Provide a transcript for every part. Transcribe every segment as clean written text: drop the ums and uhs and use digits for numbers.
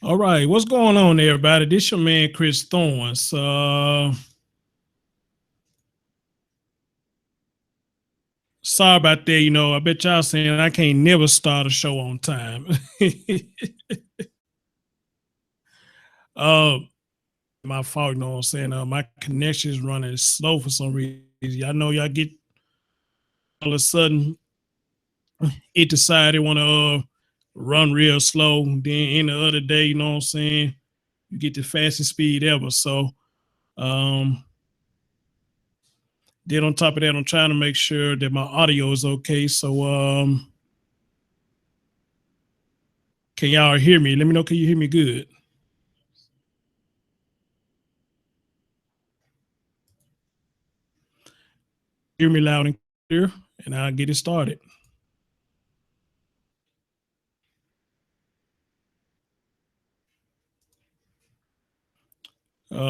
All right, what's going on, everybody? This your man Chris Thorns. Sorry about that. I bet y'all saying I can't never start a show on time. uh, my fault. You know what I'm saying? My connection is running slow for some reason. I know y'all get all of a sudden it decided want to run real slow. Then in the other day, you know what I'm saying? You get the fastest speed ever. So um then on top of that, I'm trying to make sure that my audio is okay. So can y'all hear me? Let me know. Can you hear me good? Hear me loud and clear, and I'll get it started.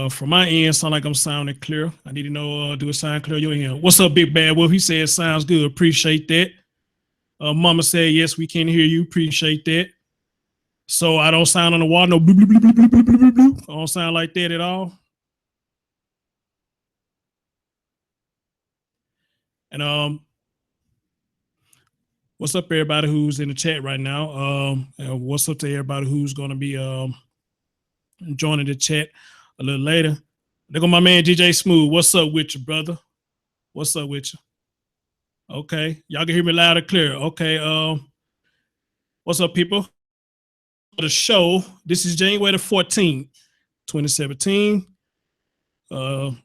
From my end, sound like I'm sounding clear. I need to know, do it sound clear? Your end. What's up, Big Bad Wolf? He said sounds good. Appreciate that. Mama said yes, we can hear you. Appreciate that. So I don't sound on the wall. No, bloop, bloop, bloop, bloop, bloop, bloop, bloop. I don't sound like that at all. And what's up, everybody who's in the chat right now? And what's up to everybody who's going to be joining the chat a little later? Look at my man DJ Smooth. What's up with you, brother? What's up with you? Okay, y'all can hear me loud and clear. Okay, what's up, people? The show. This is January the 14th, 2017.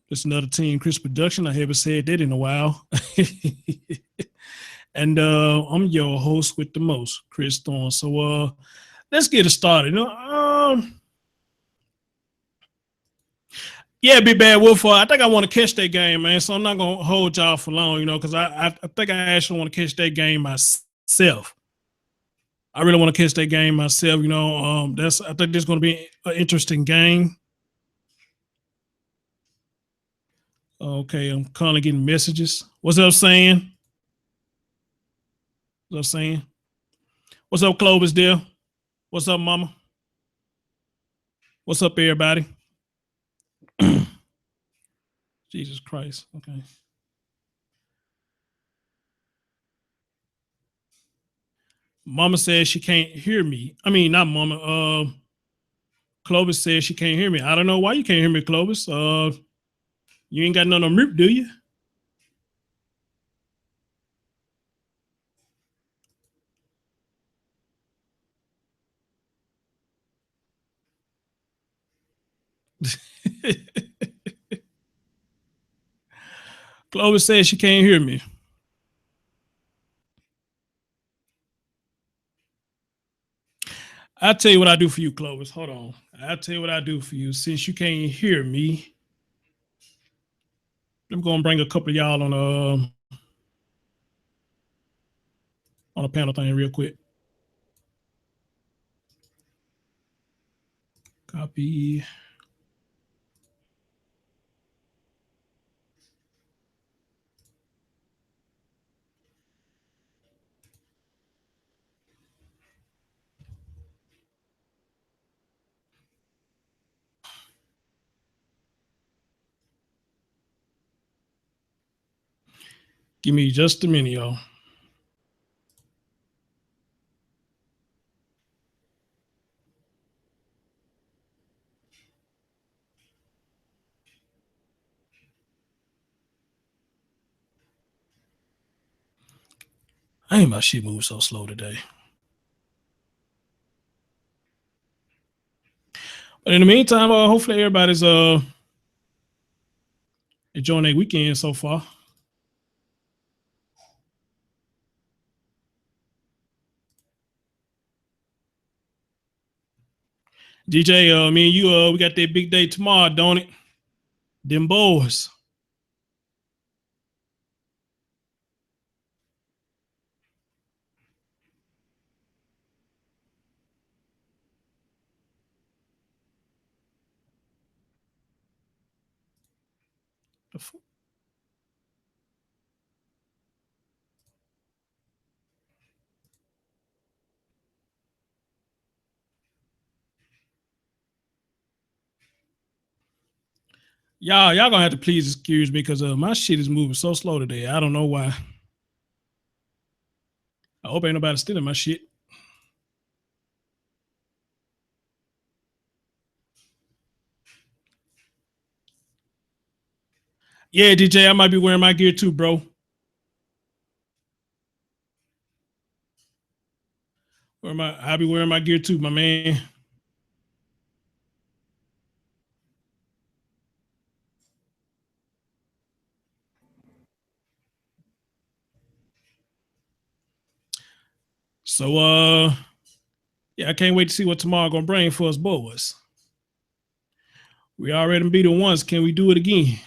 It's another Team Chris production. I haven't said that in a while. And I'm your host with the most, Chris Thorne. So let's get it started. Yeah, Big Bad Wolf. I think I want to catch that game, man. So I'm not gonna hold y'all for long, because I think I actually want to catch that game myself. I really want to catch that game myself. I think this is going to be an interesting game. Okay, I'm currently getting messages. What's up, saying? What's up, saying? What's up, Clovis dear? What's up, Mama? What's up, everybody? Jesus Christ. Okay. Mama says she can't hear me. I mean, not Mama. Clovis says she can't hear me. I don't know why you can't hear me, Clovis. You ain't got none on mute, do you? Clovis says she can't hear me. I'll tell you what I do for you, Clovis. Hold on. I'll tell you what I do for you. Since you can't hear me, I'm gonna bring a couple of y'all on a panel thing real quick. Copy. Give me just a minute, y'all. I ain't my shit move so slow today. But in the meantime, hopefully everybody's enjoying their weekend so far. DJ, me and you, we got that big day tomorrow, don't it? Them boys. Y'all gonna have to please excuse me because my shit is moving so slow today. I don't know why. I hope ain't nobody stealing my shit. Yeah, DJ, I might be wearing my gear too, bro. I'll be wearing my gear too, my man. So yeah, I can't wait to see what tomorrow gonna bring for us boys. We already beat it once. Can we do it again?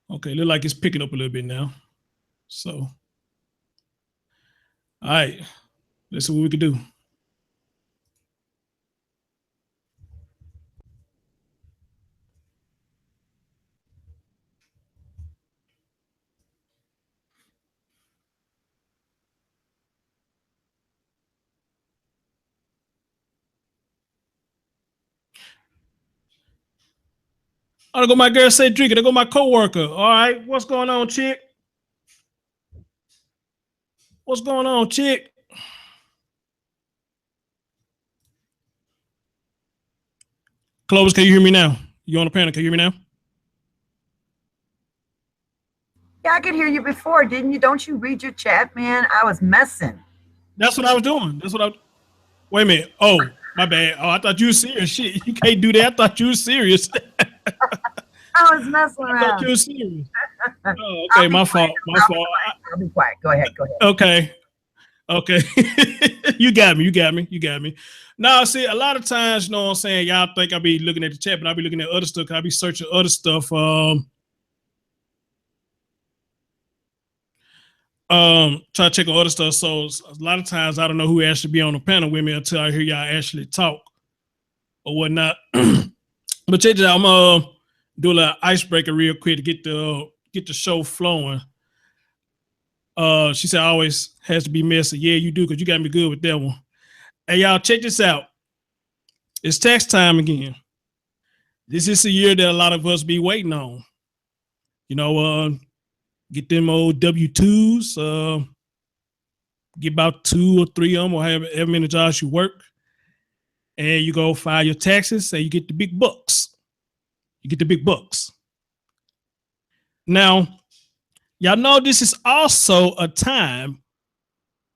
Okay, look like it's picking up a little bit now. So, all right, let's see what we can do. Oh, there go my girl say drink it. There go my coworker. All right, what's going on, chick? What's going on, chick? Clovis, can you hear me now? You on the panel? Can you hear me now? Yeah, I could hear you before, didn't you? Don't you read your chat, man? I was messing. That's what I was doing. That's what I. Wait a minute. Oh, my bad. Oh, I thought you were serious. Shit, you can't do that. I thought you were serious. I was messing I thought you around. were serious. Oh, okay, my fault. My fault. I'll be quiet. Go ahead. Go ahead. Okay. Okay. You got me. You got me. You got me. Now, see, a lot of times, you know what I'm saying? Y'all think I be looking at the chat, but I be looking at other stuff. I be searching other stuff. Try to check on other stuff. So a lot of times I don't know who actually be on the panel with me until I hear y'all actually talk or whatnot. But check it out. I'm do a little icebreaker real quick to get the show flowing. She said always has to be messy. Yeah, you do, because you got me good with that one. Hey, y'all, check this out. It's tax time again. This is a year that a lot of us be waiting on. You know, get them old W-2s, get about 2 or 3 of them, or however many jobs you work, and you go file your taxes, and you get the big bucks. You get the big bucks. Now, y'all know this is also a time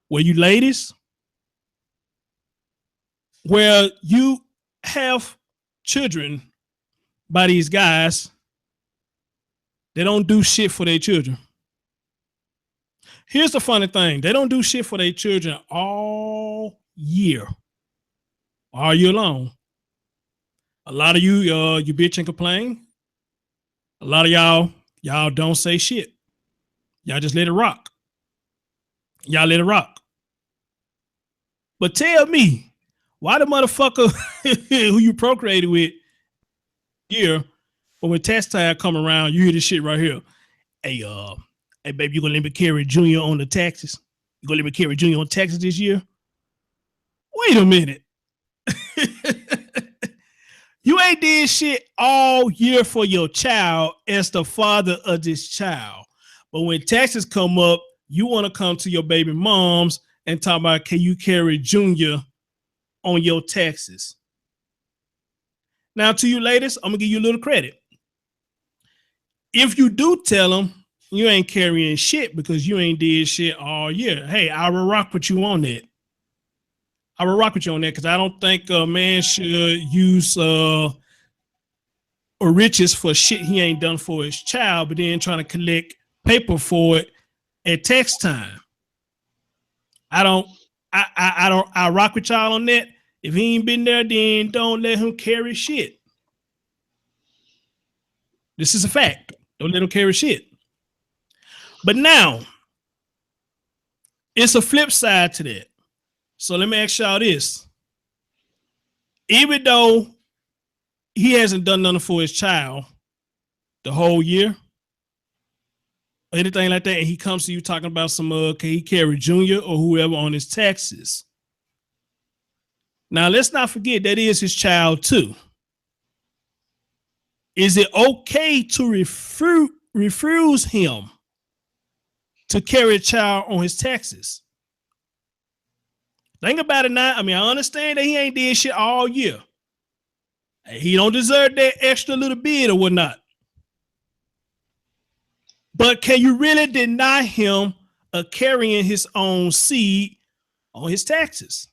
where you ladies, where you have children by these guys, they don't do shit for their children. Here's the funny thing. They don't do shit for their children all year long. A lot of you bitch and complain. A lot of y'all don't say shit. Y'all just let it rock. Y'all let it rock. But tell me, why the motherfucker who you procreated with here, but when tax time come around, you hear this shit right here. Hey, hey, baby, you gonna let me carry Junior on the taxes? You gonna let me carry Junior on taxes this year? Wait a minute. You ain't did shit all year for your child as the father of this child. But when taxes come up, you want to come to your baby moms and talk about, can you carry Junior on your taxes? Now, to you ladies, I'm going to give you a little credit. If you do tell them you ain't carrying shit because you ain't did shit all year, hey, I will rock with you on that. I will rock with you on that because I don't think a man should use riches for shit he ain't done for his child, but then trying to collect paper for it at tax time. I rock with y'all on that. If he ain't been there, then don't let him carry shit. This is a fact. Don't let him carry shit. But now, it's a flip side to that. So let me ask y'all this. Even though he hasn't done nothing for his child the whole year, anything like that, and he comes to you talking about some can he carry Junior or whoever on his taxes. Now let's not forget that is his child too. Is it okay to refuse him to carry a child on his taxes? Think about it now. I mean, I understand that he ain't did shit all year. He don't deserve that extra little bit or whatnot. But can you really deny him carrying his own seed on his taxes?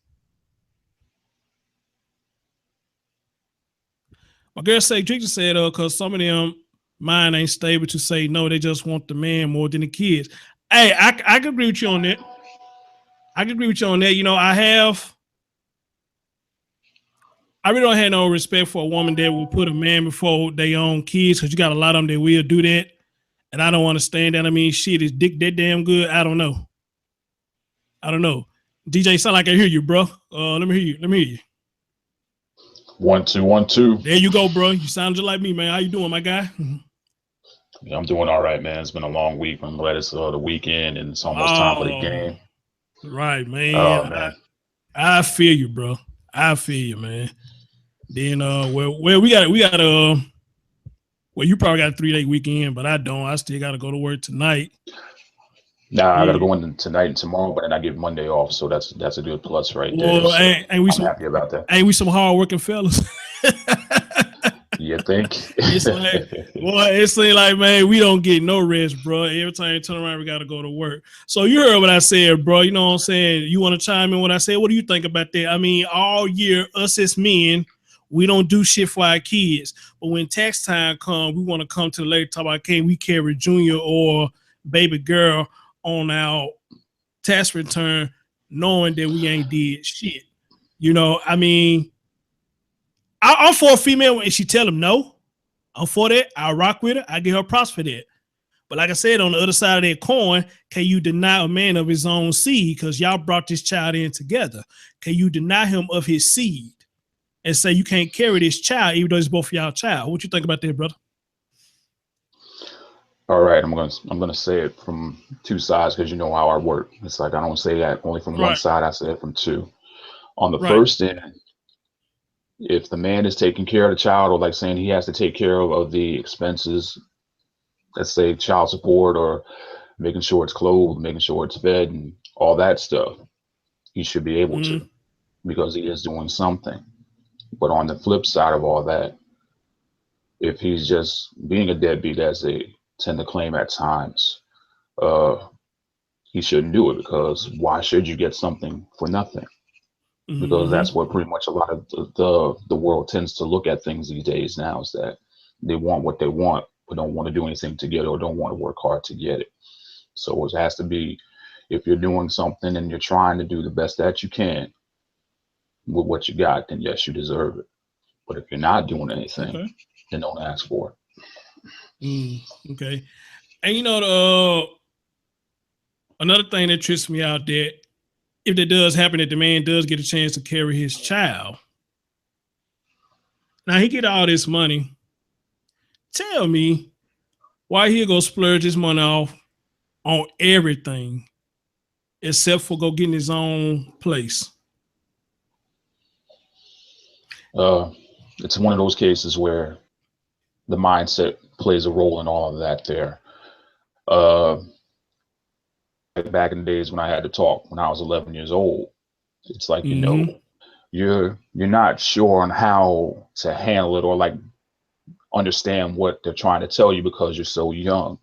My girl say, Drake said, because some of them mind ain't stable to say no, they just want the man more than the kids. Hey, I can agree with you on that. I can agree with you on that. You know, I really don't have no respect for a woman that will put a man before their own kids, because you got a lot of them that will do that. And I don't understand that. I mean, shit, is dick that damn good? I don't know. DJ, sound like I hear you, bro. Let me hear you. 1 2 1 2. There you go, bro. You sound just like me, man. How you doing, my guy? Yeah, I'm doing all right, man. It's been a long week. I'm glad it's the weekend and it's almost time for the game. Right, man. Oh, man. I feel you, bro. I feel you, man. Then well we got well, you probably got a 3-day weekend, but I don't. I still gotta go to work tonight. Nah, I gotta go in tonight and tomorrow, but then I get Monday off, so that's a good plus right there. Well, So I'm happy about that. Ain't we some hard-working fellas? You think? It seems like, man, we don't get no rest, bro. Every time you turn around, we got to go to work. So you heard what I said, bro. You know what I'm saying? You want to chime in what I said? What do you think about that? I mean, all year, us as men, we don't do shit for our kids. But when tax time comes, we want to come to the lady talk about, can we carry Junior or baby girl on our tax return, knowing that we ain't did shit. You know, I mean, I'm for a female and she tell him no. I'm for that. I'll rock with her. I give her props for that. But like I said, on the other side of that coin, can you deny a man of his own seed? Because y'all brought this child in together. Can you deny him of his seed and say you can't carry this child even though it's both y'all child? What you think about that, brother? All right, I'm gonna say it from two sides because you know how I work. It's like I don't say that only from one side. I say it from two. On the first end, if the man is taking care of the child, or like saying he has to take care of the expenses, let's say child support or making sure it's clothed, making sure it's fed, and all that stuff, he should be able to, because he is doing something. But on the flip side of all that, if he's just being a deadbeat, as they tend to claim at times, he shouldn't do it, because why should you get something for nothing? Because that's what pretty much a lot of the world tends to look at things these days now, is that they want what they want but don't want to do anything to get it, or don't want to work hard to get it. So it has to be, if you're doing something and you're trying to do the best that you can with what you got, then yes, you deserve it. But if you're not doing anything, then don't ask for it. Okay. And you know, another thing that trips me out, that if that does happen, that the man does get a chance to carry his child. Now he get all this money. Tell me why he'll go splurge his money off on everything except for go getting his own place. It's one of those cases where the mindset plays a role in all of that there. Back in the days when I had to talk, when I was 11 years old, it's like, you know, you're not sure on how to handle it, or like understand what they're trying to tell you, because you're so young.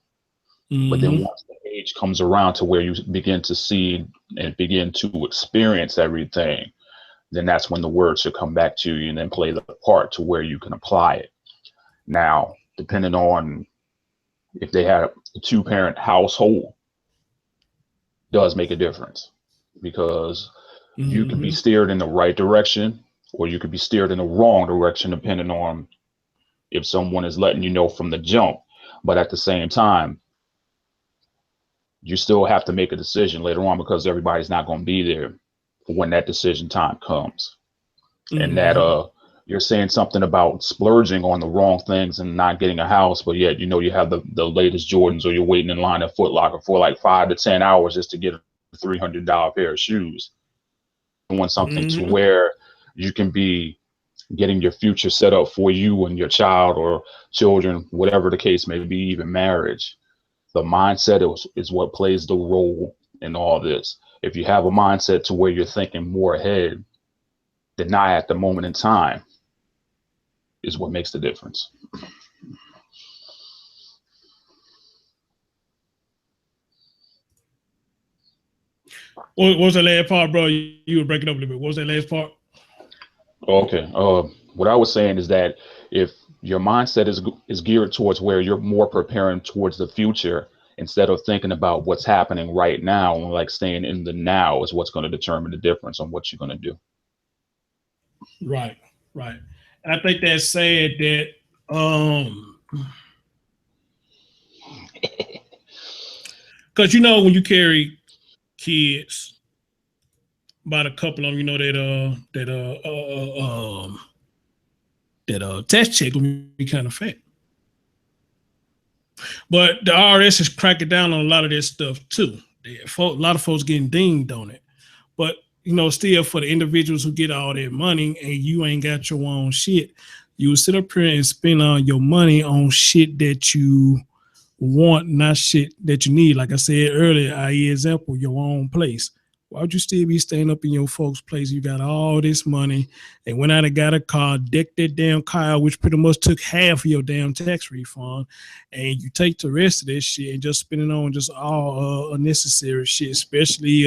But then once the age comes around to where you begin to see and begin to experience everything, then that's when the words should come back to you and then play the part to where you can apply it. Now, depending on if they had a 2-parent household, does make a difference, because you can be steered in the right direction or you could be steered in the wrong direction, depending on if someone is letting you know from the jump. But at the same time, you still have to make a decision later on, because everybody's not going to be there for when that decision time comes. And that you're saying something about splurging on the wrong things and not getting a house, but yet, you know, you have the latest Jordans, or you're waiting in line at Foot Locker for like 5 to 10 hours just to get a $300 pair of shoes. You want something to where you can be getting your future set up for you and your child or children, whatever the case may be, even marriage. The mindset is what plays the role in all this. If you have a mindset to where you're thinking more ahead than not at the moment in time, is what makes the difference. What was the last part, bro? You were breaking up a little bit. What was that last part? Okay. What I was saying is that if your mindset is geared towards where you're more preparing towards the future instead of thinking about what's happening right now, and like staying in the now is what's going to determine the difference on what you're going to do. Right, right. And I think that's sad that because you know when you carry kids, about a couple of them, you know that test check will be kind of fat. But the IRS is cracking down on a lot of this stuff too. A lot of folks getting dinged on it. But you know, still for the individuals who get all that money and you ain't got your own shit, you will sit up here and spend all your money on shit that you want, not shit that you need. Like I said earlier, i.e. example, your own place. Why would you still be staying up in your folks' place? You got all this money and went out and got a car, decked that damn car out, which pretty much took half of your damn tax refund, and you take the rest of this shit and just spend it on just all unnecessary shit, especially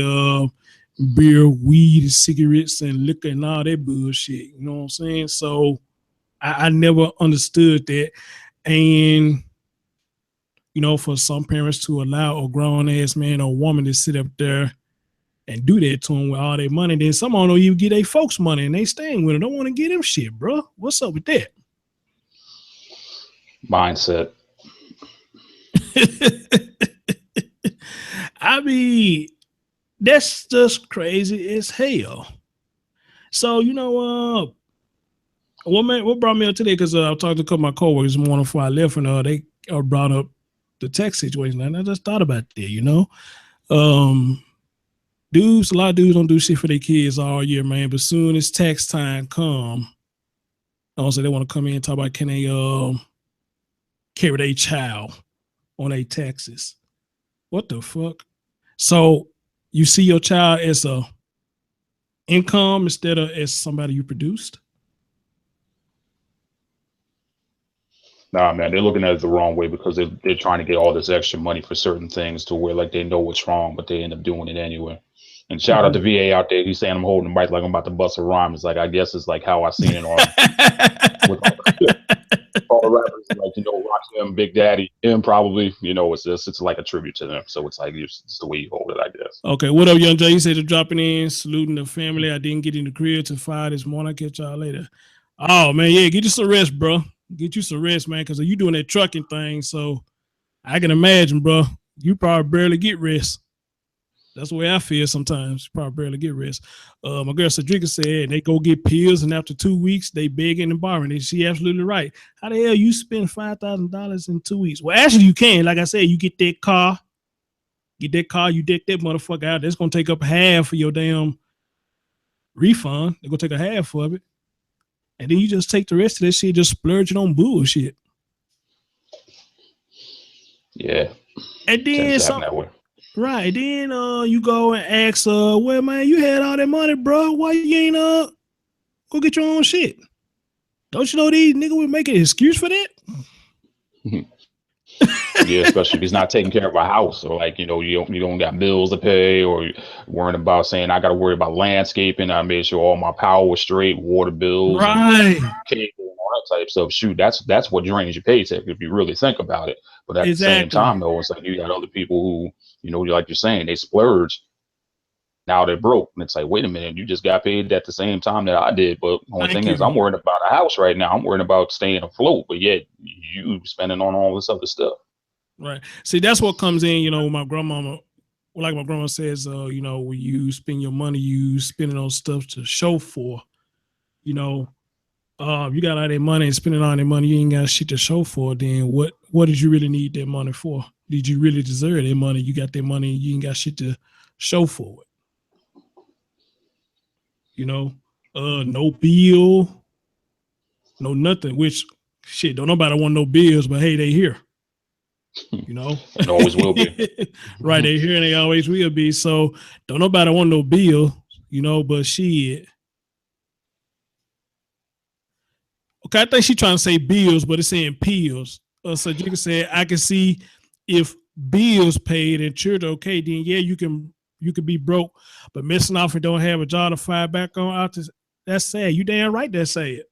beer, weed, cigarettes, and liquor and all that bullshit. You know what I'm saying? So I never understood that. And you know, for some parents to allow a grown ass man or woman to sit up there and do that to them with all their money, then some don't even get their folks money and they staying with it. Don't want to get them shit, bro. What's up with that? Mindset. I mean, that's just crazy as hell. So, you know, what brought me up today? Because I talked to a couple of my coworkers this morning before I left, and they brought up the tax situation, and I just thought about that, you know. A lot of dudes don't do shit for their kids all year, man. But soon as tax time come, also they want to come in and talk about can they carry their child on their taxes. What the fuck? So you see your child as a income instead of as somebody you produced? Nah, man, they're looking at it the wrong way because they're trying to get all this extra money for certain things to where like they know what's wrong, but they end up doing it anyway. And shout out to VA out there. He's saying I'm holding the mic like I'm about to bust a rhyme. It's like, I guess it's like how I seen it on with all the rappers, like, you know, Rakim, Big Daddy, him probably, you know, it's like a tribute to them. So it's like, it's the way you hold it, I guess. Okay, what up, Young Jay? You said you're dropping in, saluting the family. I didn't get in the crib to 5 this morning. I'll catch y'all later. Oh, man, yeah, get you some rest, bro. Get you some rest, man, because you doing that trucking thing. So I can imagine, bro, you probably barely get rest. That's the way I feel sometimes. You probably barely get rest. My girl Cedrica said they go get pills, and after 2 weeks, they begging and borrowing. And she absolutely right. How the hell you spend $5,000 in 2 weeks? Well, actually, you can. Like I said, you get that car, you deck that motherfucker out. That's going to take up half of your damn refund. They're going to take a half of it. And then you just take the rest of that shit, just splurge it on bullshit. Yeah. And then that way. Right. Then you go and ask, well, man, you had all that money, bro. Why you ain't go get your own shit? Don't you know these niggas would make an excuse for that? Yeah, especially if he's not taking care of a house, or like, you know, you don't got bills to pay, or worrying about saying I got to worry about landscaping. I made sure all my power was straight, water bills, right, and cable and all that type of stuff. Shoot, that's what drains your paycheck if you really think about it. But at the same time, though, it's like you got other people who, you know, like you're saying, they splurge. Now they're broke, and it's like, wait a minute, you just got paid at the same time that I did. But the only thing is, I'm worried about a house right now. I'm worried about staying afloat, but yet you spending on all this other stuff. Right. See, that's what comes in, you know, my grandmama, like my grandma says, you know, when you spend your money, you spend it on stuff to show for, you know, You got all that money and spending all that money, you ain't got shit to show for it, then what did you really need that money for? Did you really deserve that money? You got that money and you ain't got shit to show for it. You know, no bill, no nothing, which shit, don't nobody want no bills, but hey, they here. You know, and always will be. Right, they here and they always will be. So don't nobody want no bill, you know, but shit. Okay, I think she's trying to say bills, but it's saying pills. So you can say, I can see if bills paid and children okay, then yeah, you can be broke, but missing off and don't have a job to fall back on out this, that's sad. You damn right that's sad.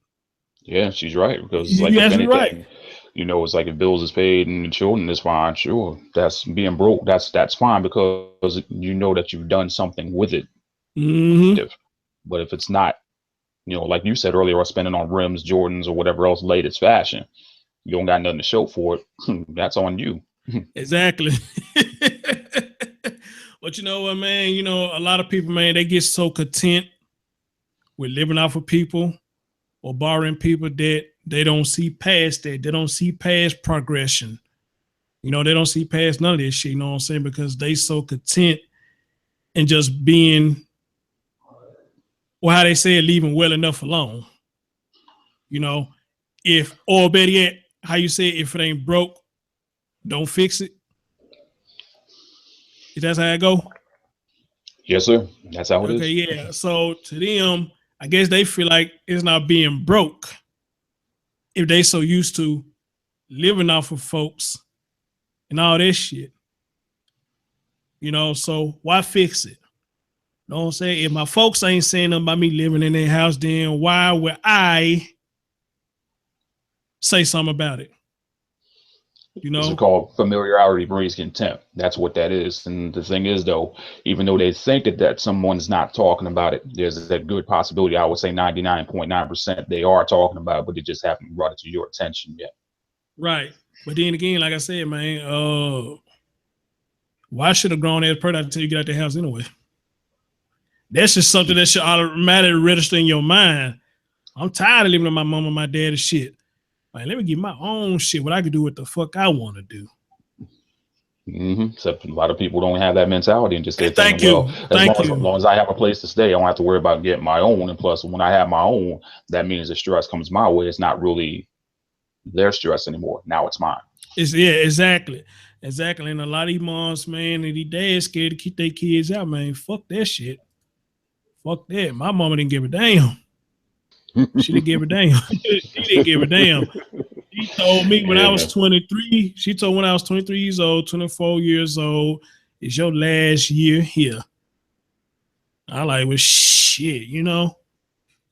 Yeah, she's right, because it's like You if actually anything, right. you know, it's like if bills is paid and the children is fine, sure, that's being broke. That's fine because you know that you've done something with it. Mm-hmm. But if it's not, you know, like you said earlier, or spending on rims, Jordans, or whatever else latest fashion, you don't got nothing to show for it. That's on you. Exactly. But you know what, man? You know, a lot of people, man, they get so content with living off of people or borrowing people that they don't see past that. They don't see past progression. You know, they don't see past none of this shit, you know what I'm saying? Because they so content and just being, well, how they say it, leaving well enough alone. You know, if, or better yet, how you say it, if it ain't broke, don't fix it. If that's how it go? Yes, sir. That's how it is. Okay, yeah. So to them, I guess they feel like it's not being broke if they so used to living off of folks and all this shit. You know, so why fix it? You know what I'm saying? If my folks ain't saying nothing about me living in their house, then why would I say something about it? You know, It's called familiarity breeds contempt. That's what that is. And the thing is, though, even though they think that someone's not talking about it, there's that good possibility. I would say 99.9% they are talking about it, but they just haven't brought it to your attention yet. Right. But then again, like I said, man, why should a grown ass person until you get out the house anyway? That's just something that should automatically register in your mind. I'm tired of living with my mom and my dad and shit. Like, let me get my own shit, what I can do what the fuck I want to do. Except a lot of people don't have that mentality and just they're Thank thinking, well, you. as long as I have a place to stay, I don't have to worry about getting my own. And plus, when I have my own, that means the stress comes my way. It's not really their stress anymore. Now it's mine. Yeah, exactly. And a lot of these moms, man, and these dads scared to keep their kids out, man. Fuck that shit. Fuck that. My mama didn't give a damn. She didn't give a damn. She didn't give a damn. She told me when I was 23, she told when I was 23 years old, 24 years old, it's your last year here. I like, well, shit, you know.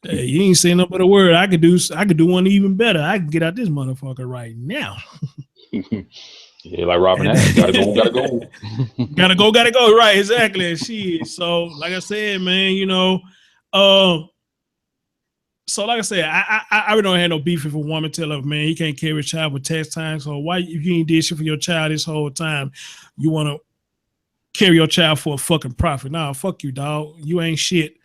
Hey, you ain't saying no but a word. I could do one even better. I can get out this motherfucker right now. Yeah, like Robin had. Gotta go. gotta go. Right, exactly. Shit. So, like I said, man, you know, so like I said, I really don't have no beef if a woman tell her, man, he can't carry a child with tax time. So why, if you ain't did shit for your child this whole time, you want to carry your child for a fucking profit? Nah, fuck you, dog. You ain't shit.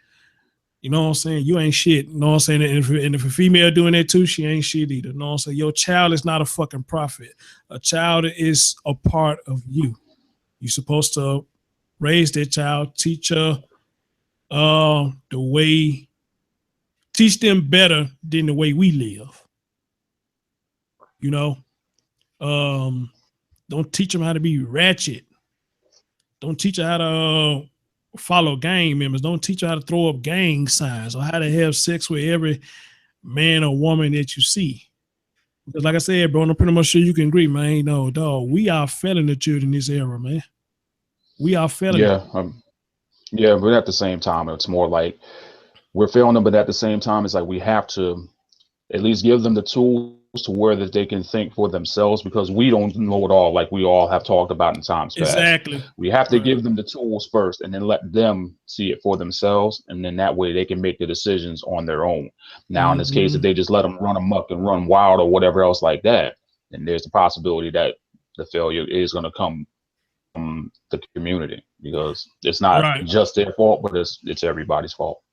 You know what I'm saying? You ain't shit. You know what I'm saying? And if a female doing that too, she ain't shit either. You know what I'm saying? Your child is not a fucking profit. A child is a part of you. You're supposed to raise that child, teach her teach them better than the way we live. You know? Don't teach them how to be ratchet. Don't teach her how to follow gang members. Don't teach her how to throw up gang signs or how to have sex with every man or woman that you see. Because like I said, bro, I'm pretty much sure you can agree, man. No, dog, we are failing the children in this era, man. We are failing. Yeah, but at the same time, it's more like we're failing them, but at the same time, it's like we have to at least give them the tools to where that they can think for themselves, because we don't know it all, like we all have talked about in times past. Exactly. We have to give them the tools first and then let them see it for themselves, and then that way they can make the decisions on their own. Now, in this case, if they just let them run amok and run wild or whatever else like that, then there's the possibility that the failure is going to come from the community, because it's not just their fault, but it's everybody's fault.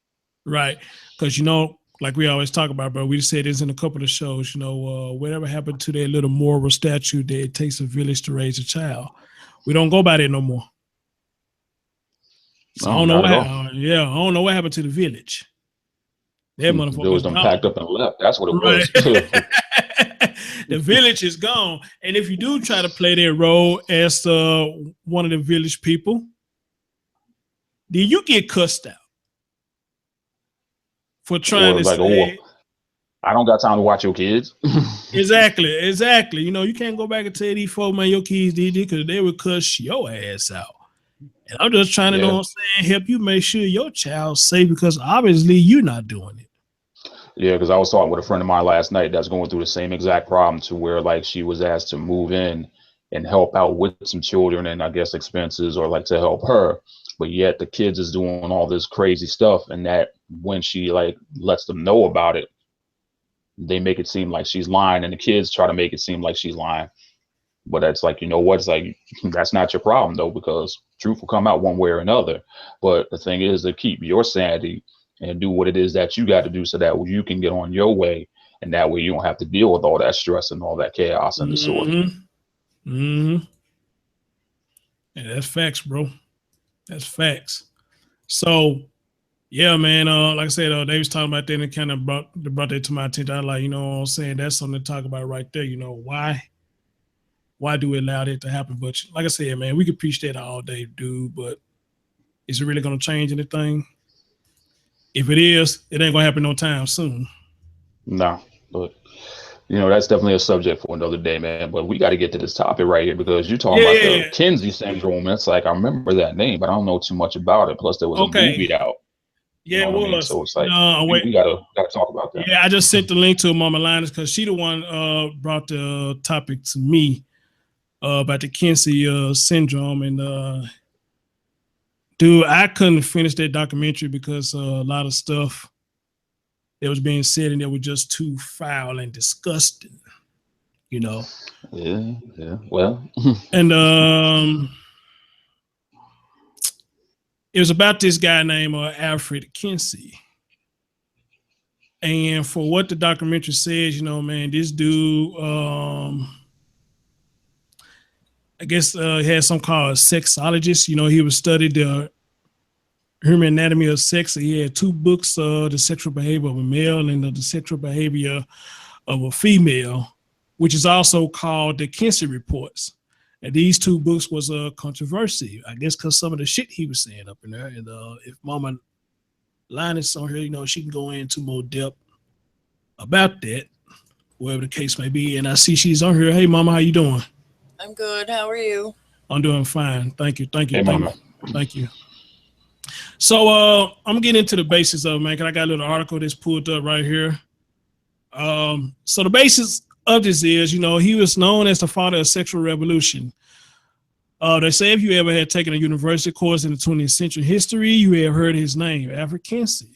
Right. Because, you know, like we always talk about, bro. We said this in a couple of shows. Whatever happened to that little moral statue that it takes a village to raise a child? We don't go by that no more. So I don't know what happened. Yeah, I don't know what happened to the village. That motherfucker. Those done packed up and left. That's what it was. The village is gone. And if you do try to play that role as one of the village people, then you get cussed out for trying to say, I don't got time to watch your kids. Exactly. You can't go back and tell these folks, man, your kids did it, because they would cuss your ass out. And I'm just trying to, help you make sure your child's safe, because obviously you're not doing it. Yeah, because I was talking with a friend of mine last night that's going through the same exact problem, to where like she was asked to move in and help out with some children and I guess expenses, or like to help her. But yet the kids is doing all this crazy stuff, and that when she like lets them know about it, they make it seem like she's lying, and the kids try to make it seem like she's lying. But that's like, it's like, that's not your problem though, because truth will come out one way or another. But the thing is to keep your sanity and do what it is that you got to do, so that you can get on your way, and that way you don't have to deal with all that stress and all that chaos and disorder. Yeah, that's facts, bro. That's facts. So yeah, man. Like I said, they was talking about that and kind of brought that to my attention. I like, what I'm saying, that's something to talk about right there. Why do we allow that to happen? But like I said, man, we could preach that all day, dude. But is it really going to change anything? If it is, it ain't going to happen no time soon. No, but that's definitely a subject for another day, man. But we got to get to this topic right here, because you're talking about the Kinsey syndrome. It's like, I remember that name, but I don't know too much about it. Plus, there was a movie out. Yeah, it was. I mean? So it's like, we gotta talk about that. Yeah, I just sent the link to Mama Linus, because she the one brought the topic to me about the Kinsey syndrome. And dude, I couldn't finish that documentary because a lot of stuff that was being said and that was just too foul and disgusting. Yeah. Well, and it was about this guy named Alfred Kinsey. And for what the documentary says, man, this dude, I guess he had some called sexologist. He was studied the human anatomy of sex. He had two books, The Sexual Behavior of a Male and The Sexual Behavior of a Female, which is also called the Kinsey Reports. And these two books was a controversy, I guess, because some of the shit he was saying up in there. And if Mama Linus on here, she can go into more depth about that, whatever the case may be. And I see she's on here. Hey, Mama, how you doing? I'm good. How are you? I'm doing fine. Thank you. Hey, Mama. Thank you. So I'm getting into the basics of it, man, because I got a little article that's pulled up right here. So the basis of this is, he was known as the father of sexual revolution. They say if you ever had taken a university course in the 20th century history, you have heard his name, Alfred Kinsey.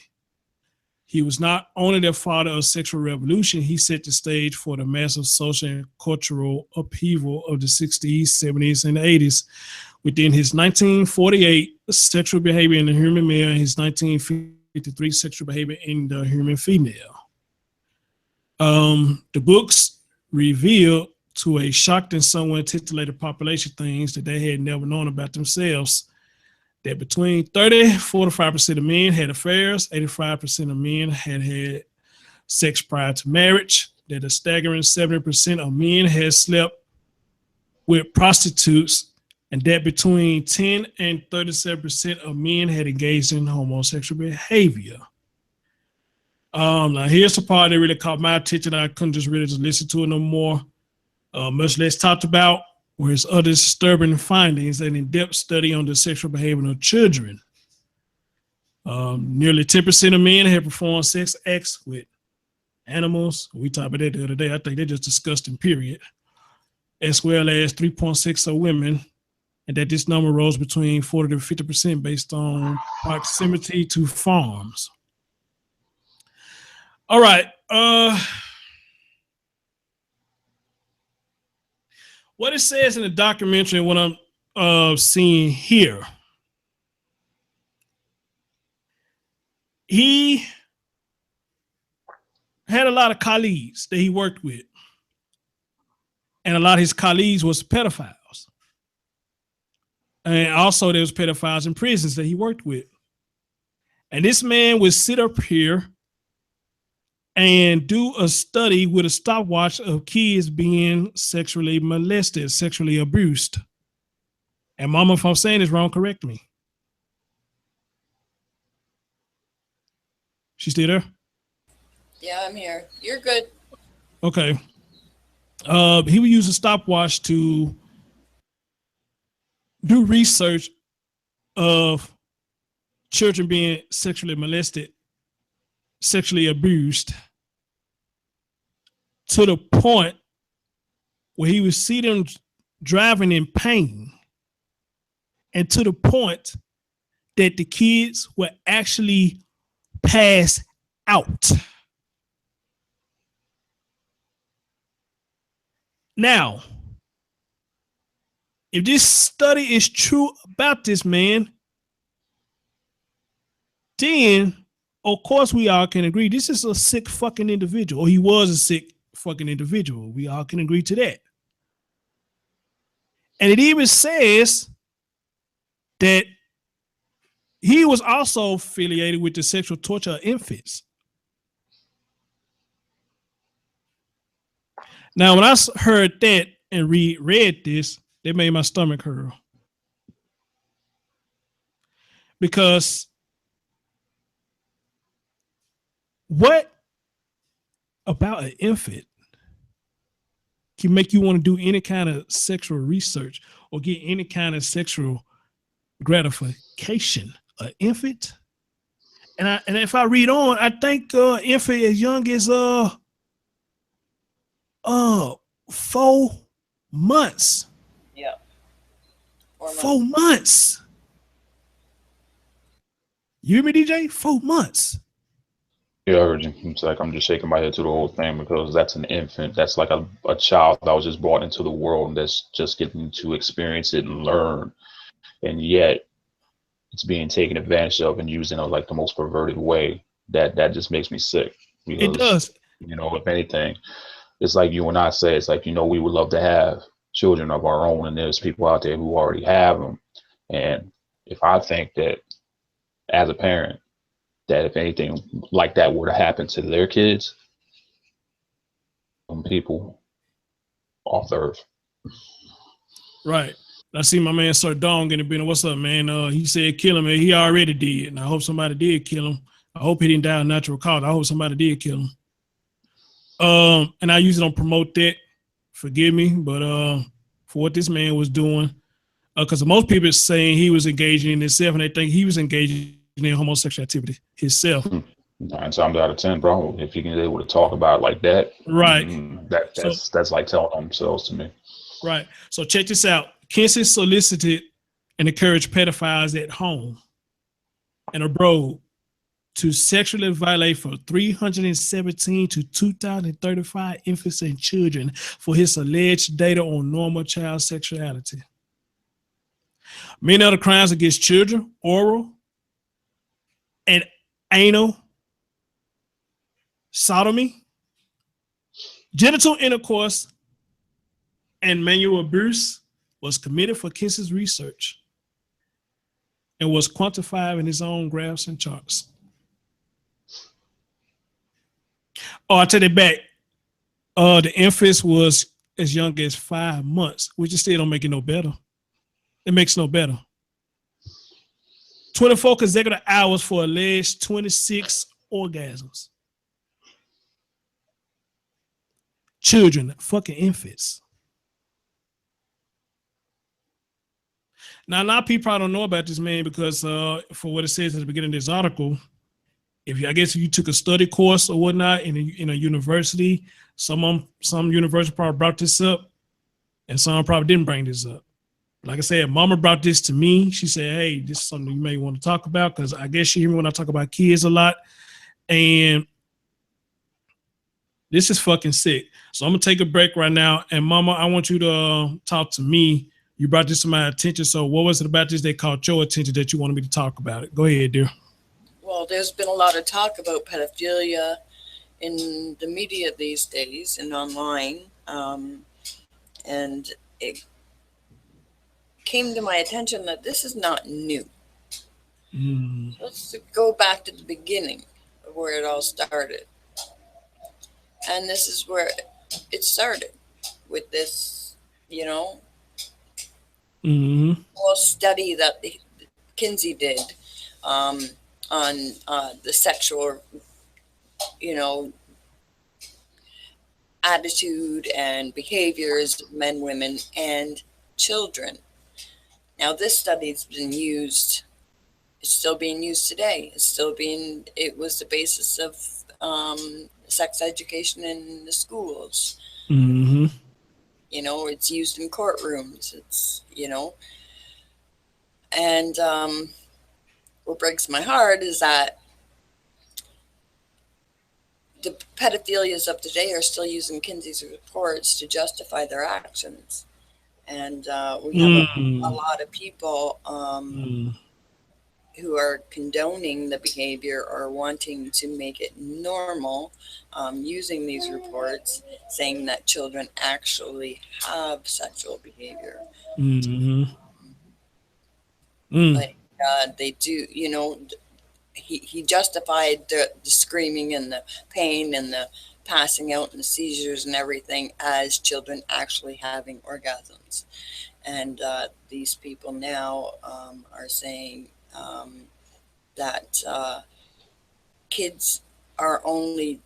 He was not only the father of sexual revolution, he set the stage for the massive social and cultural upheaval of the 60s, 70s, and 80s within his 1948 Sexual Behavior in the Human Male and his 1953 Sexual Behavior in the Human Female. The books revealed to a shocked and somewhat titillated population things that they had never known about themselves. That between 45% of men had affairs, 85% of men had sex prior to marriage, that a staggering 70% of men had slept with prostitutes, and that between 10 and 37% of men had engaged in homosexual behavior. Now here's the part that really caught my attention. I couldn't just really just listen to it no more. Much less talked about were his other disturbing findings, an in-depth study on the sexual behavior of children. Nearly 10% of men had performed sex acts with animals. We talked about that the other day. I think they're just disgusting, period. As well as 3.6 of women, and that this number rose between 40 to 50% based on proximity to farms. All right. What it says in the documentary and what I'm seeing here, he had a lot of colleagues that he worked with. And a lot of his colleagues was pedophiles. And also there was pedophiles in prisons that he worked with. And this man would sit up here and do a study with a stopwatch of kids being sexually molested, sexually abused. And mama, if I'm saying this wrong, correct me. She still there? Yeah, I'm here. You're good. Okay. He would use a stopwatch to do research of children being sexually molested, sexually abused, to the point where he would see them driving in pain, and to the point that the kids would actually pass out. Now, if this study is true about this man, then of course we all can agree this is a sick fucking individual, or he was a sick fucking individual. We all can agree to that. And it even says that he was also affiliated with the sexual torture of infants. Now, when I heard that and read this, that made my stomach hurl. Because what about an infant can make you want to do any kind of sexual research or get any kind of sexual gratification? An infant? And if I read on, I think infant as young as 4 months. Yeah. 4 months. You hear me, DJ? 4 months. Yeah, I heard you. It's like I'm just shaking my head to the whole thing, because that's an infant. That's like a child that was just brought into the world and that's just getting to experience it and learn. And yet it's being taken advantage of and used in like the most perverted way. That just makes me sick. Because, it does. You know, if anything, it's like you and I say, it's like, you know, we would love to have children of our own, and there's people out there who already have them. And if I think that as a parent, that if anything like that were to happen to their kids, people off the earth. Right. I see my man Sir Dong in the building. What's up, man? He said kill him, and he already did. And I hope somebody did kill him. I hope he didn't die of natural cause. I hope somebody did kill him. And I usually don't promote that. Forgive me, but for what this man was doing, because most people are saying he was engaging in himself, and they think he was engaging in homosexual activity himself. 9 times out of 10, bro. If you can be able to talk about it like that, right? That's like telling on themselves to me. Right. So check this out. Kinsey solicited and encouraged pedophiles at home and abroad to sexually violate from 317 to 2,035 infants and children for his alleged data on normal child sexuality. Many other crimes against children, oral and anal sodomy, genital intercourse, and manual abuse was committed for Kinsey's research and was quantified in his own graphs and charts. Oh, I take it back. The infant was as young as 5 months, which still don't make it no better. It makes no better. 24 consecutive hours for alleged 26 orgasms. Children, fucking infants. Now, a lot of people probably don't know about this man because for what it says at the beginning of this article, if you took a study course or whatnot in a university, some university probably brought this up, and some probably didn't bring this up. Like I said, Mama brought this to me. She said, "Hey, this is something you may want to talk about," because I guess she hear me when I talk about kids a lot, and this is fucking sick. So I'm gonna take a break right now, and Mama, I want you to talk to me. You brought this to my attention. So what was it about this that caught your attention that you wanted me to talk about it? Go ahead, dear. Well, there's been a lot of talk about pedophilia in the media these days and online, and it came to my attention that this is not new. Let's go back to the beginning of where it all started. And this is where it started with this, little study that Kinsey did on the sexual, attitude and behaviors of men, women, and children. Now, this study's been used. It's still being used today. It was the basis of sex education in the schools. It's used in courtrooms. And what breaks my heart is that the pedophilias of today are still using Kinsey's reports to justify their actions. And we have a lot of people who are condoning the behavior or wanting to make it normal, using these reports, saying that children actually have sexual behavior. Like they do, he justified the screaming and the pain and the passing out and the seizures and everything as children actually having orgasms. And these people now are saying that kids are only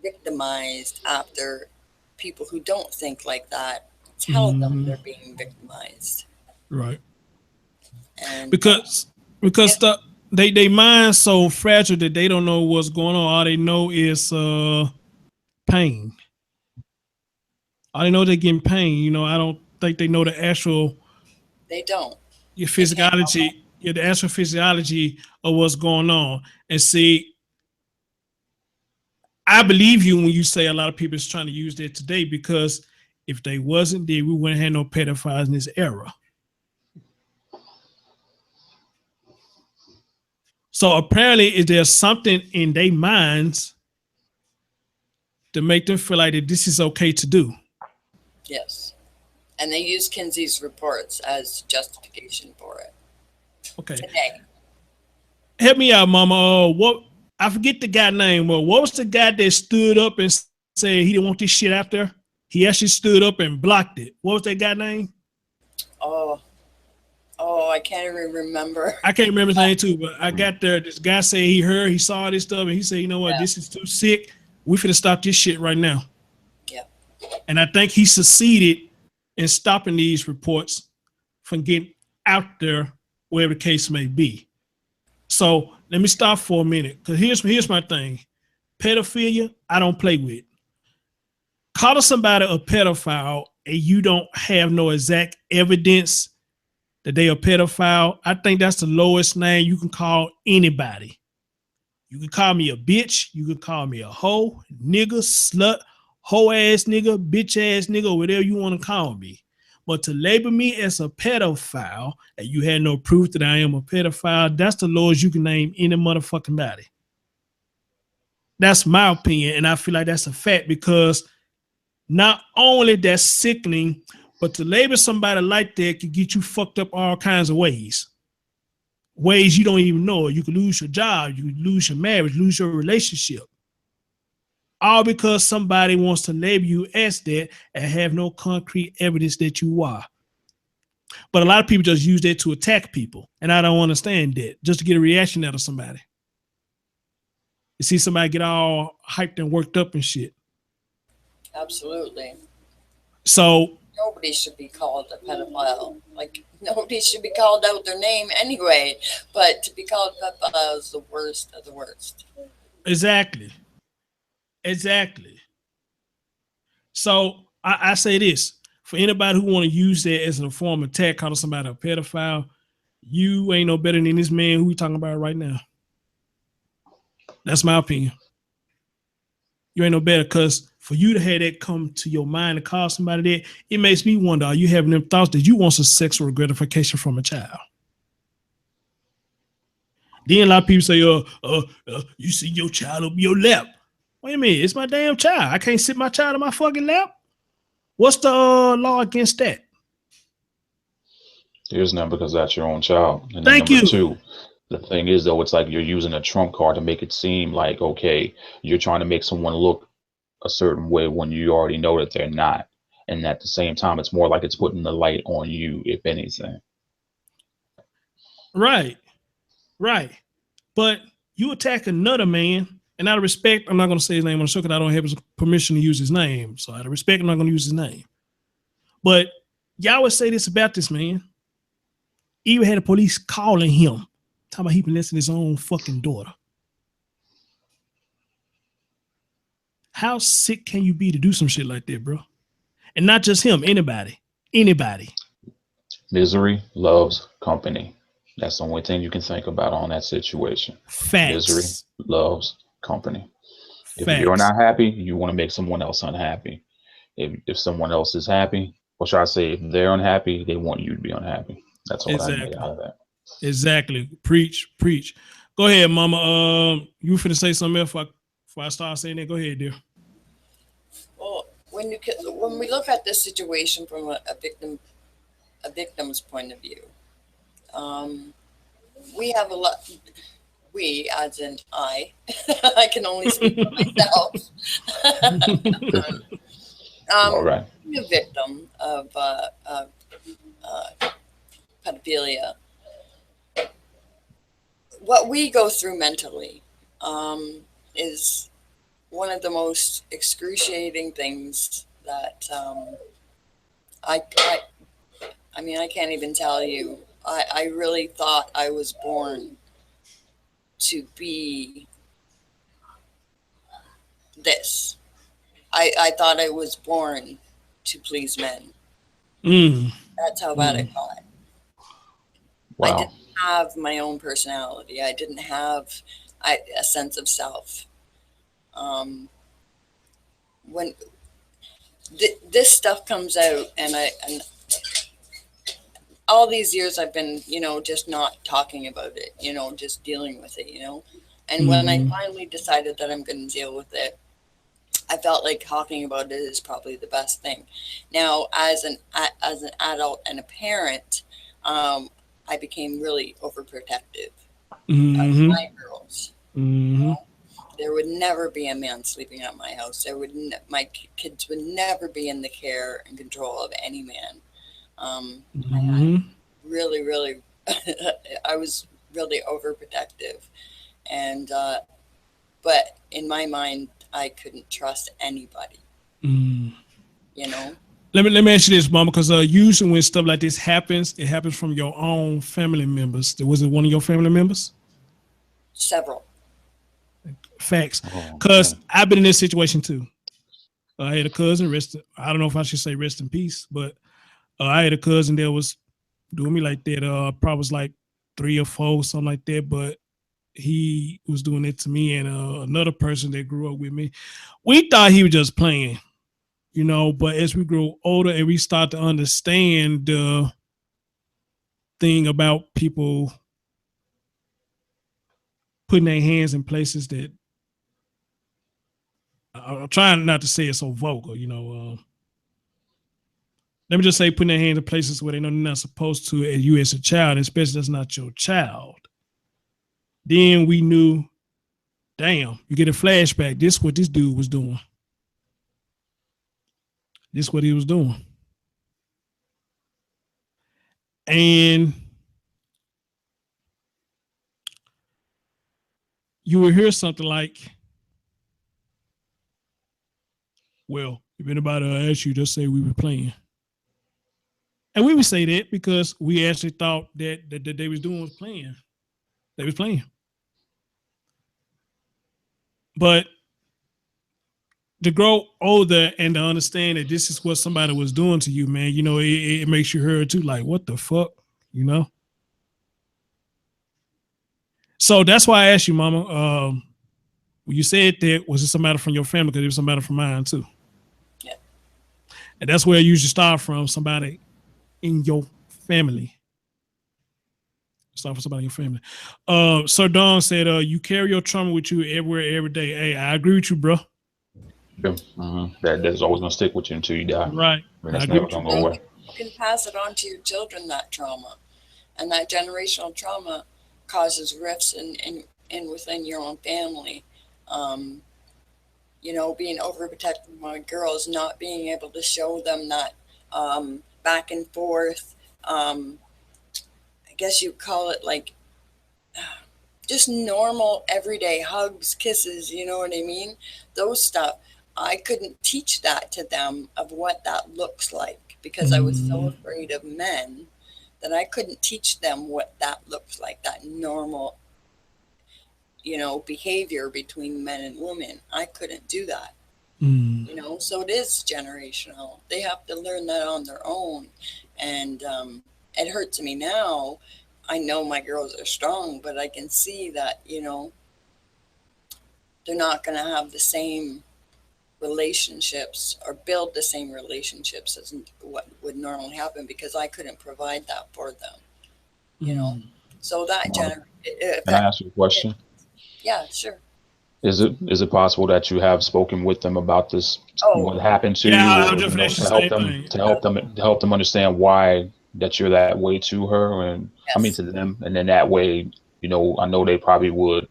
victimized after people who don't think like that tell them they're being victimized. Right. And because they mind so fragile that they don't know what's going on. All they know is pain. All they know they're getting pain. I don't think they know the actual. They don't. Your physiology, the actual physiology of what's going on. And see, I believe you when you say a lot of people is trying to use that today, because if they wasn't there, we wouldn't have no pedophiles in this era. So apparently, is there something in their minds to make them feel like that this is okay to do? Yes. And they use Kinsey's reports as justification for it. Okay. Today. Help me out, Mama. I forget the guy name. Well, what was the guy that stood up and said he didn't want this shit out there? He actually stood up and blocked it. What was that guy name? Oh, I can't even remember. I can't remember his name too, but I got there. This guy said he saw this stuff, and he said, you know what, this is too sick. We finna stop this shit right now. Yeah. And I think he succeeded in stopping these reports from getting out there, wherever the case may be. So let me stop for a minute, because here's my thing. Pedophilia, I don't play with. Calling somebody a pedophile and you don't have no exact evidence that they are pedophile, I think that's the lowest name you can call anybody. You can call me a bitch. You can call me a hoe, nigga, slut, hoe ass nigga, bitch ass nigga, whatever you want to call me. But to label me as a pedophile and you had no proof that I am a pedophile, that's the lowest you can name any motherfucking body. That's my opinion, and I feel like that's a fact, because not only that's sickening, but to label somebody like that can get you fucked up all kinds of ways. Ways you don't even know. You could lose your job, you could lose your marriage, lose your relationship. All because somebody wants to label you as that and have no concrete evidence that you are. But a lot of people just use that to attack people, and I don't understand that, just to get a reaction out of somebody. You see somebody get all hyped and worked up and shit. Absolutely. So nobody should be called a pedophile. Like, nobody should be called out their name anyway. But to be called a pedophile is the worst of the worst. Exactly. So I say this, for anybody who want to use that as a form of attack, calling somebody a pedophile, you ain't no better than this man who we talking about right now. That's my opinion. You ain't no better, because for you to have that come to your mind and call somebody that, it makes me wonder, are you having them thoughts that you want some sexual gratification from a child? Then a lot of people say, you see your child on your lap. Wait a minute, it's my damn child. I can't sit my child in my fucking lap. What's the law against that? There's none, because that's your own child. And then Thank number you. two, the thing is, though, it's like you're using a trump card to make it seem like, okay, you're trying to make someone look a certain way when you already know that they're not. And at the same time, it's more like it's putting the light on you, if anything. Right. But you attack another man, and out of respect, I'm not going to say his name on the show because I don't have his permission to use his name. So out of respect, I'm not going to use his name. But y'all would say this about this man. Even had the police calling him, talking about he molested his own fucking daughter. How sick can you be to do some shit like that, bro? And not just him, anybody. Misery loves company. That's the only thing you can think about on that situation. Facts. Misery loves company. If Facts. you're not happy, you want to make someone else unhappy. If someone else is happy, or should I say, if they're unhappy, they want you to be unhappy. That's all I made out of that. Exactly. Preach. Go ahead, mama. You finna say something else before I start saying that? Go ahead, dear. Well, when we look at this situation from a victim's point of view, we have a lot. We, as in I can only speak for myself. All right. Being a victim of pedophilia, what we go through mentally is one of the most excruciating things that I mean, I can't even tell you. I really thought I was born to be this. I thought I was born to please men. That's how bad I got. Wow. I didn't have my own personality. I didn't have a sense of self. When this stuff comes out, and all these years I've been, just not talking about it, just dealing with it, And when I finally decided that I'm going to deal with it, I felt like talking about it is probably the best thing. Now, as an adult and a parent, I became really overprotective of my girls. There would never be a man sleeping at my house. My kids would never be in the care and control of any man. I had really, really, I was really overprotective, and but in my mind, I couldn't trust anybody. Let me ask you this, mama, because usually when stuff like this happens, it happens from your own family members. Was it one of your family members? Several. Facts. Because I've been in this situation too. I had a cousin, I don't know if I should say rest in peace, but I had a cousin that was doing me like that. Probably was like 3 or 4, something like that. But he was doing it to me and another person that grew up with me. We thought he was just playing, but as we grow older and we start to understand the thing about people putting their hands in places that I'm trying not to say it so vocal, let me just say putting their hands in places where they know they're not supposed to, and you as a child, especially that's not your child. Then we knew, damn, you get a flashback. This is what this dude was doing. This is what he was doing. And you will hear something like, well, if anybody asked you, just say we were playing. And we would say that because we actually thought that they was doing was playing. They was playing. But to grow older and to understand that this is what somebody was doing to you, man, it makes you heard too, like, what the fuck, So that's why I asked you, mama, when you said that, was it somebody from your family? Because it was somebody from mine too. Yeah. And that's where you should start from, somebody in your family. Start for somebody in your family. Sir Don said, you carry your trauma with you everywhere, every day. Hey, I agree with you, bro. Yeah. That's always gonna stick with you until you die. Right. I mean, I that's agree never with you. gonna go away. You can pass it on to your children, that trauma. And that generational trauma causes rifts in within your own family. You know, being overprotective of my girls, not being able to show them that back and forth. I guess you call it like just normal everyday hugs, kisses, you know what I mean? Those stuff. I couldn't teach that to them of what that looks like because I was so afraid of men that I couldn't teach them what that looks like, that normal, you know, behavior between men and women. I couldn't do that. You know, so it is generational. They have to learn that on their own. And it hurts me now. I know my girls are strong, but I can see that, you know, they're not going to have the same relationships or build the same relationships as what would normally happen because I couldn't provide that for them, you know. So that Can I ask you a question? Yeah, sure. Is it possible that you have spoken with them about this, what happened to Yeah, you, I or was just you know, finishing the same thing. to help them understand why that you're that way to her, and I mean Yes. to them, and then that way, you know, I know they probably would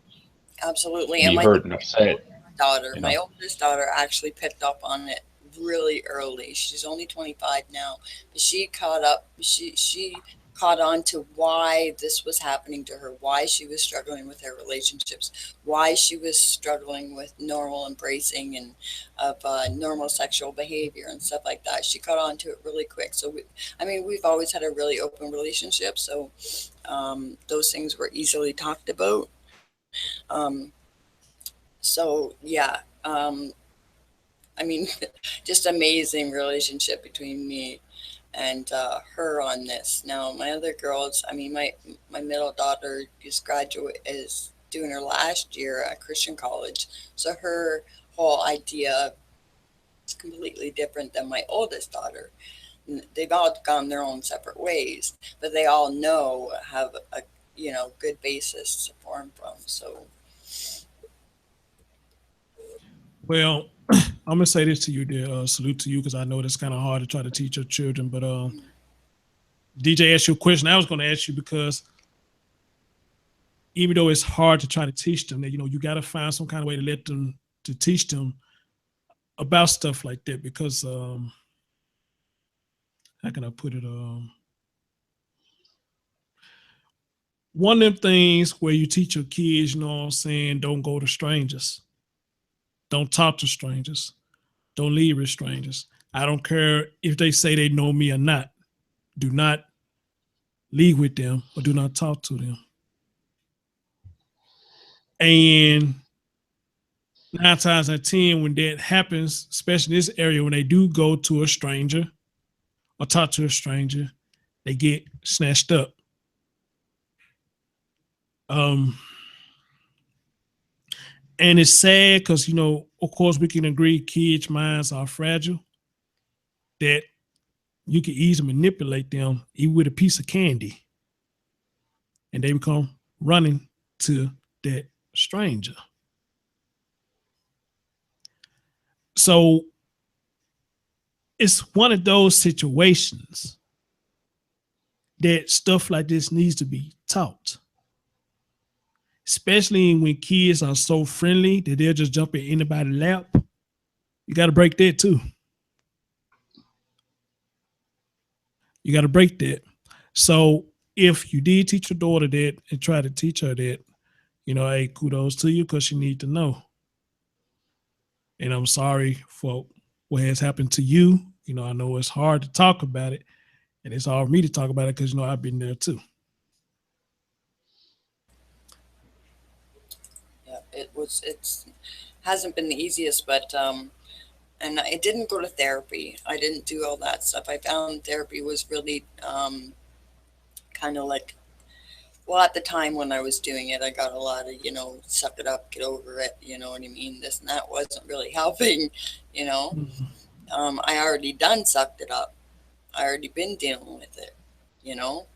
Absolutely. be And hurt and upset. You my know, oldest daughter actually picked up on it really early. She's only 25 now, but she caught up. She caught on to why this was happening to her, why she was struggling with her relationships, why she was struggling with normal embracing and of normal sexual behavior and stuff like that. She caught on to it really quick. So I mean, we've always had a really open relationship, so those things were easily talked about. Um, so yeah, I mean, just amazing relationship between me and her on this. Now, my other girls, I mean, my middle daughter is doing her last year at Christian college, so her whole idea is completely different than my oldest daughter. They've all gone their own separate ways, but they all have a good basis to form from. So Well, I'm gonna say this to you, dear. Salute to you, because I know it's kind of hard to try to teach your children. But DJ asked you a question. I was going to ask you because even though it's hard to try to teach them, that you got to find some kind of way to teach them about stuff like that. Because how can I put it? One of them things where you teach your kids, you know what I'm saying, don't go to strangers, don't talk to strangers, don't leave with strangers. I don't care if they say they know me or not. Do not leave with them or do not talk to them. And 9 times out of 10, when that happens, especially in this area, when they do go to a stranger or talk to a stranger, they get snatched up. And it's sad because, of course, we can agree kids' minds are fragile, that you can easily manipulate them even with a piece of candy. And they become running to that stranger. So it's one of those situations that stuff like this needs to be taught, especially when kids are so friendly that they'll just jump in anybody's lap. You got to break that too. You got to break that. So if you did teach your daughter that and try to teach her that, hey, kudos to you, because you need to know. And I'm sorry for what has happened to you. I know it's hard to talk about it, and it's hard for me to talk about it because, I've been there too. Yeah, it's hasn't been the easiest, but and I didn't go to therapy. I didn't do all that stuff. I found therapy was really kind of like, well, at the time when I was doing it, I got a lot of, suck it up, get over it, you know what I mean? This and that wasn't really helping, you know. I already done sucked it up. I already been dealing with it, you know.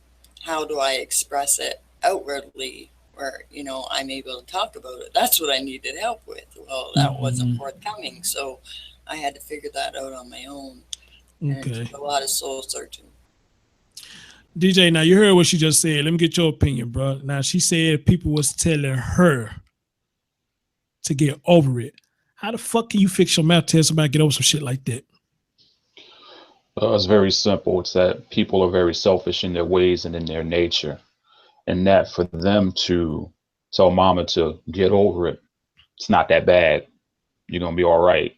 How do I express it outwardly where, you know, I'm able to talk about it. That's what I needed help with. Well, that wasn't forthcoming. So I had to figure that out on my own. And it Okay. took a lot of soul searching. DJ, now you heard what she just said. Let me get your opinion, bro. Now she said people was telling her to get over it. How the fuck can you fix your mouth, tell somebody to get over some shit like that? It's very simple. It's that people are very selfish in their ways and in their nature. And that for them to tell mama to get over it, it's not that bad. You're going to be all right.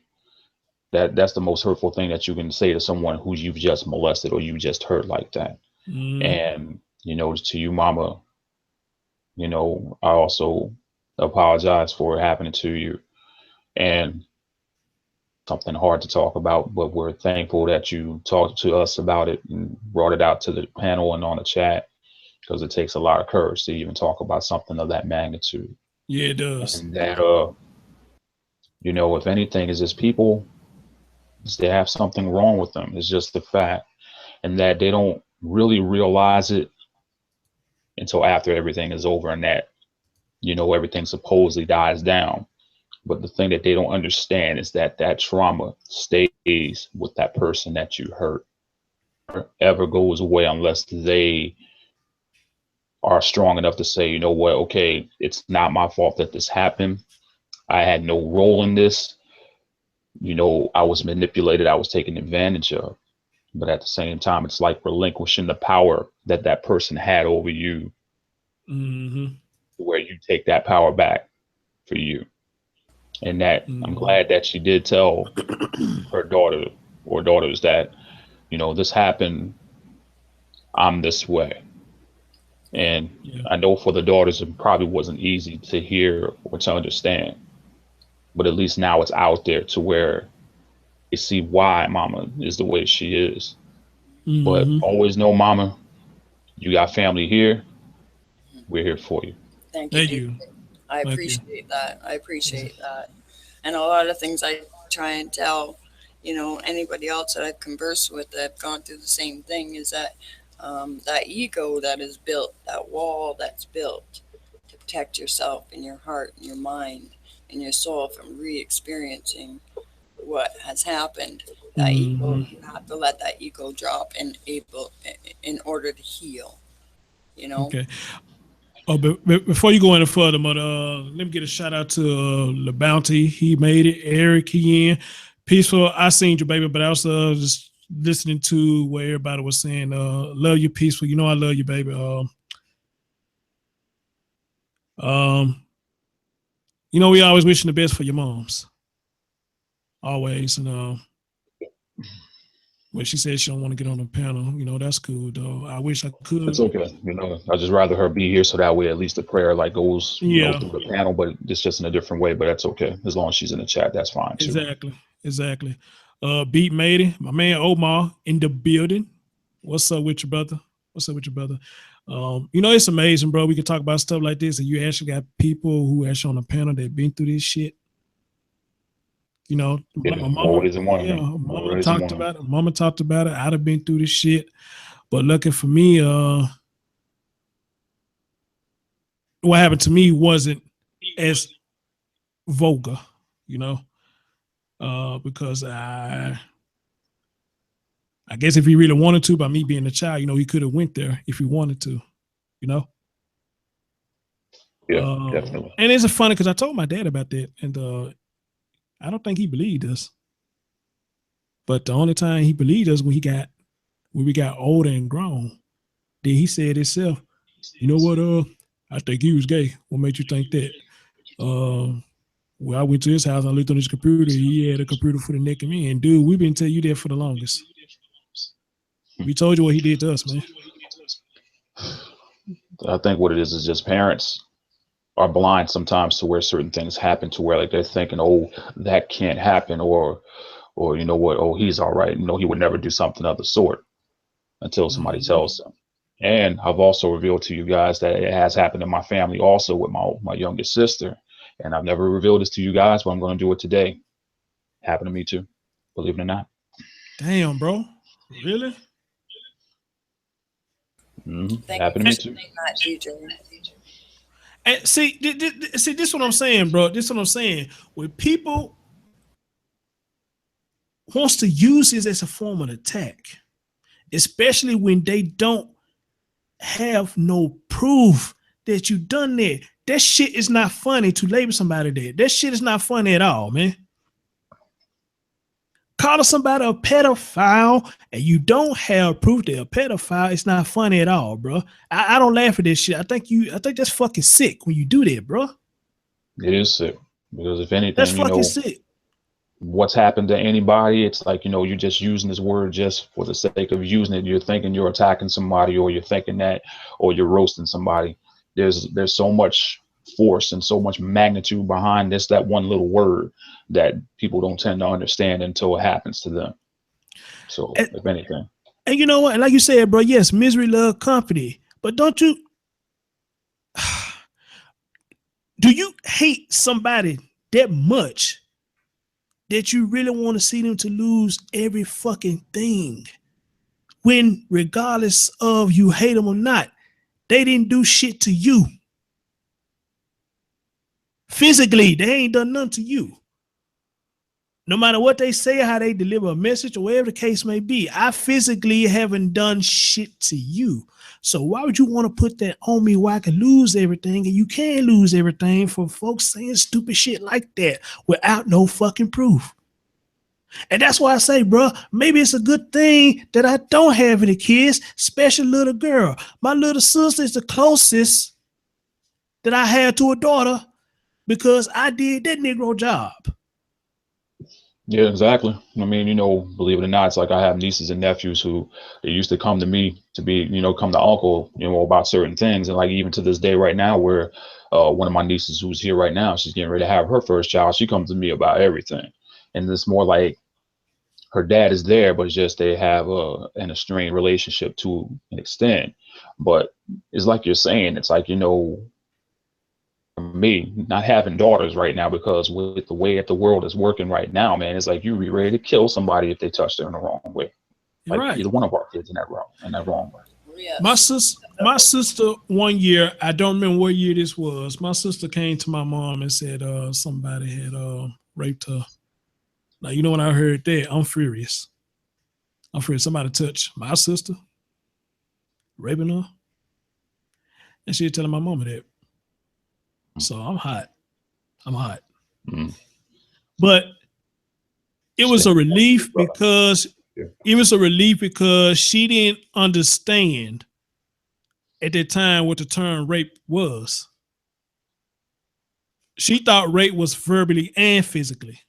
That's the most hurtful thing that you can say to someone who you've just molested or you just hurt like that. And, you know, to you, mama, you know, I also apologize for it happening to you. And something hard to talk about, but we're thankful that you talked to us about it and brought it out to the panel and on the chat, because it takes a lot of courage to even talk about something of that magnitude. Yeah, it does. And that, you know, if anything, is just people, they have something wrong with them. It's just the fact, and that they don't really realize it until after everything is over and that, you know, everything supposedly dies down. But the thing that they don't understand is that that trauma stays with that person that you hurt. Never ever goes away unless they are strong enough to say, you know what, okay, it's not my fault that this happened. I had no role in this. You know, I was manipulated. I was taken advantage of. But at the same time, it's like relinquishing the power that that person had over you, where you take that power back for you. And that I'm glad that she did tell her daughter or daughters that, you know, this happened, I'm this way. And I know for the daughters, it probably wasn't easy to hear or to understand, but at least now it's out there to where they see why mama is the way she is. But always know, mama, you got family here. We're here for you. Thank you. I appreciate that. I appreciate that. And a lot of things I try and tell, you know, anybody else that I've conversed with that have gone through the same thing is that that ego that is built, that wall that's built to protect yourself and your heart and your mind and your soul from re-experiencing what has happened. That ego, you have to let that ego drop and in order to heal, you know. Okay. Oh, but before you go any further, but let me get a shout out to the Bounty. He made it. Eric, he in. Peaceful. I seen you, baby, but I also just listening to what everybody was saying. Love you, Peaceful. You know I love you, baby. You know we always wishing the best for your moms. Always, and when she said she don't want to get on the panel, you know, that's cool though. I wish I could. It's okay. You know, I'd just rather her be here so that way at least the prayer like goes you know, through the panel, but it's just in a different way. But that's okay. As long as she's in the chat, that's fine too. Exactly. Beat made it. My man Omar in the building. What's up with you, brother? You know, it's amazing, bro. We can talk about stuff like this, and you actually got people who actually on the panel that been through this shit. You know, my mama talked about it. Mama talked about it. I'd have been through this shit. But lucky for me, what happened to me wasn't as vulgar, you know, because I guess if he really wanted to, by me being a child, you know, he could have went there if he wanted to, you know. Yeah, definitely. And it's funny because I told my dad about that, and I don't think he believed us. But the only time he believed us when we got older and grown, then he said himself, you know what, I think he was gay. What made you think that? Well, I went to his house, I looked on his computer, he had a computer for the neck of me. And dude, we've been telling you that for the longest. We told you what he did to us, man. I think what it is just parents are blind sometimes to where certain things happen, to where like they're thinking, oh, that can't happen, or you know what, oh, he's all right. You know, he would never do something of the sort until somebody tells them. And I've also revealed to you guys that it has happened in my family also with my youngest sister. And I've never revealed this to you guys, but I'm going to do it today. Happened to me too, believe it or not. Damn, bro. Really? Mm-hmm. Thank you Happened for to me too. saying that, DJ. And see, see, this is what I'm saying, bro. This is what I'm saying. When people wants to use this as a form of attack, especially when they don't have no proof that you done that. That shit is not funny to label somebody that. That shit is not funny at all, man. Calling somebody a pedophile and you don't have proof they're a pedophile, it's not funny at all, bro. I don't laugh at this shit. I think that's fucking sick when you do that, bro. It is sick because if That's anything, fucking sick. what's happened to anybody, it's like, you're just using this word just for the sake of using it. You're thinking you're attacking somebody, or you're thinking that, or you're roasting somebody. There's so much force and so much magnitude behind that one little word that people don't tend to understand until it happens to them. So if anything. And you know what? And like you said, bro, yes, misery love company. But don't you do you hate somebody that much that you really want to see them to lose every fucking thing? When regardless of you hate them or not, they didn't do shit to you. Physically, they ain't done nothing to you. No matter what they say, how they deliver a message, or whatever the case may be, I physically haven't done shit to you. So why would you want to put that on me where I can lose everything, and you can't lose everything for folks saying stupid shit like that without no fucking proof? And that's why I say, bro, maybe it's a good thing that I don't have any kids, especially little girl. My little sister is the closest that I had to a daughter because I did that Negro job. Yeah, exactly. I mean, believe it or not, it's like I have nieces and nephews who they used to come to me to be, come to uncle, about certain things. And like even to this day right now, where one of my nieces who's here right now, she's getting ready to have her first child. She comes to me about everything. And it's more like her dad is there, but it's just they have an estranged relationship to an extent. But it's like you're saying, it's like, for me, not having daughters right now, because with the way that the world is working right now, man, it's like you'd be ready to kill somebody if they touch them in the wrong way. You're like right. Either one of our kids in that wrong way. Yes. My sister, one year, I don't remember what year this was. My sister came to my mom and said somebody had raped her. Now, when I heard that, I'm furious. I'm furious. Somebody touched my sister, raping her, and she telling my mama that. So I'm hot. Mm. But it was a relief because she didn't understand at that time what the term rape was. She thought rape was verbally and physically.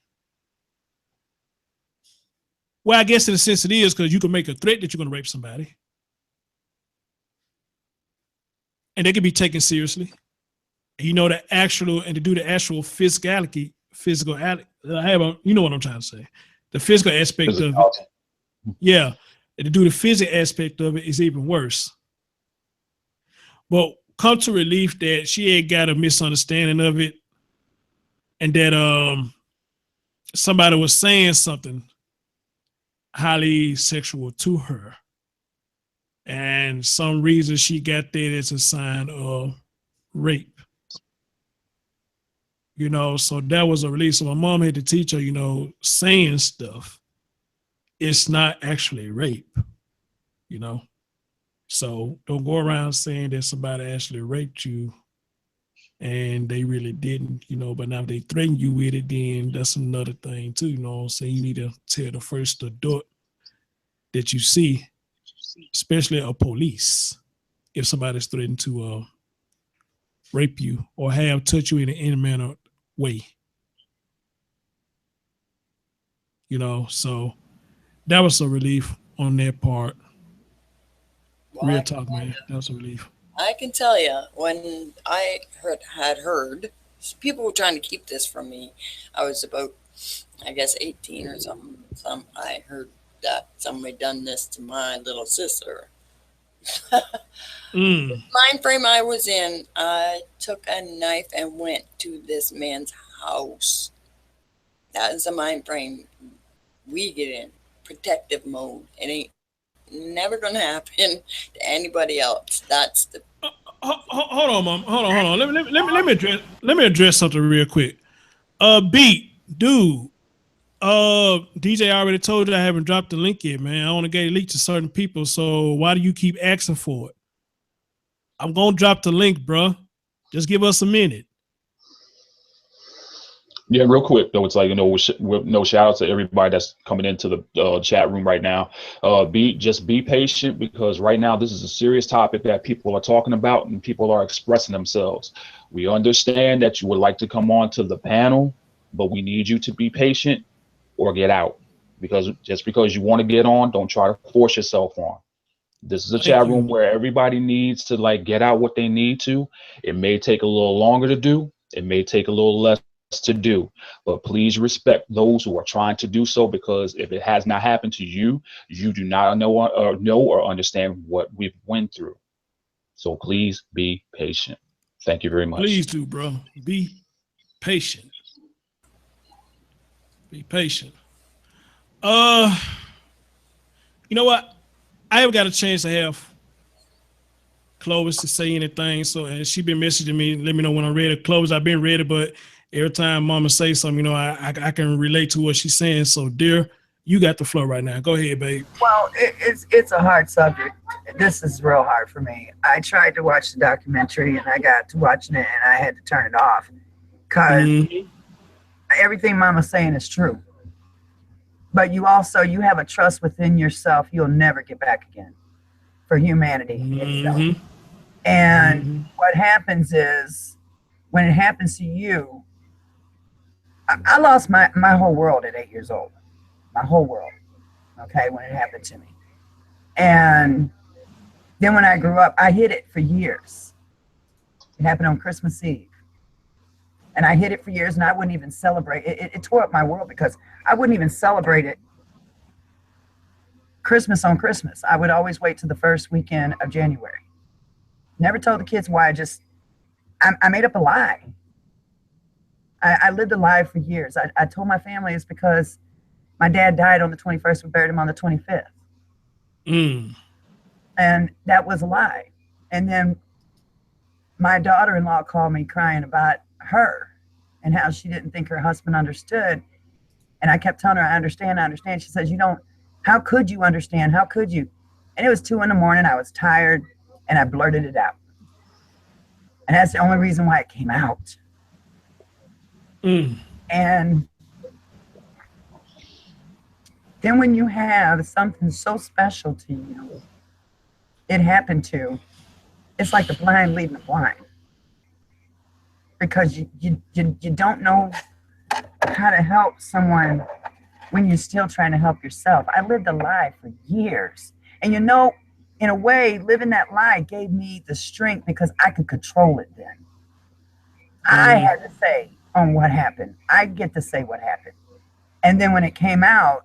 Well, I guess in a sense it is, because you can make a threat that you're going to rape somebody, and they can be taken seriously. And to do the actual physical, you know what I'm trying to say. The physical aspect of it. Yeah. And to do the physical aspect of it is even worse. But come to relief that she had got a misunderstanding of it, and that somebody was saying something highly sexual to her. And some reason she got that as a sign of rape. So that was a release. So my mom had to teach her, saying stuff, it's not actually rape, So don't go around saying that somebody actually raped you and they really didn't, but now if they threaten you with it, then that's another thing too, So you need to tell the first adult that you see, especially a police, if somebody's threatened to rape you or have touched you in any manner way. So that was a relief on their part. Well, Real talk, man. That was a relief. I can tell you, when I had heard people were trying to keep this from me, I was about, I guess, 18 or something. I heard that somebody done this to my little sister. The mind frame I was in, I took a knife and went to this man's house. That is the mind frame we get in, protective mode. It ain't never going to happen to anybody else. That's the. Hold on, Mom. Hold on. Let me address something real quick. Beat, dude. DJ already told you I haven't dropped the link yet, man. I only gave the link to certain people, so why do you keep asking for it? I'm gonna drop the link, bro. Just give us a minute. Yeah, real quick though, it's like, you know, no shout out to everybody that's coming into the chat room right now. Be patient, because right now this is a serious topic that people are talking about and people are expressing themselves. We understand that you would like to come on to the panel, but we need you to be patient or get out, because just because you want to get on, don't try to force yourself on. This is a chat room where everybody needs to like get out what they need to. It may take a little longer to do. It may take a little less to do, but please respect those who are trying to do so, because if it has not happened to you, you do not know or understand what we've went through. So please be patient. Thank you very much. Please do, bro. Be patient. Be patient. You know what? I haven't got a chance to have Clovis to say anything. So, and she been messaging me, let me know when I'm ready. Clovis, I've been ready, but every time Mama say something, you know, I can relate to what she's saying. So, dear, you got the floor right now. Go ahead, babe. Well, it's a hard subject. This is real hard for me. I tried to watch the documentary, and I got to watching it, and I had to turn it off because everything Mama's saying is true. But you have a trust within yourself you'll never get back again for humanity itself. And what happens is, when it happens to you, I lost my whole world at 8 years old. My whole world, okay, when it happened to me. And then when I grew up, I hid it for years. It happened on Christmas Eve. And I hid it for years, and I wouldn't even celebrate it. It tore up my world because I wouldn't even celebrate it Christmas on Christmas. I would always wait till the first weekend of January. Never told the kids why. I made up a lie. I lived a lie for years. I told my family it's because my dad died on the 21st. We buried him on the 25th. And that was a lie. And then my daughter-in-law called me crying about her and how she didn't think her husband understood. And I kept telling her, I understand. She says, how could you understand? How could you? And it was 2 a.m. I was tired, and I blurted it out. And that's the only reason why it came out. And then when you have something so special to you, it happened to, it's like the blind leading the blind. Because you don't know how to help someone when you're still trying to help yourself. I lived a lie for years. And in a way, living that lie gave me the strength because I could control it then. I had to say on what happened. I get to say what happened. And then when it came out,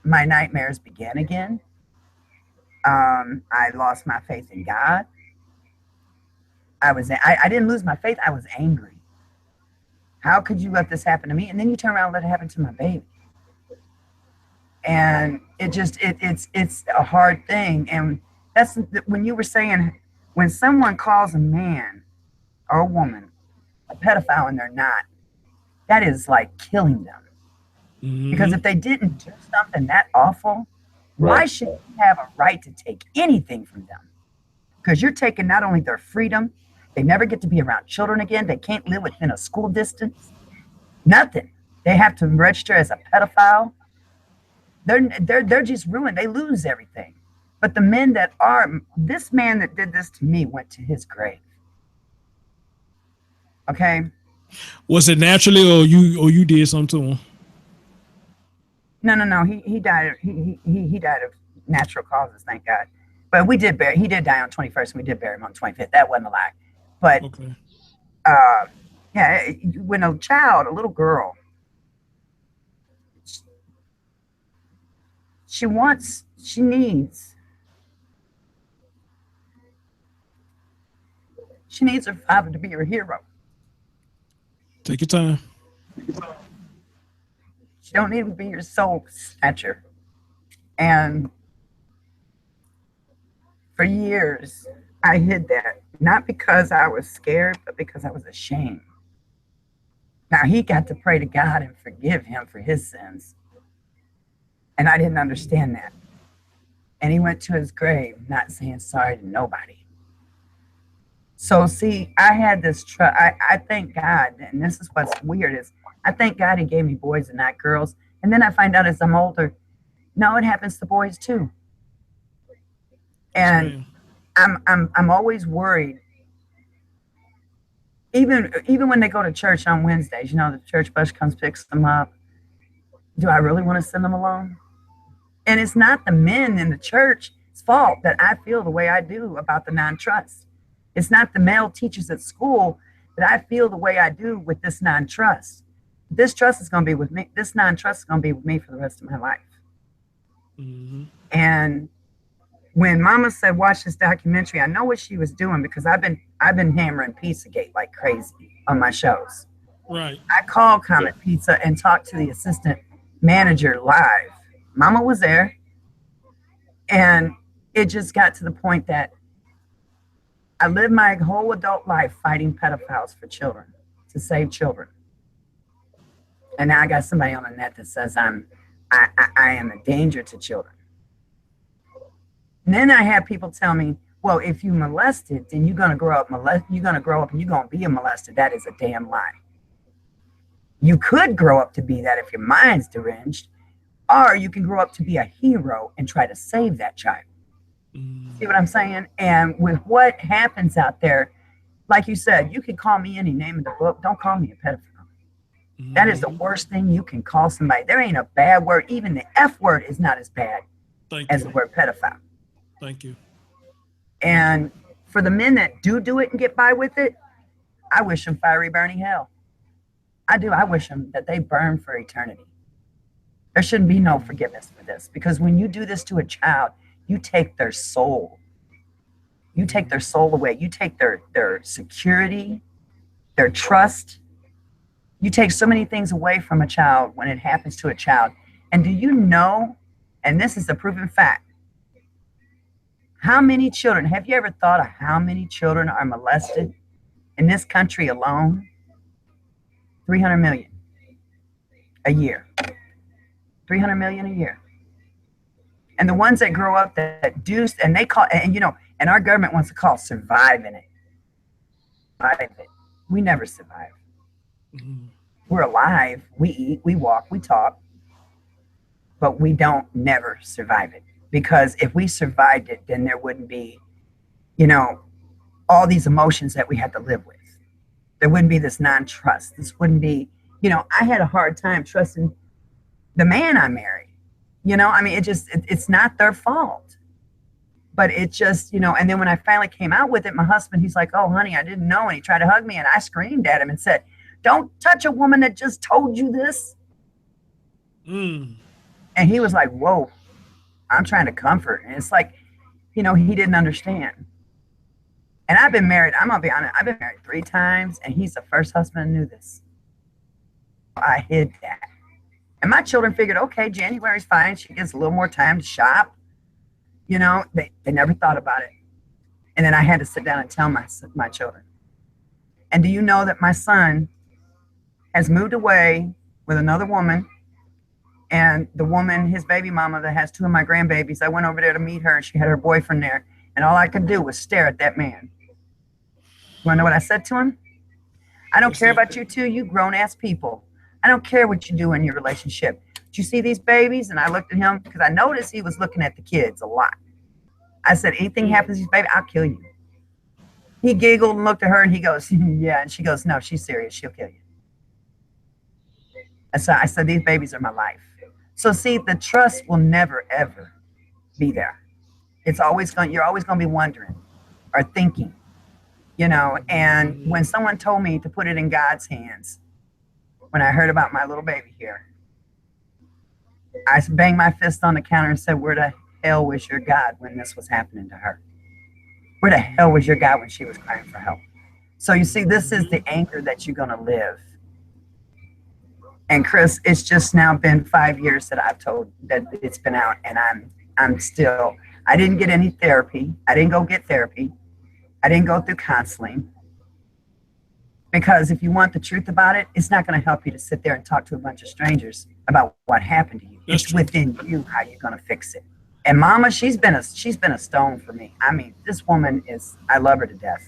my nightmares began again. I lost my faith in God. I didn't lose my faith. I was angry. How could you let this happen to me? And then you turn around and let it happen to my baby. And it's a hard thing. And that's when you were saying, when someone calls a man or a woman a pedophile and they're not, that is like killing them. Because if they didn't do something that awful, why should you have a right to take anything from them? Because you're taking not only their freedom, they never get to be around children again. They can't live within a school distance. Nothing. They have to register as a pedophile. They're just ruined. They lose everything. But the men this man that did this to me went to his grave. Okay. Was it naturally, or you did something to him? No. He died. He died of natural causes, thank God. But he did die on 21st, and we did bury him on 25th. That wasn't a lie. But when a little girl, she needs her father to be her hero. Take your time. She don't need to be your soul snatcher. And For years, I hid that, not because I was scared, but because I was ashamed. Now, he got to pray to God and forgive him for his sins. And I didn't understand that. And he went to his grave not saying sorry to nobody. So, see, I had this trust. I thank God, and this is what's weird is I thank God he gave me boys and not girls. And then I find out as I'm older, no, it happens to boys too. And I'm always worried. Even when they go to church on Wednesdays, the church bus comes, picks them up. Do I really want to send them alone? And it's not the men in the church's fault that I feel the way I do about the non-trust. It's not the male teachers at school that I feel the way I do with this non-trust. This trust is going to be with me. This non-trust is going to be with me for the rest of my life. Mm-hmm. And when Mama said, watch this documentary, I know what she was doing because I've been hammering Pizzagate like crazy on my shows. Right. I called Comet Pizza and talked to the assistant manager live. Mama was there. And it just got to the point that I lived my whole adult life fighting pedophiles for children, to save children. And now I got somebody on the net that says I am a danger to children. And then I have people tell me, well, if you molested, then you're gonna grow up and you're gonna be a molested. That is a damn lie. You could grow up to be that if your mind's deranged, or you can grow up to be a hero and try to save that child. See what I'm saying? And with what happens out there, like you said, you can call me any name in the book. Don't call me a pedophile. That is the worst thing you can call somebody. There ain't a bad word. Even the F word is not as bad as the word pedophile. Thank you. And for the men that do it and get by with it, I wish them fiery burning hell. I do. I wish them that they burn for eternity. There shouldn't be no forgiveness for this, because when you do this to a child, you take their soul. You take their soul away. You take their security, their trust. You take so many things away from a child when it happens to a child. And do you know, and this is a proven fact, how many children, have you ever thought of how many children are molested in this country alone? 300 million a year. 300 million a year. And the ones that grow up that do, and they call, and our government wants to call surviving it. Survive it. We never survive. Mm-hmm. We're alive. We eat, we walk, we talk, but we don't never survive it. Because if we survived it, then there wouldn't be, all these emotions that we had to live with. There wouldn't be this non-trust. This wouldn't be, I had a hard time trusting the man I married. It's not their fault. But it just, and then when I finally came out with it, my husband, he's like, oh, honey, I didn't know. And he tried to hug me, and I screamed at him and said, don't touch a woman that just told you this. And he was like, whoa, I'm trying to comfort. And it's like, he didn't understand. And I've been married, I'm going to be honest, I've been married 3 times, and he's the first husband who knew this. I hid that. And my children figured, okay, January's fine. She gets a little more time to shop. They never thought about it. And then I had to sit down and tell my children. And do you know that my son has moved away with another woman, and the woman, his baby mama that has 2 of my grandbabies, I went over there to meet her, and she had her boyfriend there, and all I could do was stare at that man. You want to know what I said to him? I don't care about you two, you grown-ass people. I don't care what you do in your relationship. Do you see these babies? And I looked at him because I noticed he was looking at the kids a lot. I said, anything happens to these babies, I'll kill you. He giggled and looked at her, and he goes, yeah. And she goes, no, she's serious. She'll kill you. And so I said, these babies are my life. So see, the trust will never, ever be there. You're always going to be wondering or thinking, and when someone told me to put it in God's hands, when I heard about my little baby here, I banged my fist on the counter and said, where the hell was your God when this was happening to her? Where the hell was your God when she was crying for help? So you see, this is the anchor that you're going to live. And Chris, it's just now been 5 years that I've told that it's been out, and I'm still, I didn't get any therapy. I didn't go get therapy. I didn't go through counseling. Because if you want the truth about it, it's not going to help you to sit there and talk to a bunch of strangers about what happened to you. That's it's true. within you how you're going to fix it. And Mama, she's been a stone for me. I mean, this woman I love her to death.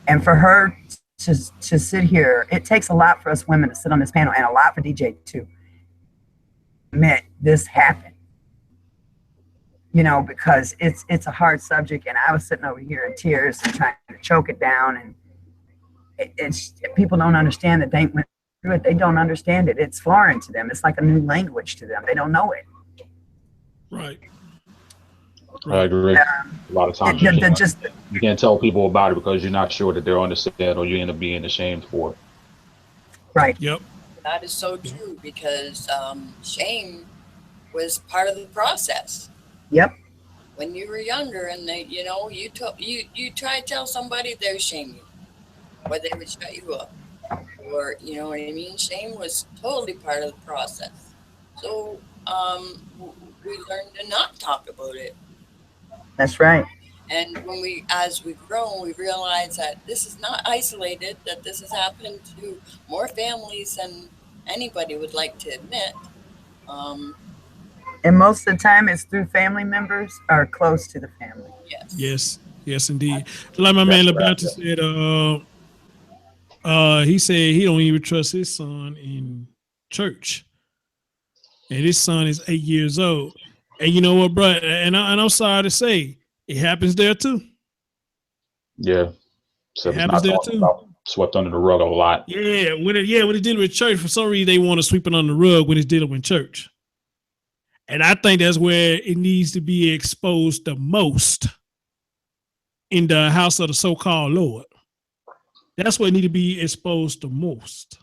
And for her to sit here, it takes a lot for us women to sit on this panel, and a lot for DJ too. Admit this happened. You know, because it's a hard subject, and I was sitting over here in tears and trying to choke it down, and it's people don't understand that they went through it. They don't understand it. It's foreign to them. It's like a new language to them. They don't know it. Right. I agree. A lot of times you can't tell people about it because you're not sure that they'll understand, or you end up being ashamed for it. Right. Yep. That is so true, because shame was part of the process. Yep. When you were younger, and you try to tell somebody, they shame you, or they would shut you up, or you know what I mean. Shame was totally part of the process. So we learned to not talk about it. That's right. And as we've grown, we realize that this is not isolated, that this has happened to more families than anybody would like to admit. And most of the time it's through family members or close to the family. Yes. Yes, indeed. Like my man Labanta said, he said he don't even trust his son in church. And his son is 8 years old. And you know what, bro? And I'm sorry to say, it happens there too. Yeah. So it happens there too. Swept under the rug a lot. Yeah, when it's dealing with church, for some reason they want to sweep it under the rug when it's dealing with church. And I think that's where it needs to be exposed the most, in the house of the so-called Lord. That's where it needs to be exposed the most.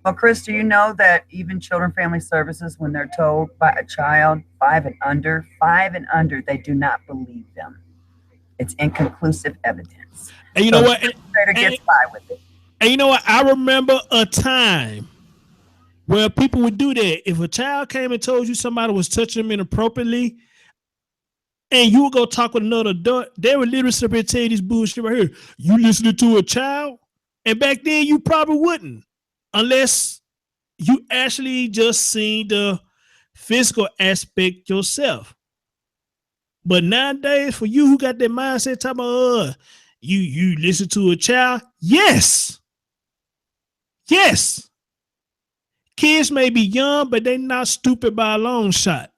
Well, Chris, do you know that even Children Family Services, when they're told by a child 5 and under, they do not believe them. It's inconclusive evidence. And you know what? The gets by with it. And you know what? I remember a time where people would do that. If a child came and told you somebody was touching them inappropriately, and you would go talk with another adult, they would literally sit there and tell you this bullshit right here. You listening to a child? And back then you probably wouldn't, unless you actually just seen the physical aspect yourself. But nowadays, for you who got that mindset talking about you listen to a child, yes. Kids may be young, but they're not stupid by a long shot.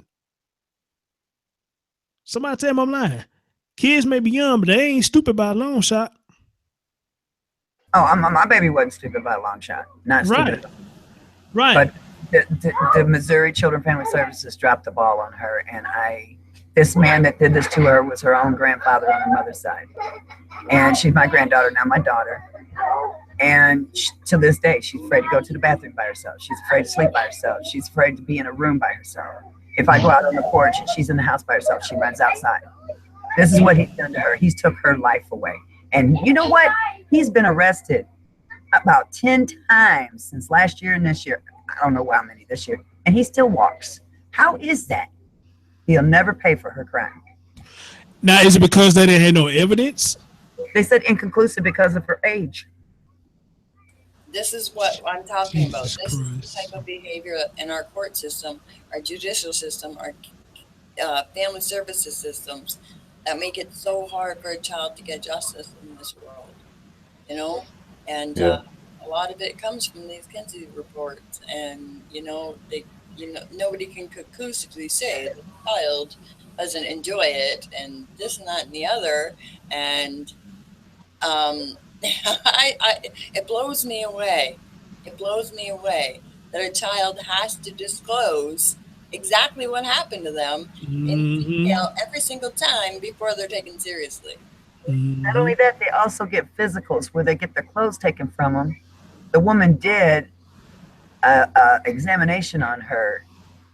Somebody tell me I'm lying. Kids may be young, but they ain't stupid by a long shot. Oh, my baby wasn't stupid by a long shot. Not stupid. Right. But the Missouri Children Family Services dropped the ball on her, and this man that did this to her was her own grandfather on her mother's side. And she's my granddaughter, now my daughter. And to this day, she's afraid to go to the bathroom by herself. She's afraid to sleep by herself. She's afraid to be in a room by herself. If I go out on the porch and she's in the house by herself, she runs outside. This is what he's done to her. He's took her life away. And you know what? He's been arrested about 10 times since last year and this year. I don't know how many this year. And he still walks. How is that? He'll never pay for her crime. Now, is it because they didn't have no evidence? They said inconclusive because of her age. This is what I'm talking about. This is the type of behavior in our court system, our judicial system, our family services systems that make it so hard for a child to get justice in this world. You know, and a lot of it comes from these Kinsey reports, and nobody can conclusively say the child doesn't enjoy it, and this and that and the other, and it blows me away. It blows me away that a child has to disclose exactly what happened to them in detail every single time before they're taken seriously. Not only that, they also get physicals where they get their clothes taken from them. The woman did an examination on her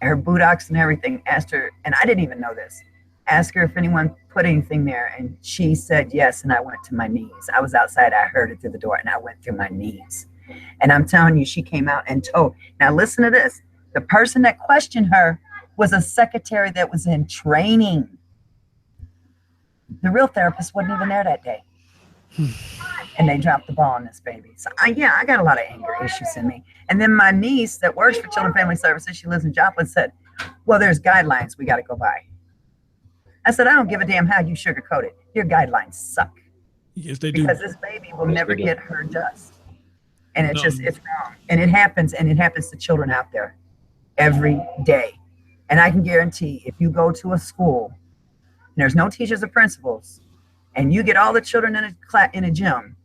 buttocks and everything, asked her, and I didn't even know this, asked her if anyone put anything there, and she said yes, and I went to my knees. I was outside, I heard it through the door, and I went through my knees. And I'm telling you, she came out and told. Now listen to this. The person that questioned her was a secretary that was in training. The real therapist wasn't even there that day. And they dropped the ball on this baby. So I got a lot of anger issues in me. And then my niece that works for Children and Family Services, she lives in Joplin, said, well, there's guidelines we got to go by. I said, I don't give a damn how you sugarcoat it. Your guidelines suck. Yes, they do. Because this baby will never get her just. And it's wrong. And it happens to children out there every day. And I can guarantee if you go to a school and there's no teachers or principals, and you get all the children in a gym,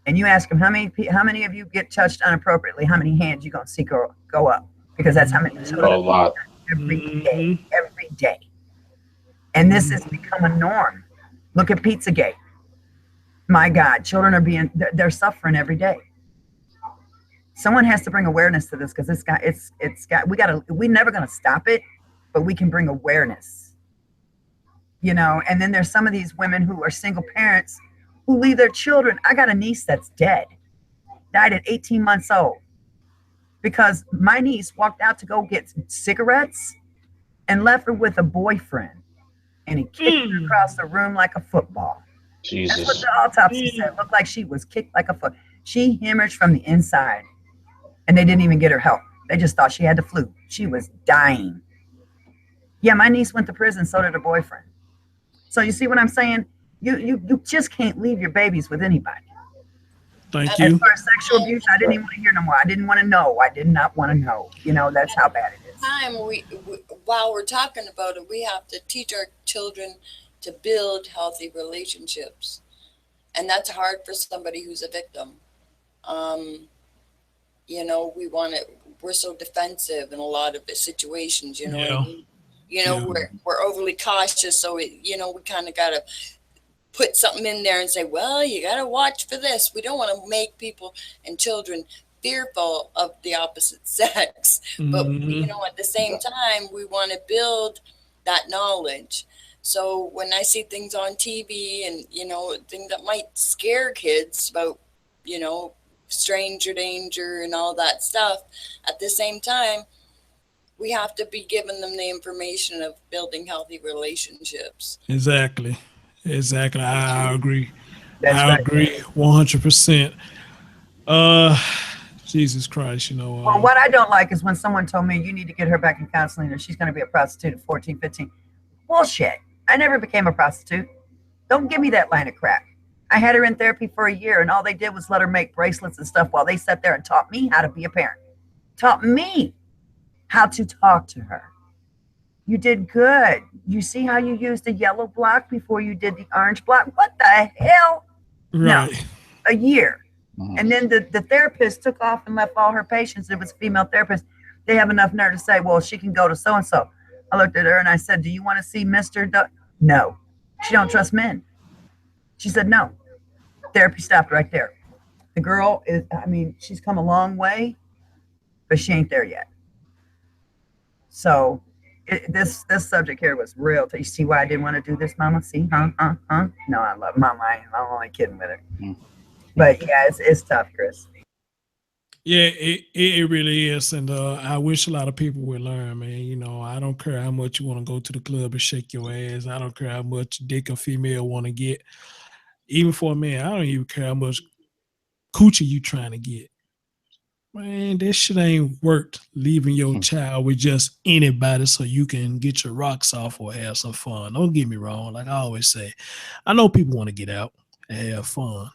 and you ask them how many of you get touched inappropriately, how many hands you gonna see go up? Because that's how many children. A lot. Every day. And this has become a norm. Look at Pizzagate. My God, children are they're suffering every day. Someone has to bring awareness to this because we're never gonna stop it, but we can bring awareness. You know, and then there's some of these women who are single parents who leave their children. I got a niece that's died at 18 months old because my niece walked out to go get cigarettes and left her with a boyfriend, and he kicked her across the room like a football. Jesus. That's what the autopsy said. It looked like she was kicked like a foot. She hemorrhaged from the inside, and they didn't even get her help. They just thought she had the flu. She was dying. Yeah, my niece went to prison, so did her boyfriend. So you see what I'm saying? You just can't leave your babies with anybody. Thank you. As far as sexual abuse, I didn't even want to hear no more. I didn't want to know. I did not want to know. You know, that's how bad it is. While we're talking about it, we have to teach our children to build healthy relationships. And that's hard for somebody who's a victim. You know, we're so defensive in a lot of situations, you know. Yeah. You know, we're overly cautious, so we kind of got to put something in there and say, well, you got to watch for this. We don't want to make people and children fearful of the opposite sex, but you know, at the same time, we want to build that knowledge. So when I see things on TV and, you know, things that might scare kids about, you know, stranger danger and all that stuff, at the same time, we have to be giving them the information of building healthy relationships. Exactly. I agree. That's agree 100%. Jesus Christ, you know. Well, what I don't like is when someone told me you need to get her back in counseling or she's going to be a prostitute at 14, 15. Bullshit. I never became a prostitute. Don't give me that line of crap. I had her in therapy for a year, and all they did was let her make bracelets and stuff while they sat there and taught me how to be a parent. Taught me how to talk to her. You did good. You see how you used the yellow block before you did the orange block? What the hell? Right. No, a year. And then the therapist took off and left all her patients. It was a female therapist. They have enough nerve to say, well, she can go to so-and-so. I looked at her and I said, do you want to see Mr. No. She don't trust men. She said, no. Therapy stopped right there. The girl she's come a long way, but she ain't there yet. So this subject here was real. You see why I didn't want to do this, Mama? See? Huh? No, I love Mama. I'm only kidding with her. But yeah, it's tough, Chris. Yeah, it really is. And I wish a lot of people would learn, man. You know, I don't care how much you want to go to the club and shake your ass. I don't care how much dick a female want to get. Even for a man, I don't even care how much coochie you trying to get. Man, this shit ain't worth leaving your child with just anybody so you can get your rocks off or have some fun. Don't get me wrong. Like I always say, I know people want to get out and have fun.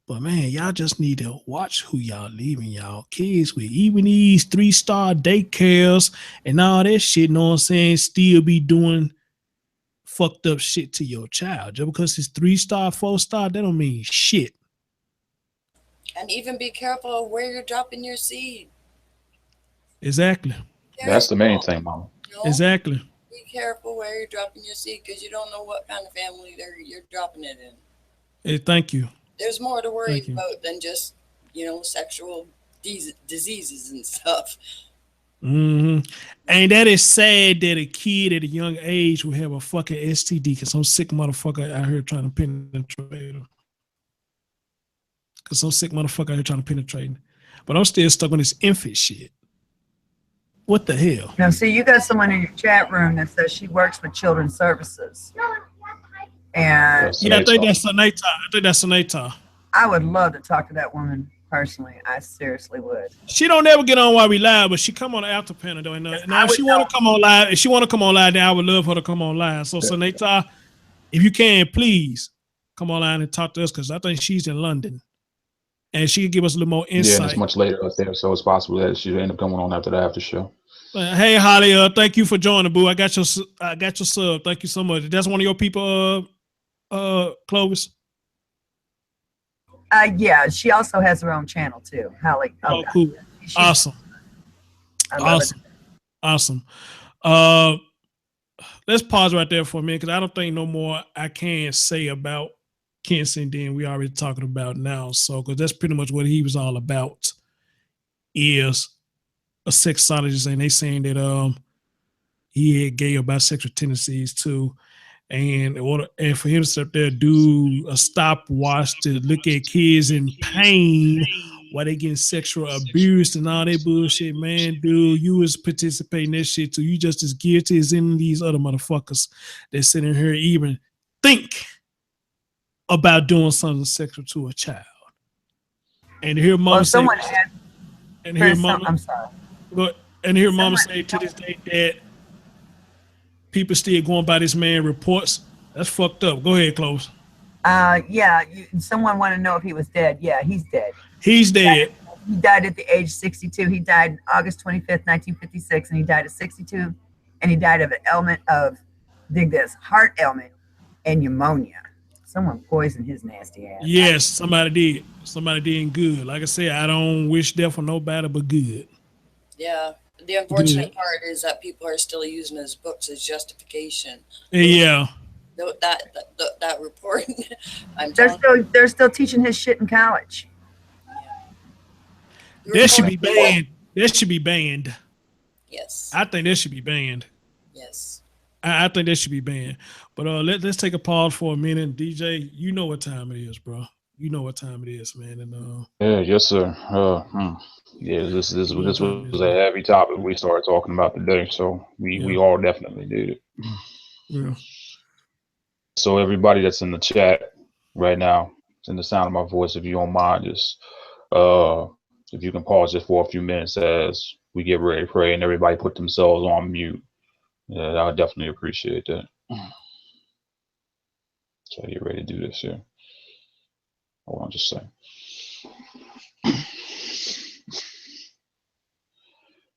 But man, y'all just need to watch who y'all leaving y'all kids with. Even these 3-star daycares and all that shit, know what I'm saying, still be doing fucked up shit to your child. Just because it's 3-star, 4-star, that don't mean shit. And even be careful of where you're dropping your seed. Exactly. That's the main thing, Mama. You know? Exactly. Be careful where you're dropping your seed because you don't know what kind of family you're dropping it in. Hey, thank you. There's more to worry about than just, you know, sexual diseases and stuff. And that is sad that a kid at a young age will have a fucking STD because some sick motherfucker out here trying to penetrate him. But I'm still stuck on this infant shit. What the hell? Now, see, you got someone in your chat room that says she works with children's services. And yeah, I think that's Saneta. I think that's Saneta. I would love to talk to that woman personally. I seriously would. She don't never get on while we live, but she come on the after panel though. Now if she want to come on live, then I would love her to come on live. So Saneta, if you can, please come online and talk to us, because I think she's in London, and she can give us a little more insight. Yeah, it's much later up there, so it's possible that she end up coming on after the after show. Hey Holly, thank you for joining, boo. I got your sub. Thank you so much. That's one of your people, Clovis. Yeah, she also has her own channel too. Holly. Oh, cool. Awesome. Awesome. Let's pause right there for a minute, because I don't think no more I can say about Kinsey than we already talking about now. So, because that's pretty much what he was all about, is a sexologist, and they saying that he had gay or bisexual tendencies too. And for him to sit there do a stopwatch to look at kids in pain while they getting sexual abuse and all that bullshit, man, dude, you was participating in that shit too. You just as guilty as any of these other motherfuckers that sitting here even think about doing something sexual to a child. And to hear mama say, I'm sorry. And hear mama say to this day that people still going by this man reports. That's fucked up. Go ahead, Close. Yeah. Someone want to know if he was dead. Yeah, he's dead. He's dead. He died at the age of 62. He died August 25th, 1956, and he died at 62. And he died of an ailment of, dig this, heart ailment and pneumonia. Someone poisoned his nasty ass. Yes, somebody did. Somebody did good. Like I said, I don't wish death for nobody, but good. Yeah. The unfortunate part is that people are still using his books as justification. Yeah. That report. They're still teaching his shit in college. That should be banned. That should be banned. Yes. I think that should be banned. Yes. I think that should be banned. But let's take a pause for a minute. DJ, you know what time it is, bro. You know what time it is, man. And yeah, yes, sir. Yeah, this was a heavy topic we started talking about today, so we all definitely did it. Yeah. So everybody that's in the chat right now, it's in the sound of my voice, if you don't mind, just if you can pause just for a few minutes as we get ready to pray and everybody put themselves on mute. Yeah, I definitely appreciate that. So I get ready to do this here. Hold on just a second.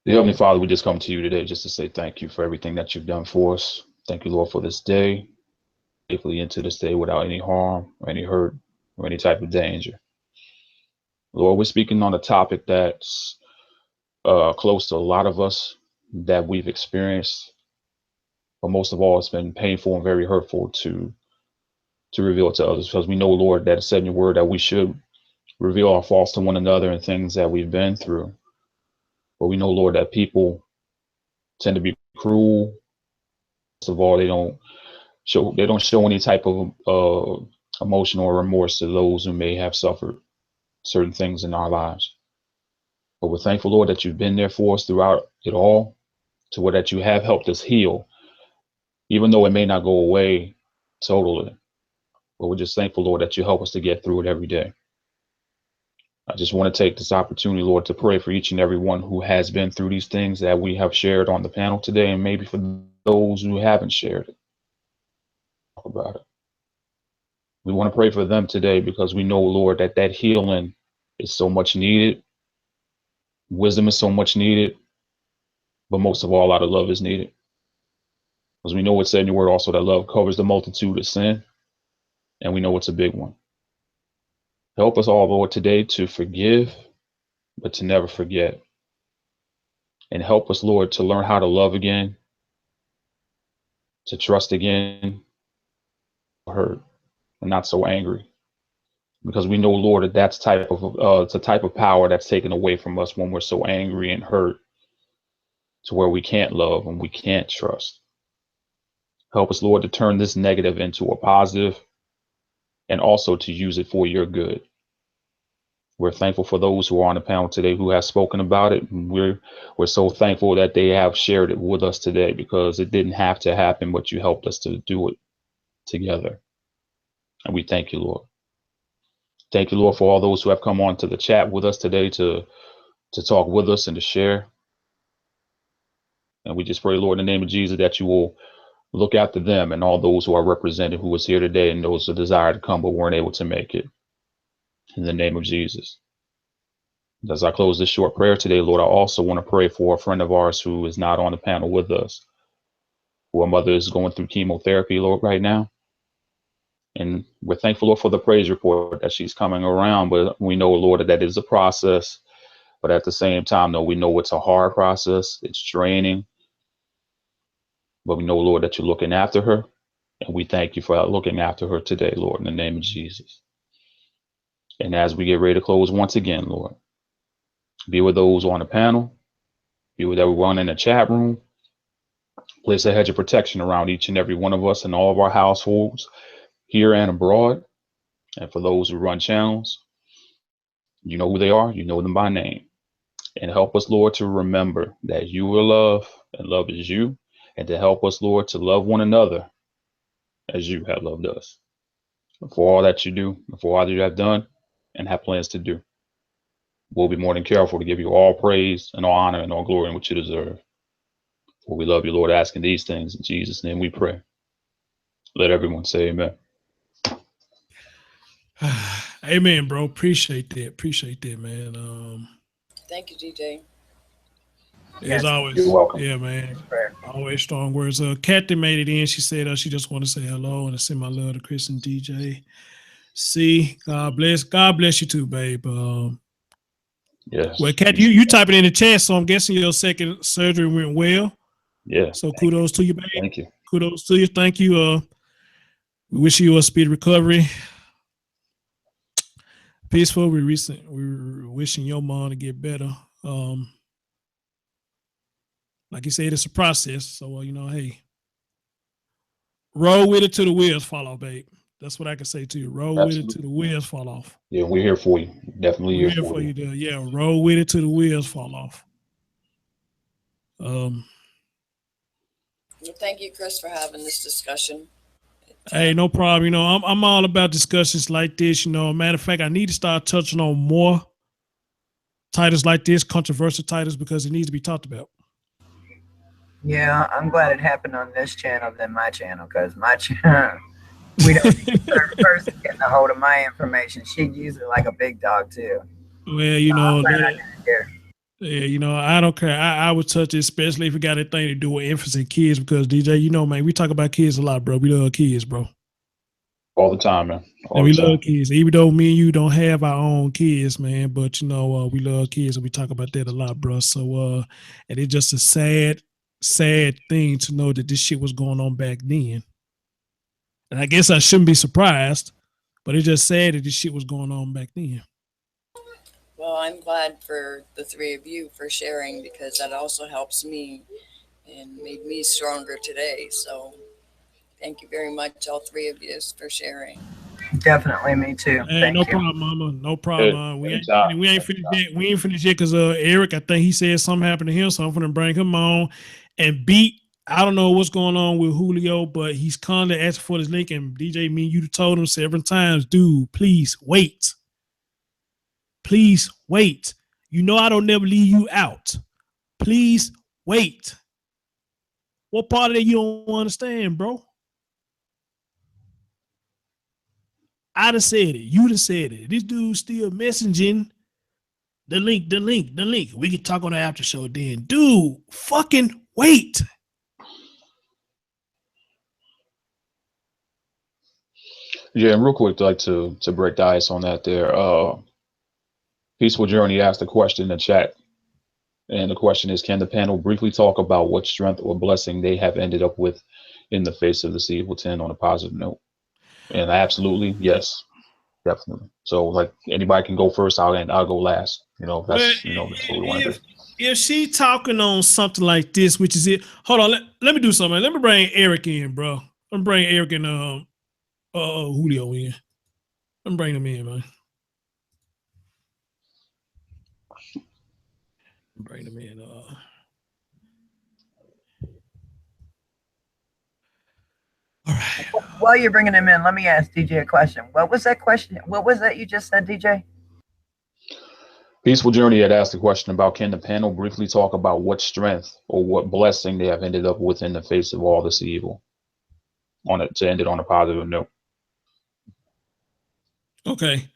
Dear Heavenly Father, we just come to you today just to say thank you for everything that you've done for us. Thank you, Lord, for this day, safely into this day without any harm or any hurt or any type of danger. Lord, we're speaking on a topic that's close to a lot of us that we've experienced, but most of all, it's been painful and very hurtful to reveal to others, because we know, Lord, that it's said in your word that we should reveal our faults to one another and things that we've been through. But we know, Lord, that people tend to be cruel. First of all, they don't show any type of emotion or remorse to those who may have suffered certain things in our lives. But we're thankful, Lord, that you've been there for us throughout it all, to where that you have helped us heal, even though it may not go away totally. But we're just thankful, Lord, that you help us to get through it every day. I just want to take this opportunity, Lord, to pray for each and every one who has been through these things that we have shared on the panel today, and maybe for those who haven't shared it. Talk about it. We want to pray for them today because we know, Lord, that healing is so much needed. Wisdom is so much needed. But most of all, a lot of love is needed. Because we know it said in your word also that love covers the multitude of sin. And we know it's a big one. Help us all, Lord, today to forgive, but to never forget. And help us, Lord, to learn how to love again, to trust again, hurt, and not so angry. Because we know, Lord, that that's it's a type of power that's taken away from us when we're so angry and hurt, to where we can't love and we can't trust. Help us, Lord, to turn this negative into a positive, and also to use it for your good. We're thankful for those who are on the panel today who have spoken about it. And we're so thankful that they have shared it with us today, because it didn't have to happen, but you helped us to do it together. And we thank you, Lord. Thank you, Lord, for all those who have come on to the chat with us today to talk with us and to share. And we just pray, Lord, in the name of Jesus, that you will look after them and all those who are represented, who was here today and those who desire to come but weren't able to make it. In the name of Jesus. As I close this short prayer today, Lord, I also want to pray for a friend of ours who is not on the panel with us, who our mother is going through chemotherapy, Lord, right now. And we're thankful, Lord, for the praise report that she's coming around. But we know, Lord, that that is a process. But at the same time, though, we know it's a hard process. It's draining. But we know, Lord, that you're looking after her. And we thank you for looking after her today, Lord, in the name of Jesus. And as we get ready to close once again, Lord, be with those on the panel, be with everyone in the chat room. Place a hedge of protection around each and every one of us and all of our households here and abroad. And for those who run channels, you know who they are, you know them by name. And help us, Lord, to remember that you are love and love is you. And to help us, Lord, to love one another as you have loved us. For all that you do, for all that you have done and have plans to do. We'll be more than careful to give you all praise and all honor and all glory in which you deserve. For we love you, Lord, asking these things in Jesus' name we pray. Let everyone say amen. Amen, bro. Appreciate that, man. Thank you, DJ. As always, you're welcome. Yeah, man. Always strong words. Kathy made it in. She said she just want to say hello and to send my love to Chris and DJ. See, God bless you too, babe. Yes. Well, Kathy, you type it in the chat, so I'm guessing your second surgery went well. Yeah. So kudos to you, babe. Thank you. Kudos to you. Thank you. We wish you a speedy recovery. Peaceful. We're wishing your mom to get better. Like you said, it's a process. So hey, roll with it till the wheels fall off, babe. That's what I can say to you. Roll Absolutely. with it till the wheels fall off. Yeah, we're here for you. Definitely We're here for you. Yeah, roll with it till the wheels fall off. Well, thank you, Chris, for having this discussion. Hey, no problem. I'm all about discussions like this. Matter of fact, I need to start touching on more titles like this, controversial titles, because it needs to be talked about. Yeah, I'm glad it happened on this channel than my channel, because my channel, we don't need a third person getting a hold of my information. She'd use it like a big dog too. Well, yeah, I don't care. I would touch it, especially if it got anything to do with infants and kids, because DJ, man, we talk about kids a lot, bro. We love kids, bro. All the time, man. We love kids, even though me and you don't have our own kids, man. But we love kids, and we talk about that a lot, bro. So, and it's just a sad thing to know that this shit was going on back then. And I guess I shouldn't be surprised, but it's just sad that this shit was going on back then. Well, I'm glad for the three of you for sharing, because that also helps me and made me stronger today. So thank you very much, all three of you, for sharing. Definitely, me too. Hey, Thank no you. problem, Mama. No problem. We ain't finished yet. We ain't finished yet because Eric, I think he said something happened to him, so I'm gonna bring him on and beat. I don't know what's going on with Julio, but he's constantly asking for this link. And DJ, me and you told him several times, dude, please wait. Please wait. I don't never leave you out. Please wait. What part of that you don't understand, bro? I done said it. You done said it. This dude's still messaging the link. We can talk on the after show then. Dude, fucking wait. Yeah, and real quick, I'd like to break the ice on that there. Peaceful Journey asked a question in the chat. And the question is, can the panel briefly talk about what strength or blessing they have ended up with in the face of this evil 10 on a positive note? And absolutely, yes, definitely. So like anybody can go first, I'll go last. That's that's what we want to do. If she talking on something like this, which is it, hold on, let me do something. Let me bring Eric in, bro. Let me bring Eric and Julio in. Let me bring them in, man. Bring them in. All right. While you're bringing him in, let me ask DJ a question. What was that question? What was that you just said, DJ? Peaceful Journey had asked a question about, can the panel briefly talk about what strength or what blessing they have ended up with in the face of all this evil? To end it on a positive note. Okay.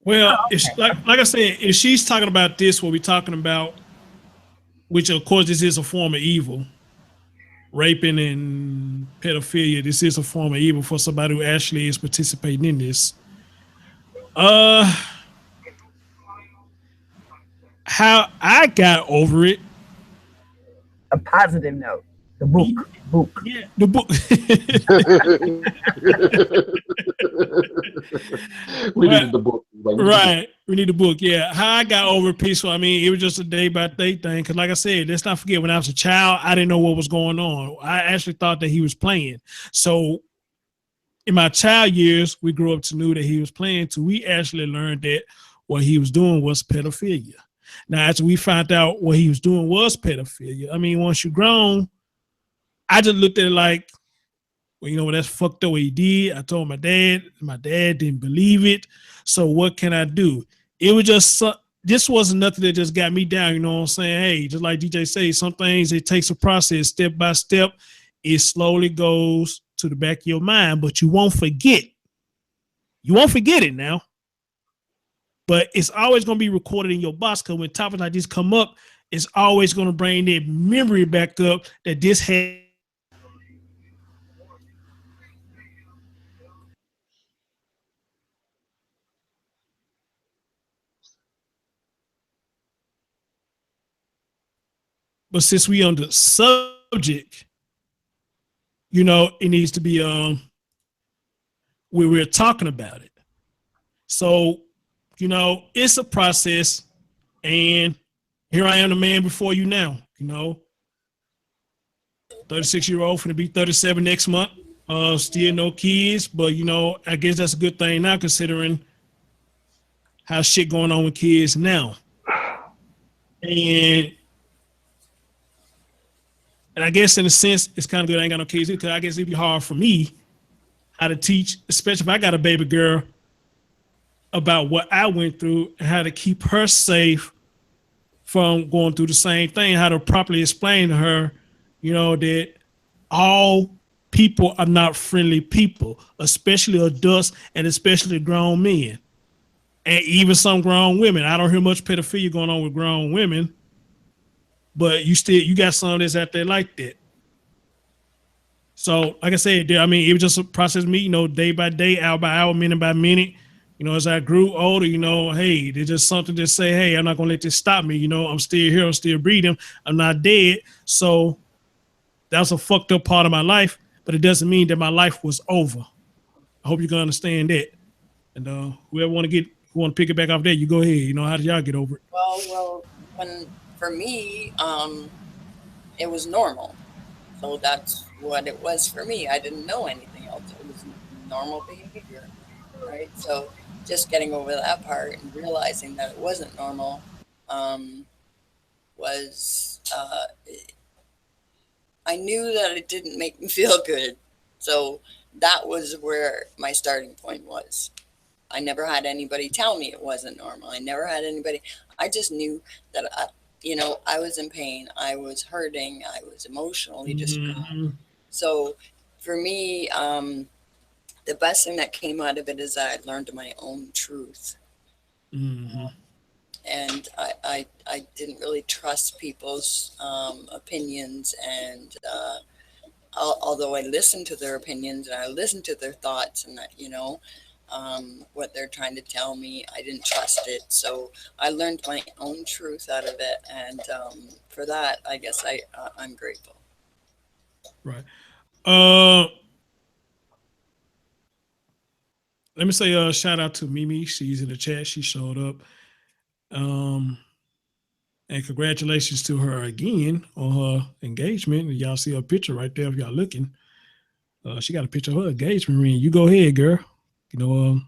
Well, if like I said, if she's talking about this, what we're talking about, which of course this is a form of evil, raping and pedophilia, this is a form of evil for somebody who actually is participating in this. How I got over it. A positive note. The book. Yeah, the book. We needed the book. Right. We need the book. Yeah. How I got over peaceful. I mean, it was just a day by day thing. Cause like I said, let's not forget, when I was a child, I didn't know what was going on. I actually thought that he was playing. So in my child years, we grew up to know that he was playing. So we actually learned that what he was doing was pedophilia. Now, after we found out what he was doing was pedophilia, I mean, once you're grown, I just looked at it like, well, you know what, that's fucked up what he did. I told my dad didn't believe it. So what can I do? It was just, this wasn't nothing that just got me down, you know what I'm saying? Hey, just like DJ says, some things, it takes a process, step by step. It slowly goes to the back of your mind, but you won't forget. You won't forget it now. But it's always going to be recorded in your box, because when topics like this come up, it's always going to bring that memory back up that this had. But since we on the subject, you know, it needs to be where we're talking about it. So, you know, it's a process, and here I am, the man before you now, you know, 36-year-old, finna be 37 next month. Still no kids, but you know, I guess that's a good thing now, considering how shit going on with kids now. And I guess in a sense, it's kind of good I ain't got no kids, because I guess it'd be hard for me how to teach, especially if I got a baby girl, about what I went through and how to keep her safe from going through the same thing, how to properly explain to her, you know, that all people are not friendly people, especially adults and especially grown men. And even some grown women. I don't hear much pedophilia going on with grown women, but you got some that's out there like that. So, like I said, I mean, it was just a process of me, you know, day by day, hour by hour, minute by minute. You know, as I grew older, you know, hey, there's just something to say, hey, I'm not going to let this stop me. You know, I'm still here. I'm still breathing. I'm not dead. So that was a fucked up part of my life, but it doesn't mean that my life was over. I hope you can understand that. And whoever want to pick it back off there, you go ahead. You know, how did y'all get over it? Well, for me, it was normal. So that's what it was for me. I didn't know anything else. It was normal behavior, right? So just getting over that part and realizing that it wasn't normal was, I knew that it didn't make me feel good. So that was where my starting point was. I never had anybody tell me it wasn't normal. I never had anybody. I just knew that, I was in pain. I was hurting. I was emotionally distraught. So for me, the best thing that came out of it is that I learned my own truth. Mm-hmm. And I didn't really trust people's opinions. And although I listened to their opinions and I listened to their thoughts and that, what they're trying to tell me, I didn't trust it. So I learned my own truth out of it. And for that, I guess I'm grateful. Right. Let me say a shout out to Mimi. She's in the chat. She showed up. And congratulations to her again on her engagement. Y'all see her picture right there if y'all looking. She got a picture of her engagement ring. You go ahead, girl. I'm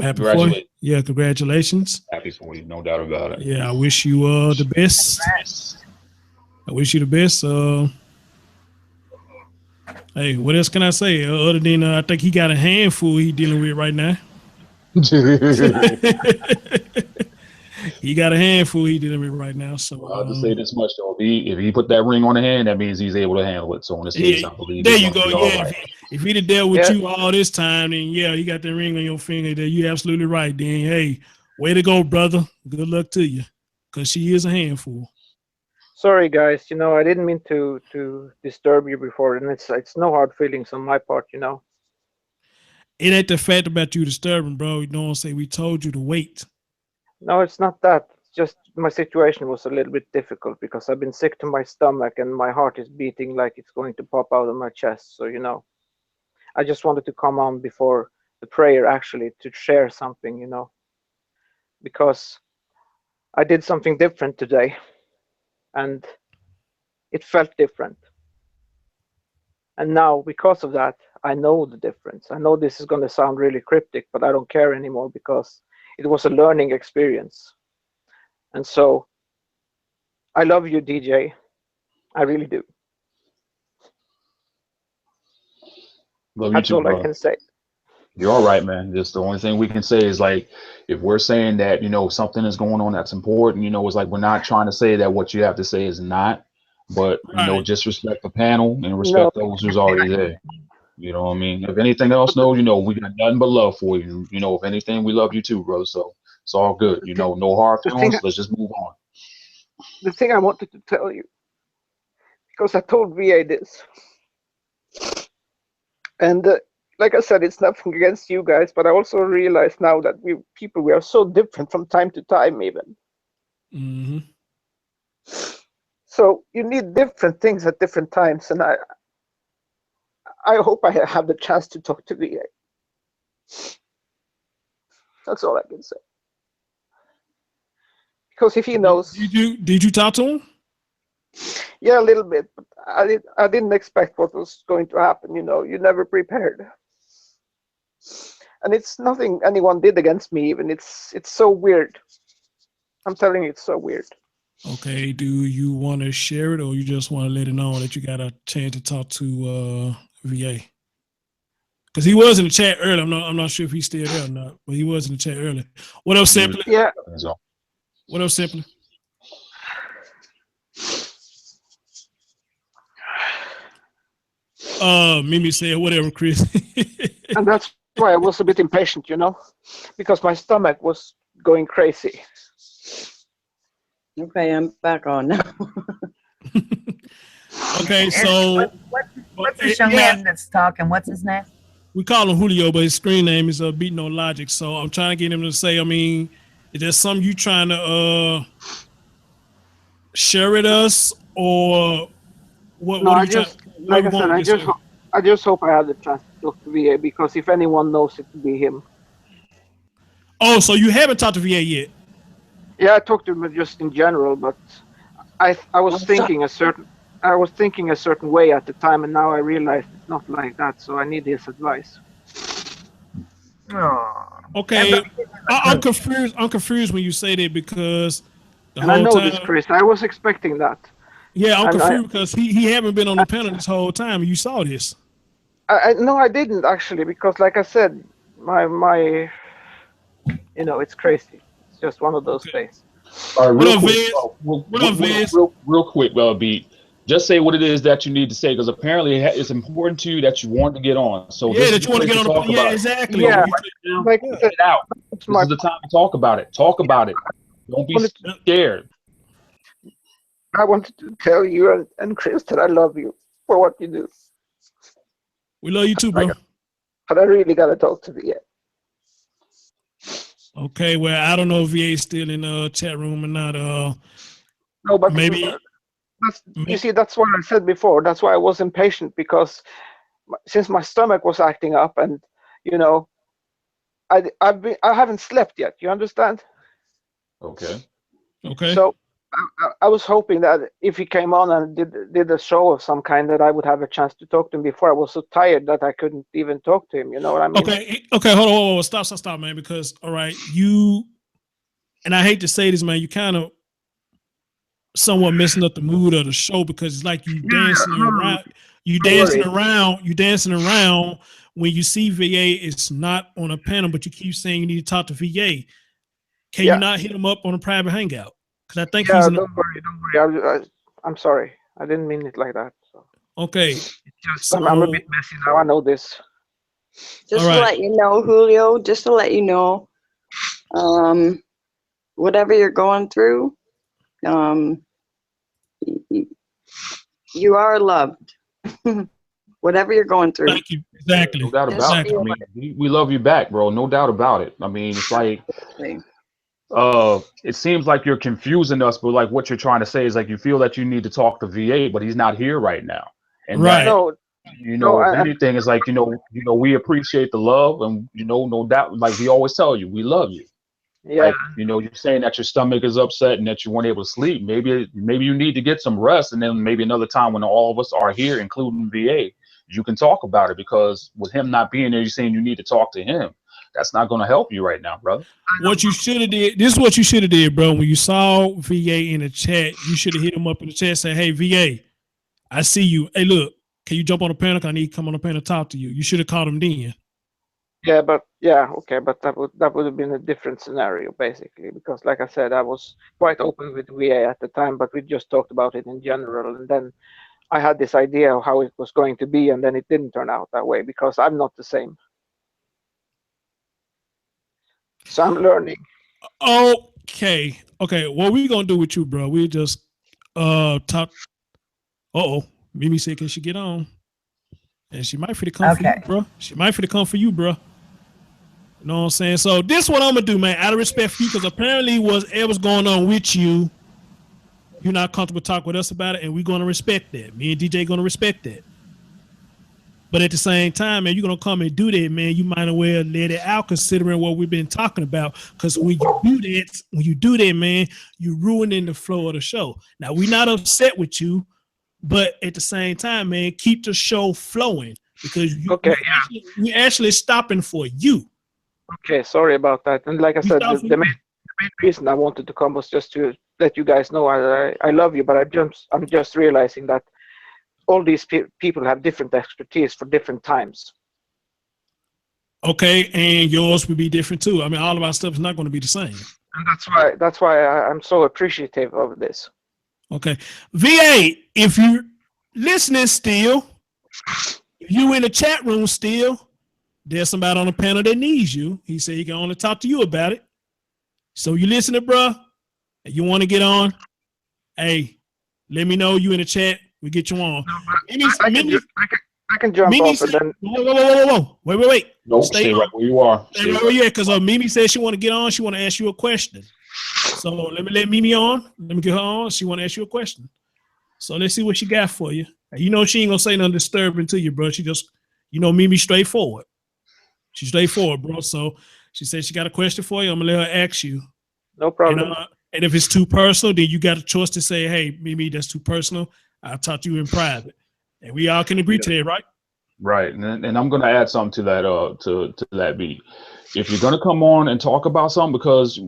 happy for you. Yeah, congratulations. Happy for you, no doubt about it. Yeah, I wish you the best. I wish you the best. Hey, what else can I say? Other than I think he got a handful he dealing with right now. He got a handful he dealing with right now. So I'll just say this much though: if he put that ring on the hand, that means he's able to handle it. So in this case, I believe there he's you gonna go. be all Yeah, right. if he'd have dealt with you all this time, then yeah, you got the ring on your finger. There, you absolutely right. Then hey, way to go, brother. Good luck to you, cause she is a handful. Sorry, guys. I didn't mean to disturb you before, and it's no hard feelings on my part. It ain't the fact about you disturbing, bro. You know what I'm saying? We told you to wait. No, it's not that. It's just my situation was a little bit difficult because I've been sick to my stomach and my heart is beating like it's going to pop out of my chest. So, I just wanted to come on before the prayer actually to share something, because I did something different today and it felt different. And now, because of that, I know the difference. I know this is going to sound really cryptic, but I don't care anymore because it was a learning experience. And so I love you, DJ. I really do. Love you That's too, all I bro. can say. You're all right, man. Just the only thing we can say is like, if we're saying that, something is going on that's important, it's like we're not trying to say that what you have to say is not, but, Right. just respect the panel and No, respect those who's already there. You know what I mean? If anything else, no, we got nothing but love for you. If anything, we love you too, bro. So it's all good. No hard the thing, feelings. Let's just move on. the thing I wanted to tell you, because I told VA this, and like I said, it's nothing against you guys, but I also realize now that we are so different from time to time, even. Mm-hmm. So you need different things at different times, and I hope I have the chance to talk to VA. That's all I can say. Because if he knows, Did you talk to him? yeah, a little bit, but I didn't expect what was going to happen. You never prepared, and it's nothing anyone did against me. Even it's so weird. I'm telling you, it's so weird. Okay, do you want to share it, or you just want to let it know that you got a chance to talk to VA? Because he was in the chat earlier. I'm not sure if he's still there or not, but he was in the chat earlier. What else, Simply? Yeah. What else, Simply? Mimi said whatever, Chris. And that's why I was a bit impatient, because my stomach was going crazy. Okay, I'm back on now. Okay, so what's this young man that's talking? What's his name? We call him Julio, but his screen name is Beat No Logic. So I'm trying to get him to say, is there something you trying to share with us, or what? No, What are I you just, trying? like I said, I just hope I have the chance to talk to VA, because if anyone knows, it would be him. Oh, so you haven't talked to VA yet? Yeah, I talked to him just in general, but I was thinking a certain way at the time, and now I realize it's not like that. So I need his advice. Okay, I'm confused. I'm confused when you say that, because and I know this, Chris. I was expecting that. Yeah, I'm confused because he haven't been on the panel this whole time. You saw this. No, I didn't actually, because like I said, my it's crazy. It's just one of those days. All right, real quick, Beat. Just say what it is that you need to say, because apparently it's important to you that you want to get on. So yeah, that you want to get on the panel. Yeah, exactly. Yeah, like get it out. This is the time to talk about it. Talk about it. Don't be scared. I wanted to tell you and Chris that I love you for what you do. We love you too, bro. But I really gotta talk to VA. Okay, well, I don't know if VA is still in the chat room or not. No, but maybe. You see, that's what I said before. That's why I was impatient, because since my stomach was acting up, and I haven't slept yet. You understand? Okay. So I was hoping that if he came on and did a show of some kind, that I would have a chance to talk to him before. I was so tired that I couldn't even talk to him. You know what I mean? Okay, hold on. Stop, man. Because, all right, and I hate to say this, man, you kind of somewhat messing up the mood of the show, because it's like you dancing around. You dancing around. You dancing around when you see VA. It's not on a panel, but you keep saying you need to talk to VA. Can you not hit him up on a private hangout? Because I think he's in. Don't worry. I'm sorry. I didn't mean it like that. So. Okay. I'm a bit messy now. I know this. Just to let you know, Julio. Just to let you know, whatever you're going through, you are loved. Whatever you're going through. Thank you. Exactly. No doubt about it. I mean, we love you back, bro. No doubt about it. I mean, it's like, it seems like you're confusing us, but like what you're trying to say is like you feel that you need to talk to VA, but he's not here right now. And right. If anything, is like, we appreciate the love, and no doubt, like we always tell you, we love you. Yeah. Like, you're saying that your stomach is upset and that you weren't able to sleep. Maybe you need to get some rest, and then maybe another time when all of us are here, including VA, you can talk about it, because with him not being there, you're saying you need to talk to him. That's not going to help you right now, brother. What you should have did, this is what you should have did, bro. When you saw VA in the chat, you should have hit him up in the chat and say, hey, VA, I see you. Hey, look, can you jump on the panel? I need to come on the panel and talk to you. You should have called him then. Yeah, but that would have been a different scenario, basically, because like I said, I was quite open with VA at the time, but we just talked about it in general, and then I had this idea of how it was going to be, and then it didn't turn out that way because I'm not the same. So I'm learning. Okay. What we gonna do with you, bro? We just talk. Mimi said, can she get on? And she might fit to come for you, bro. She might fit to come for you, bro. You know what I'm saying? So this is what I'm gonna do, man. Out of respect for you, because apparently whatever's going on with you, you're not comfortable talking with us about it, and we're gonna respect that. Me and DJ gonna respect that. But at the same time, man, you're gonna come and do that, man. You might as well let it out, considering what we've been talking about. Because when you do that, man, you're ruining the flow of the show. Now, we're not upset with you, but at the same time, man, keep the show flowing, because we're actually stopping for you. Okay, sorry about that. And like I said, the main reason I wanted to come was just to let you guys know I love you, but I'm just realizing that all these people have different expertise for different times. Okay, and yours will be different too. I mean, all of our stuff is not going to be the same. And that's why I'm so appreciative of this. Okay, VA, if you're listening still, if you in the chat room still, there's somebody on the panel that needs you. He said he can only talk to you about it. So you listening, bro? And you want to get on? Hey, let me know you in the chat. We get you on. I can jump off and then. Whoa. Wait. Nope, stay right where you are. Stay right where you are, because Mimi said she want to get on. She want to ask you a question. So let Mimi on. Let me get her on. She want to ask you a question. So let's see what she got for you. You know she ain't gonna say nothing disturbing to you, bro. She just, Mimi straightforward. She's straightforward, bro. So she said she got a question for you. I'm gonna let her ask you. No problem. And if it's too personal, then you got a choice to say, hey, Mimi, that's too personal. I'll talk to you in private. And we all can agree to that, right? Right. And I'm going to add something to that, to that beat. If you're going to come on and talk about something, because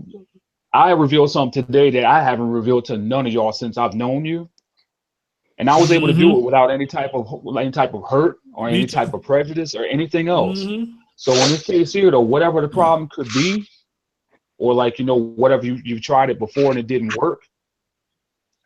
I revealed something today that I haven't revealed to none of y'all since I've known you. And I was able to do it without any type of hurt or any type of prejudice or anything else. So in this case here, though, whatever the problem could be, or whatever you've tried it before and it didn't work,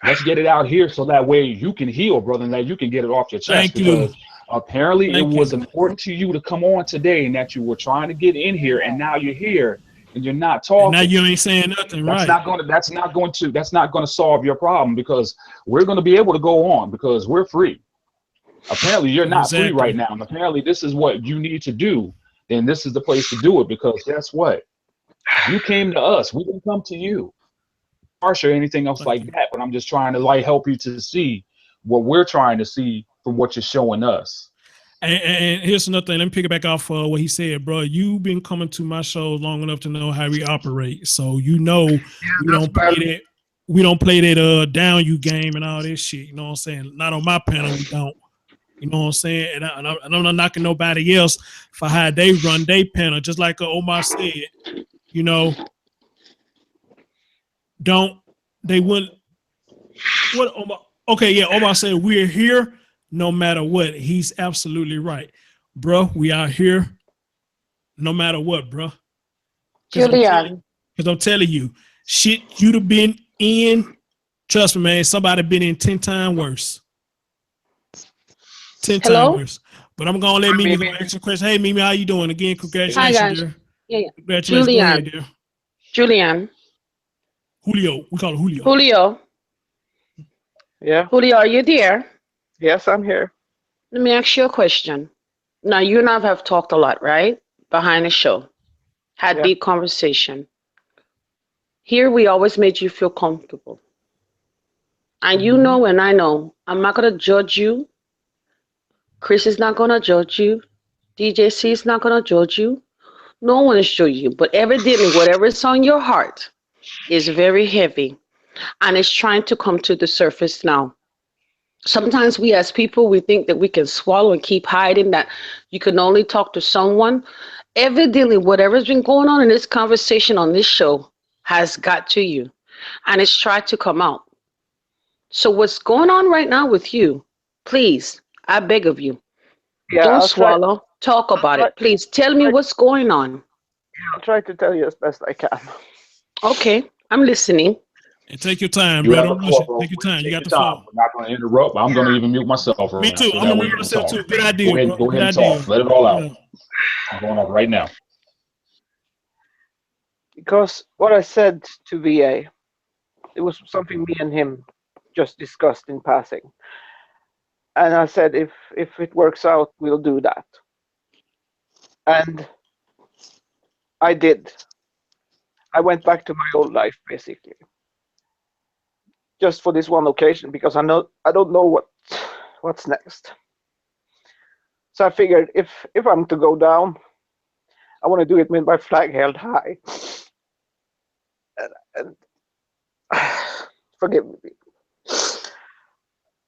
let's get it out here so that way you can heal, brother, and that you can get it off your chest. Because apparently it was important to you to come on today, and that you were trying to get in here, and now you're here and you're not talking. And now you ain't saying nothing, that's right? That's not going to solve your problem, because we're going to be able to go on because we're free. Apparently you're not free right now, and apparently this is what you need to do. Then this is the place to do it, because guess what? You came to us. We didn't come to you. Or anything else like that, but I'm just trying to help you to see what we're trying to see from what you're showing us. And here's another thing. Let me pick it back off what he said, bro. You've been coming to my shows long enough to know how we operate, so we don't play that down you game and all this shit. You know what I'm saying? Not on my panel, we don't. You know what I'm saying? And I'm not knocking nobody else for how they run their panel. Just like Omar said, Omar said we're here no matter what. He's absolutely right. Bro, we are here no matter what, bro. Julian. Because I'm telling you, shit you'd have been in, trust me, man, somebody been in 10 times worse. 10 times worse. But I'm going to let Mimi go answer the question. Hey, Mimi, how you doing? Again, congratulations, Hi, guys. dear. Yeah. Congratulations. Julian. Go ahead, dear. Julian. Julio. We call it Julio. Julio. Yeah. Julio, are you there? Yes, I'm here. Let me ask you a question. Now, you and I have talked a lot, right? Behind the show. Had deep conversation. Here, we always made you feel comfortable. And you know, and I know, I'm not going to judge you. Chris is not going to judge you. DJC is not going to judge you. No one is judging you. But evidently, whatever is on your heart is very heavy. And it's trying to come to the surface now. Sometimes we as people, we think that we can swallow and keep hiding, that you can only talk to someone. Evidently, whatever's been going on in this conversation on this show has got to you. And it's tried to come out. So what's going on right now with you, please, I beg of you, don't swallow, talk about it. Please tell me what's going on. I'll try to tell you as best I can. Okay, I'm listening. And take your time, You bro. have a Don't rush it. call, Take your time. You got the time. floor. We're not going to interrupt. I'm going to even mute myself. Me too. I'm going to mute myself too. Good idea, Go ahead, bro. go ahead and Good idea. talk. Let it all out. Yeah. I'm going on right now. Because what I said to VA, it was something me and him just discussed in passing. And I said, if it works out, we'll do that. And I did. I went back to my old life, basically. Just for this one occasion, because I don't know what's next. So I figured if I'm to go down, I want to do it with my flag held high. And forgive me, people.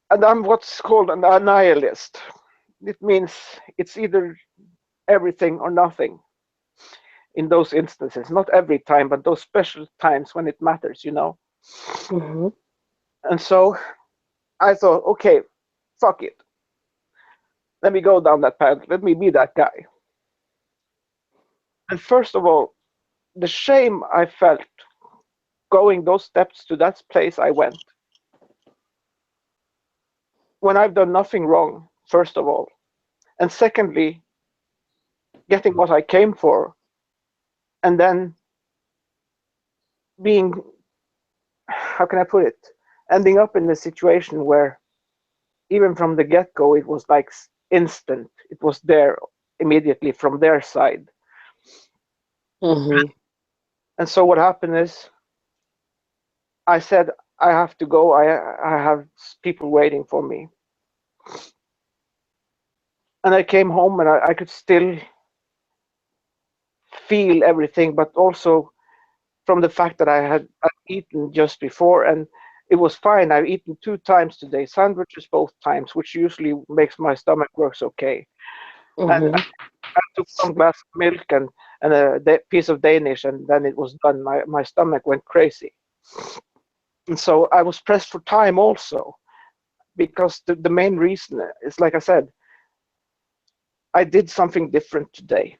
And I'm what's called an nihilist. It means it's either everything or nothing. In those instances, not every time, but those special times when it matters, you know. Mm-hmm. And so I thought, okay, fuck it. Let me go down that path. Let me be that guy. And first of all, the shame I felt going those steps to that place I went, when I've done nothing wrong, first of all. And secondly, getting what I came for, and then being, how can I put it, ending up in a situation where even from the get-go, it was like instant. It was there immediately from their side. Mm-hmm. And so what happened is, I said, I have to go. I have people waiting for me. And I came home and I could still feel everything, but also from the fact that I'd eaten just before, and it was fine. I've eaten 2 times today, sandwiches both times, which usually makes my stomach works okay. Mm-hmm. And I took 1 glass of milk and a piece of Danish, and then it was done. My stomach went crazy. And so I was pressed for time also, because the main reason is, like I said, I did something different today,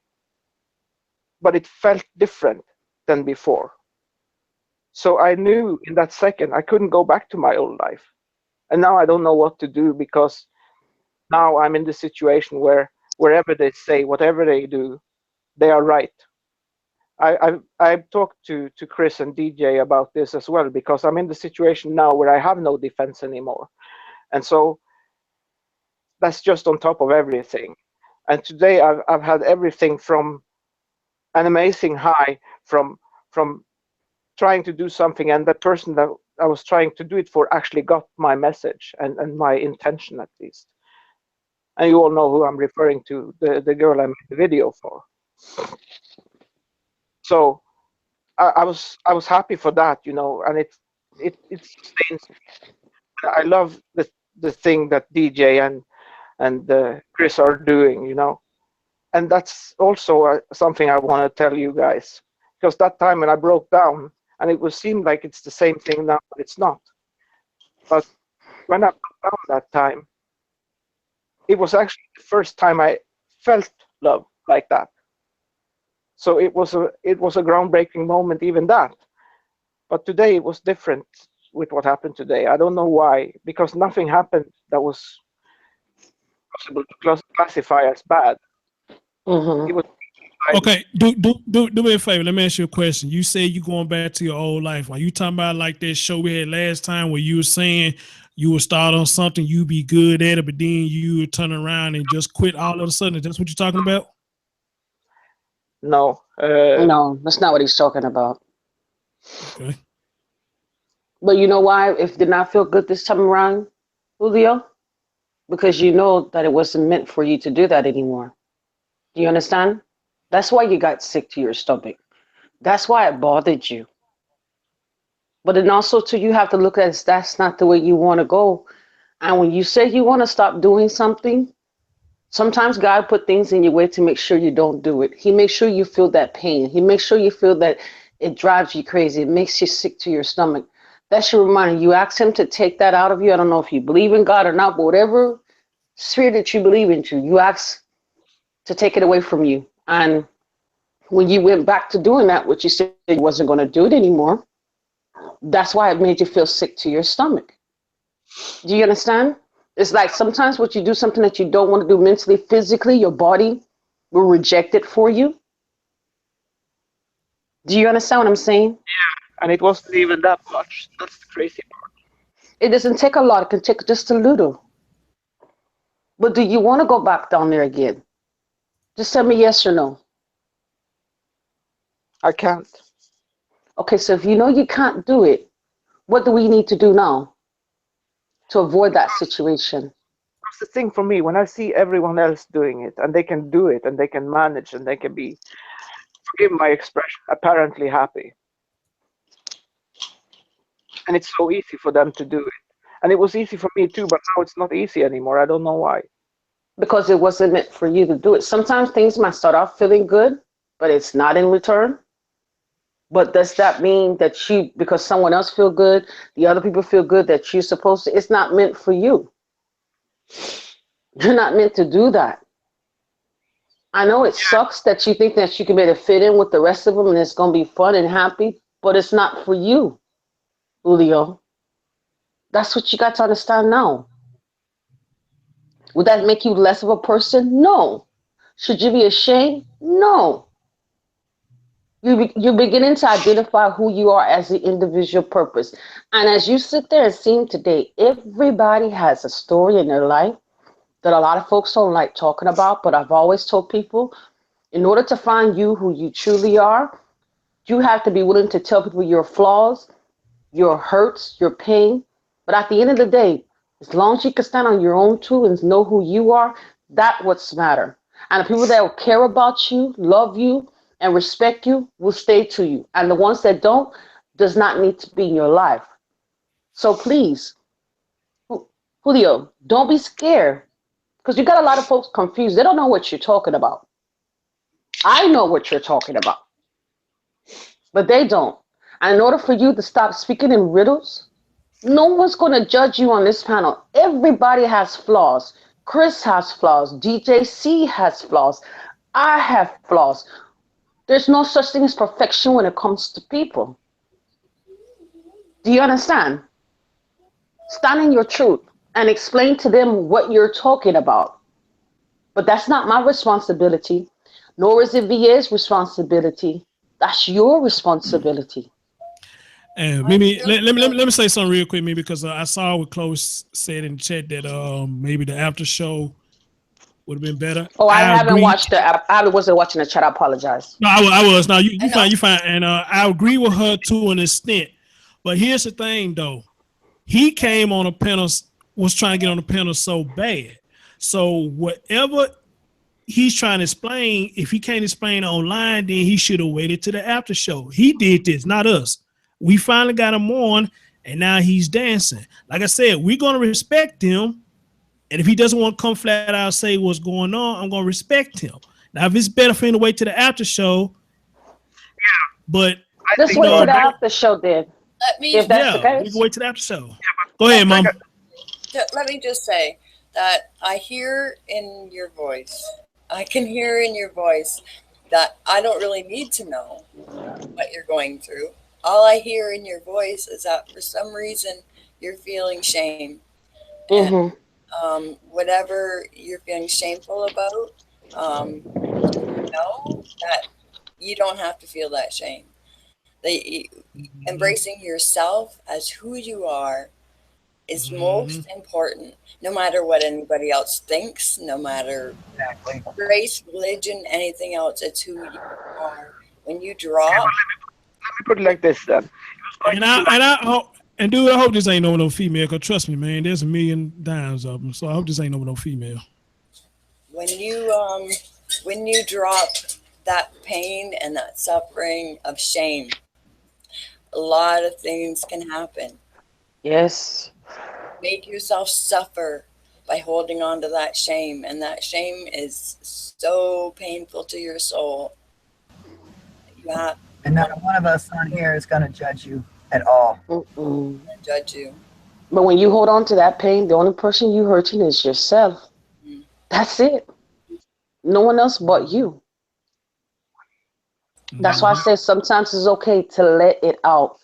but it felt different than before. So I knew in that second I couldn't go back to my old life. And now I don't know what to do, because now I'm in the situation where wherever they say, whatever they do, they are right. I've talked to Chris and DJ about this as well, because I'm in the situation now where I have no defense anymore. And so that's just on top of everything. And today I've had everything from an amazing high from trying to do something, and the person that I was trying to do it for actually got my message and my intention, at least. And you all know who I'm referring to, the girl I made the video for. So I was happy for that, you know, and it sustains me. I love the thing that DJ and Chris are doing, you know, and that's also something I want to tell you guys, because that time when I broke down, and it would seem like it's the same thing now, but it's not. But when I broke down that time, it was actually the first time I felt love like that. So it was a groundbreaking moment, even that. But today it was different with what happened today. I don't know why, because nothing happened that was possible to classify as bad. Mm-hmm. It was okay. Do me a favor. Let me ask you a question. You say you going back to your old life. Are you talking about like that show we had last time where you were saying you would start on something, you be good at it, but then you would turn around and just quit all of a sudden? That's what you're talking about? no. No, that's not what he's talking about. Okay. But you know why? If it did not feel good this time around, Julio, because you know that it wasn't meant for you to do that anymore. Do you understand? That's why you got sick to your stomach. That's why it bothered you. But then also too, you have to look at it, that's not the way you want to go. And when you say you want to stop doing something, sometimes God put things in your way to make sure you don't do it. He makes sure you feel that pain. He makes sure you feel that it drives you crazy. It makes you sick to your stomach. That's your reminder. You ask him to take that out of you. I don't know if you believe in God or not, but whatever spirit that you believe into, you ask to take it away from you. And when you went back to doing that, which you said you wasn't going to do it anymore, that's why it made you feel sick to your stomach. Do you understand? It's like sometimes what you do, something that you don't want to do mentally, physically, your body will reject it for you. Do you understand what I'm saying? And it wasn't even that much. That's the crazy part. It doesn't take a lot. It can take just a little. But do you want to go back down there again? Just tell me yes or no. I can't. Okay, so if you know you can't do it, what do we need to do now to avoid that situation? That's the thing for me. When I see everyone else doing it, and they can do it, and they can manage, and they can be, forgive my expression, apparently happy. And it's so easy for them to do it. And it was easy for me too, but now it's not easy anymore. I don't know why. Because it wasn't meant for you to do it. Sometimes things might start off feeling good, but it's not in return. But does that mean that you, because someone else feel good, the other people feel good, that you're supposed to? It's not meant for you. You're not meant to do that. I know it sucks that you think that you can be able to fit in with the rest of them and it's going to be fun and happy, but it's not for you, Julio. That's what you got to understand now. Would that make you less of a person? No. Should you be ashamed? No. You're beginning to identify who you are as the individual purpose. And as you sit there and see today, everybody has a story in their life that a lot of folks don't like talking about. But I've always told people, in order to find you who you truly are, you have to be willing to tell people your flaws, your hurts, your pain. But at the end of the day, as long as you can stand on your own too and know who you are, that's what's matter. And the people that will care about you, love you, and respect you will stay to you. And the ones that don't does not need to be in your life. So please, Julio, don't be scared. Because you got a lot of folks confused. They don't know what you're talking about. I know what you're talking about. But they don't. And in order for you to stop speaking in riddles, no one's going to judge you on this panel. Everybody has flaws. Chris has flaws. DJC has flaws. I have flaws. There's no such thing as perfection when it comes to people. Do you understand? Stand in your truth and explain to them what you're talking about. But that's not my responsibility, nor is it VA's responsibility. That's your responsibility. And maybe let me say something real quick, maybe because I saw what Chloe said in the chat that maybe the after show would have been better. Oh, I haven't watched the. I wasn't watching the chat. I apologize. No, I was. Now you fine, and I agree with her to an extent. But here's the thing, though. He came on a panel, was trying to get on the panel so bad. So whatever he's trying to explain, if he can't explain it online, then he should have waited to the after show. He did this, not us. We finally got him on, and now he's dancing. Like I said, we're going to respect him. And if he doesn't want to come flat out and say what's going on, I'm going to respect him. Now, if it's better for him to wait to the after show, but just wait to the after show, then. Let me, if that's the case, we can wait to the after show. Go ahead, Mom. Let me just say that I hear in your voice. I can hear in your voice that I don't really need to know what you're going through. All I hear in your voice is that for some reason you're feeling shame. And whatever you're feeling shameful about, know that you don't have to feel that shame. Embracing yourself as who you are is most important, no matter what anybody else thinks, no matter race, religion, anything else. It's who you are. When you drop, let me put it like this then. And dude, I hope this ain't no female, because trust me, man, there's a million dimes of them. So I hope this ain't no female. When you drop that pain and that suffering of shame, a lot of things can happen. Yes. Make yourself suffer by holding on to that shame, and that shame is so painful to your soul. And not one of us on here is going to judge you at all. Judge you. But when you hold on to that pain, the only person you hurting is yourself. That's it. No one else but you. That's why I say sometimes it's okay to let it out.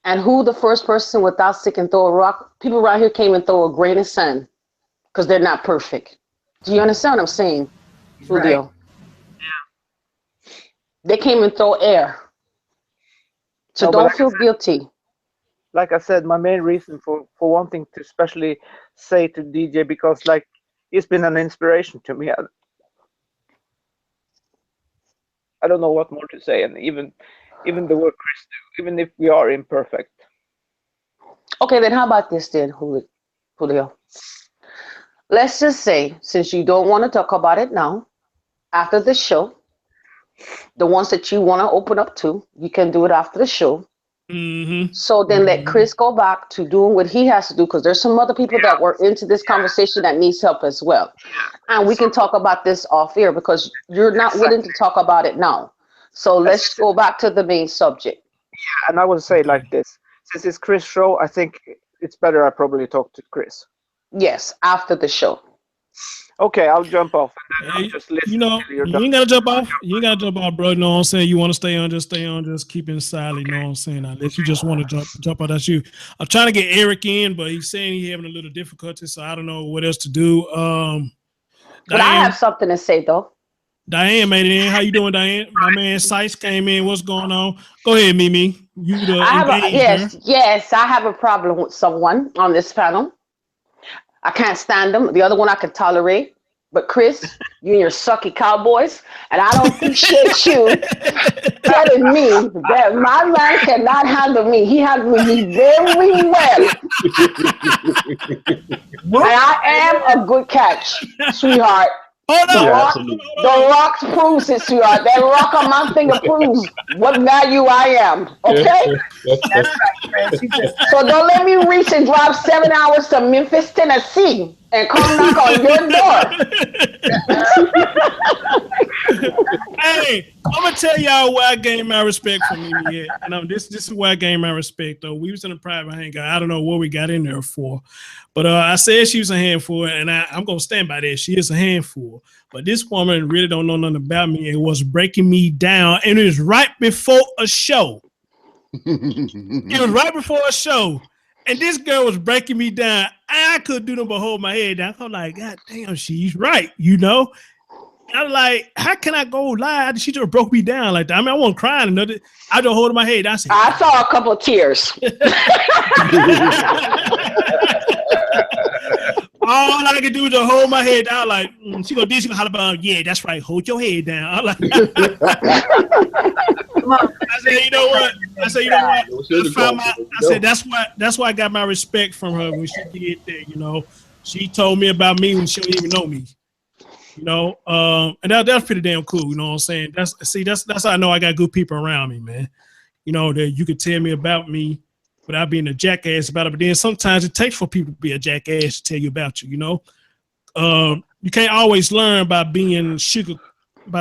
And who the first person without sick and throw a rock? People around here came and throw a grain of sand because they're not perfect. Do you understand what I'm saying, Julio? Right. Yeah. They came and throw air. So don't feel guilty. Like I said, my main reason for wanting to especially say to DJ, because like he's been an inspiration to me. I don't know what more to say, and even the work Chris do, even if we are imperfect. Okay, then how about this then, Julio? Let's just say, since you don't want to talk about it now, after the show, the ones that you want to open up to, you can do it after the show. So then let Chris go back to doing what he has to do, because there's some other people that were into this conversation that needs help as well. And we can talk about this off air because you're not willing to talk about it now. So let's go back to the main subject. Yeah, and I would say like this. Since it's Chris' show, I think it's better I probably talk to Chris. Yes, after the show. Okay, I'll jump off and then I'll just listen. You know, you ain't gotta jump off. You ain't gotta jump off, bro. You know what I'm saying? You want to stay on, just keep it silent. You know what I'm saying? Unless you just want to jump out, that's you. I'm trying to get Eric in, but he's saying he's having a little difficulty, so I don't know what else to do. But I have something to say though. Diane made it in. How you doing, Diane? My man Sykes came in. What's going on? Go ahead, Mimi. Yes, I have a problem with someone on this panel. I can't stand them. The other one I can tolerate. But Chris, you and your sucky Cowboys, and I don't appreciate you telling me that my man cannot handle me. He handles me very well. And I am a good catch, sweetheart. Hold on. The rock proves it, sweetheart. That rock on my finger proves what value I am. Okay? That's right, Chris. So don't let me reach and drive 7 hours to Memphis, Tennessee and come knock on your door. Hey, I'm gonna tell y'all where I gained my respect from Mimi. And this is where I gained my respect though. We was in a private hangout. I don't know what we got in there for. But I said she was a handful, and I'm going to stand by that. She is a handful. But this woman really don't know nothing about me. It was breaking me down, and it was right before a show. It was right before a show, and this girl was breaking me down. I couldn't do nothing but hold my head down. I'm like, God damn, she's right, you know? I'm like, how can I go lie? She just broke me down like that. I mean, I wasn't crying or nothing. I just holding my head. I saw a couple of tears. All I could do is just hold my head down, like she gonna holler about, yeah, that's right, hold your head down. I'm like, I said, you know what? I said, that's why I got my respect from her when she did that. You know, she told me about me when she didn't even know me. You know, and that's pretty damn cool. You know what I'm saying? That's how I know I got good people around me, man. You know, that you could tell me about me without being a jackass about it. But then sometimes it takes for people to be a jackass to tell you about you, you know? You can't always learn by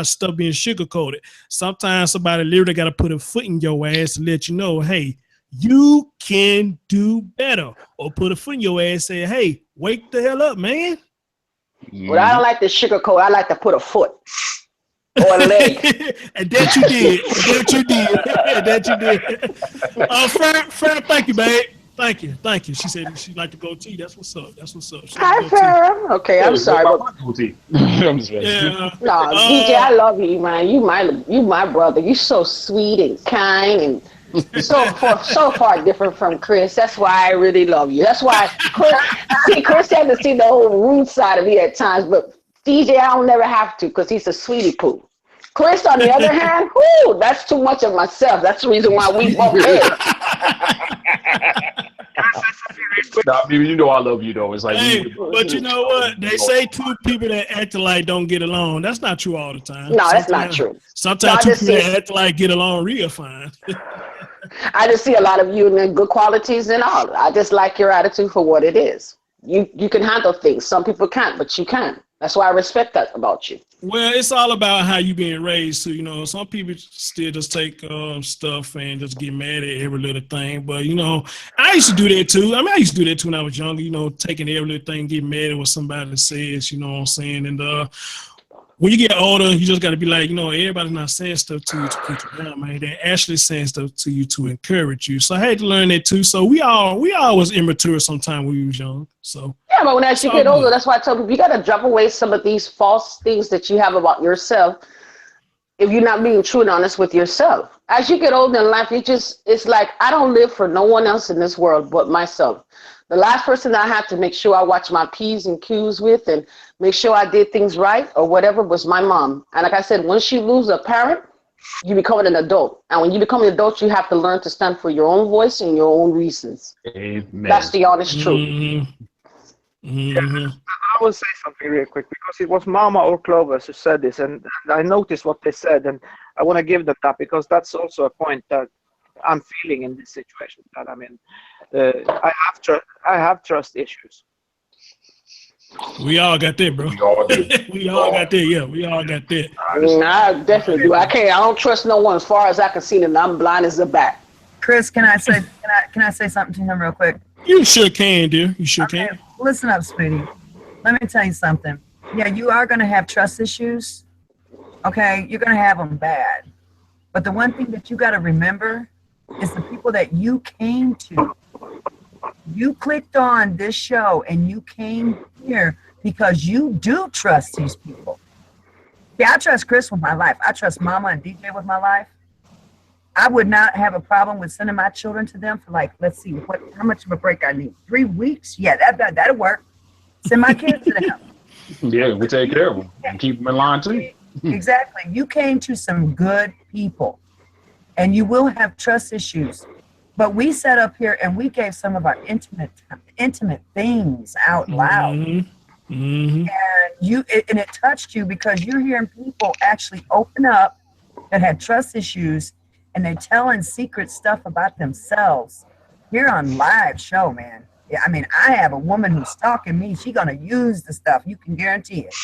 stuff being sugar-coated. Sometimes somebody literally got to put a foot in your ass to let you know, hey, you can do better. Or put a foot in your ass and say, hey, wake the hell up, man. But I don't like the sugarcoat. I like to put a foot or a leg. And that you did. That you did. Fran, thank you, babe. Thank you. She said she'd like to go tea. That's what's up. Hi, Farrah. Okay, I'm sorry. But I'm just yeah. no, DJ, I love you, man. You my brother. You so sweet and kind and so far different from Chris. That's why I really love you. That's why Chris had to see the whole rude side of me at times, but DJ, I don't never have to because he's a sweetie poo. Chris, on the other hand, whoo, that's too much of myself. That's the reason why we bump heads. Nah, baby, you know I love you though. It's like, hey, but you know what? They say two people that act alike don't get along. That's not true all the time. No, that's not true. Sometimes two people that act alike get along real fine. I just see a lot of you and the good qualities and all. I just like your attitude for what it is. You can handle things. Some people can't, but you can. That's why I respect that about you. Well, it's all about how you being raised too. You know, some people still just take stuff and just get mad at every little thing. But you know, I used to do that too. I mean, I used to do that too when I was younger. You know, taking every little thing, getting mad at what somebody says. You know what I'm saying? And when you get older, you just got to be like, you know, everybody's not saying stuff to you to put you down, man. They're actually saying stuff to you to encourage you. So I had to learn that too. So we all was immature sometimes when we was young. So yeah, but as you get older, that's why I tell people you got to drop away some of these false things that you have about yourself. If you're not being true and honest with yourself, as you get older in life, it's like I don't live for no one else in this world but myself. The last person I had to make sure I watch my P's and Q's with and make sure I did things right or whatever was my mom. And like I said, once you lose a parent, you become an adult. And when you become an adult, you have to learn to stand for your own voice and your own reasons. Amen. That's the honest truth. Mm-hmm. Mm-hmm. Yeah, I will say something real quick because it was Mama or Clovis who said this, and I noticed what they said, and I want to give them that because that's also a point that I'm feeling in this situation that I'm in. I have trust issues. We all got that, bro. We all do. We all got that. Yeah, we all got that. I definitely do. I don't trust no one as far as I can see, and I'm blind as a bat. Chris, can I say something to him real quick? You sure can, dear. You sure Okay, can. listen up, sweetie. Let me tell you something. Yeah, you are going to have trust issues. Okay, you're going to have them bad. But the one thing that you got to remember is the people that you came to. You clicked on this show and you came here because you do trust these people. Yeah, I trust Chris with my life. I trust Mama and DJ with my life. I would not have a problem with sending my children to them for like, let's see, how much of a break I need? 3 weeks? Yeah, that'll work. Send my kids to them. Yeah, we take care of them and keep them in line too. Exactly. You came to some good people, and you will have trust issues. But we sat up here and we gave some of our intimate things out loud. Mm-hmm. Mm-hmm. And it touched you because you're hearing people actually open up that had trust issues, and they're telling secret stuff about themselves here on live show, man. Yeah, I mean, I have a woman who's stalking me. She's gonna use the stuff. You can guarantee it.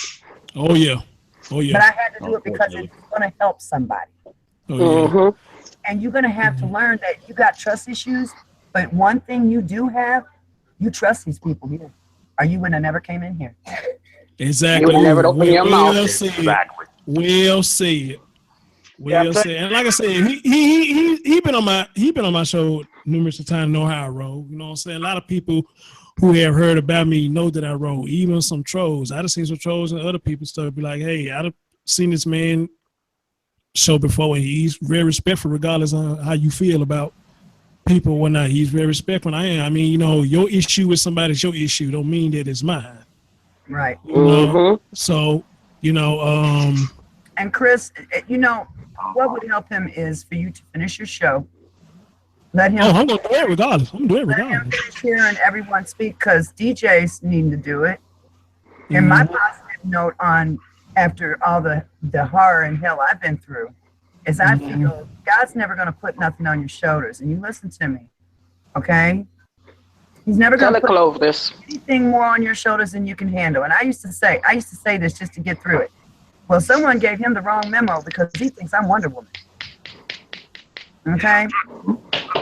Oh yeah. But I had to do it because it's gonna help somebody. Oh yeah. Mm-hmm. And you're gonna have to learn that you got trust issues. But one thing you do have, you trust these people here, or you would have never came in here. Exactly. You would never open your mouth. Exactly. Well said. Well said. And like I said, he been on my show numerous times, know how I roll. You know what I'm saying? A lot of people who have heard about me know that I roll. Even some trolls. I've seen some trolls and other people stuff be like, hey, I've seen this man show before, and he's very respectful regardless of how you feel about people or whatnot. He's very respectful. I mean, you know, your issue with somebody's your issue don't mean that it's mine. Right. You know? So, you know, and Chris, you know, what would help him is for you to finish your show. Let him. I'm gonna do it regardless. I'm gonna do it Let him regardless. finish hearing everyone speak because DJs need to do it. And my positive note on after all the horror and hell I've been through is I feel God's never going to put nothing on your shoulders. And you listen to me, okay? He's never going to put anything more on your shoulders than you can handle. And I used to say this just to get through it. Well, someone gave him the wrong memo because he thinks I'm Wonder Woman. Okay?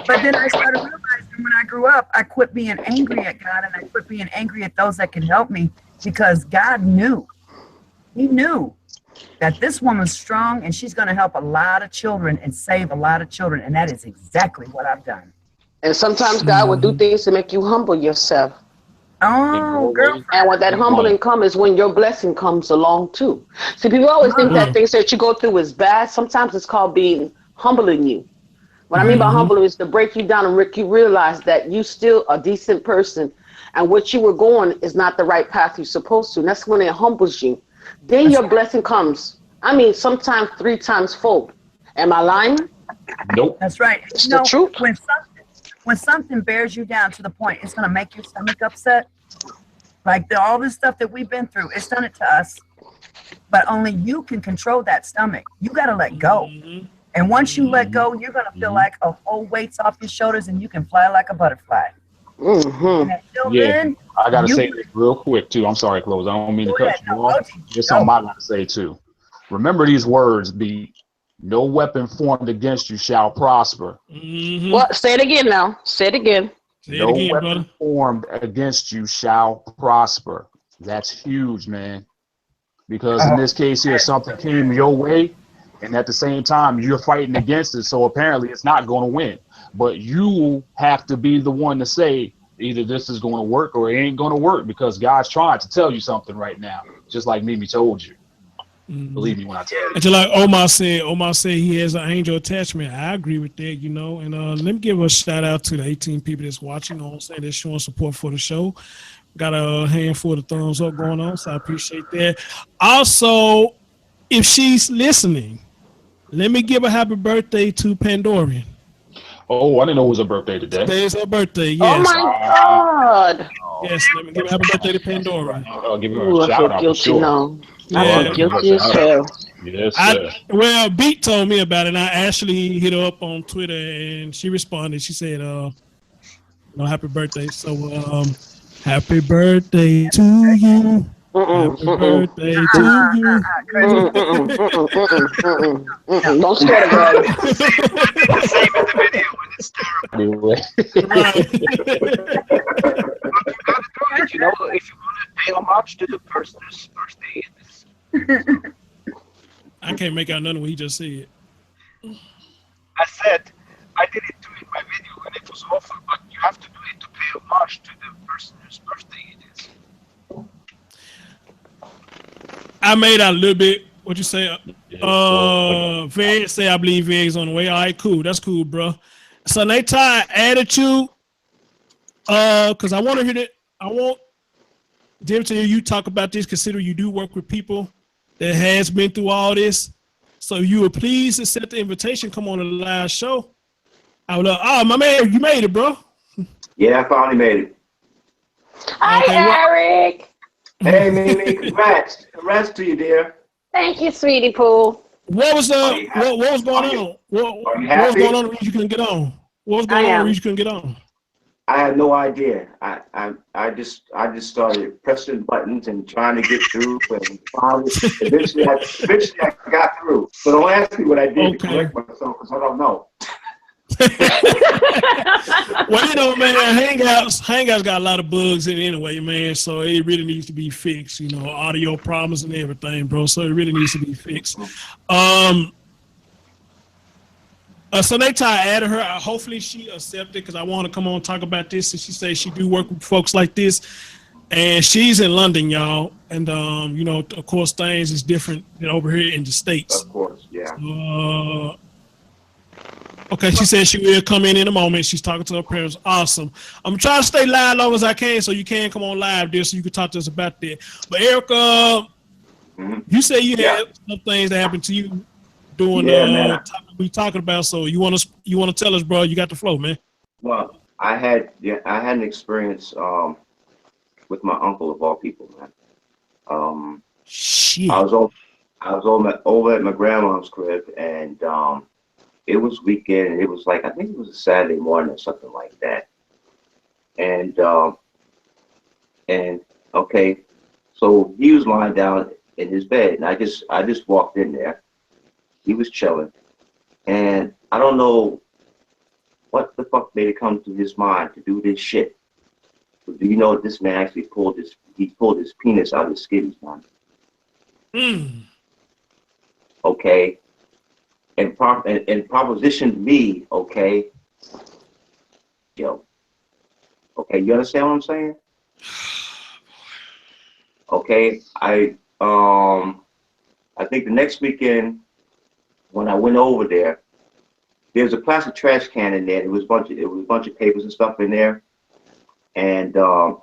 But then I started realizing when I grew up, I quit being angry at God and I quit being angry at those that can help me. because God knew. He knew that this woman's strong and she's going to help a lot of children and save a lot of children. And that is exactly what I've done. And sometimes God will do things to make you humble yourself. Oh, girlfriend. And when that humbling comes is when your blessing comes along too. See, people always think that things that you go through is bad. Sometimes it's called being humbling you. What I mean by humbling is to break you down and make you realize that you still a decent person and what you were going is not the right path you're supposed to. And that's when it humbles you. Then your blessing comes. I mean, sometimes 3 times fold. Am I lying? Nope. That's right. It's the truth. When something bears you down to the point it's going to make your stomach upset, like all this stuff that we've been through, it's done it to us. But only you can control that stomach. You got to let go. And once you let go, you're going to feel like a whole weight's off your shoulders and you can fly like a butterfly. And until then, I got to say this real quick, too. I'm sorry, Close. I don't mean to cut you off. Just something I got to say, too. Remember these words, B. No weapon formed against you shall prosper. What? Say it again now. Say it again. No weapon formed against you shall prosper. That's huge, man. Because in this case here, something came your way, and at the same time, you're fighting against it. So apparently it's not going to win. But you have to be the one to say either this is going to work or it ain't going to work, because God's trying to tell you something right now, just like Mimi told you. Believe me when I tell you. And just like Omar said he has an angel attachment. I agree with that, you know. And let me give a shout out to the 18 people that's watching. You know what I'm saying? They're showing support for the show. Got a handful of thumbs up going on, so I appreciate that. Also, if she's listening, let me give a happy birthday to Pandorian. Oh, I didn't know it was her birthday today. Today is her birthday, yes. Oh my God. Yes, let me give a happy birthday to Pandorian. I'll give her a shout out for sure. Now. I feel guilty as hell. Yes, sir. Well, Beat told me about it, and I actually hit her up on Twitter, and she responded. She said, happy birthday. So, happy birthday to you. Happy birthday to you. Don't scare the girl. Same in the video when it's terrible. Right. You know, if you want to pay homage to the person's birthday, I can't make out none of what he just said. I said I didn't do it in my video and it was awful, but you have to do it to pay homage to the person whose birthday it is. I made out a little bit. What you say? Veg say I believe Veg's on the way. All right, cool. That's cool, bro. So they tie attitude. Because I want to hear that. I want them to hear you talk about this. Consider you do work with people that has been through all this. So you were pleased to accept the invitation. Come on the live show. I was like, oh my man, you made it, bro. Yeah, I finally made it. Hi, Eric. Hey, Mimi, congrats. Congrats to you, dear. Thank you, sweetie poo. What was what was going on? What was going on when you couldn't get on? What was going on when you couldn't get on? I had no idea. I just started pressing buttons and trying to get through, and finally, eventually I got through. So don't ask me what I did to correct myself, because I don't know. Well, you know, man, Hangouts got a lot of bugs in it anyway, man. So it really needs to be fixed. You know, audio problems and everything, bro. So it really needs to be fixed. So they added her. Hopefully she accepted, because I want to come on and talk about this. And she says she do work with folks like this, and she's in London, y'all. And you know, of course, things is different than over here in the States. Of course, yeah. Okay, she said she will come in a moment. She's talking to her parents. Awesome. I'm trying to stay live as long as I can, so you can come on live there, so you can talk to us about that. But Erica, you say you had some things that happened to you doing the topic we talking about. So you want to tell us, bro? You got the flow, man. Well, I had an experience with my uncle of all people, man. Shit. I was over at my grandma's crib, and it was weekend, and it was like, I think it was a Saturday morning or something like that. And okay, so he was lying down in his bed, and I just walked in there. He was chilling, and I don't know what the fuck made it come to his mind to do this shit. Do you know this man actually pulled his penis out of his skivvies, man? Okay, and propositioned me, okay, yo, okay, you understand what I'm saying? Okay, I think the next weekend when I went over there, there was a plastic trash can in there. It was a bunch of papers and stuff in there, and my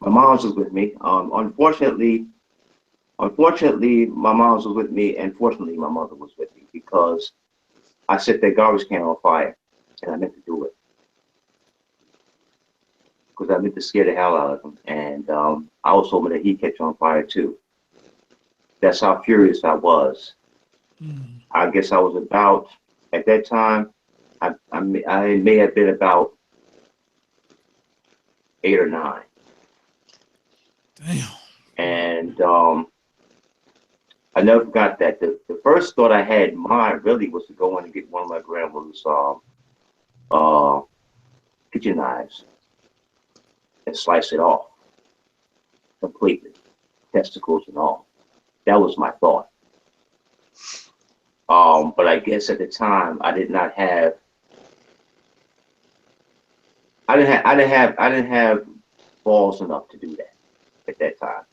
mom was with me. Unfortunately, my mom was with me, and fortunately, my mother was with me because I set that garbage can on fire, and I meant to do it because I meant to scare the hell out of them, and I was hoping that he'd catch on fire too. That's how furious I was. I guess I was about, at that time, I may have been about 8 or 9. Damn. And I never forgot that. The first thought I had in mind really was to go in and get one of my grandmother's kitchen knives and slice it off completely, testicles and all. That was my thought. But I guess at the time I didn't have balls enough to do that at that time.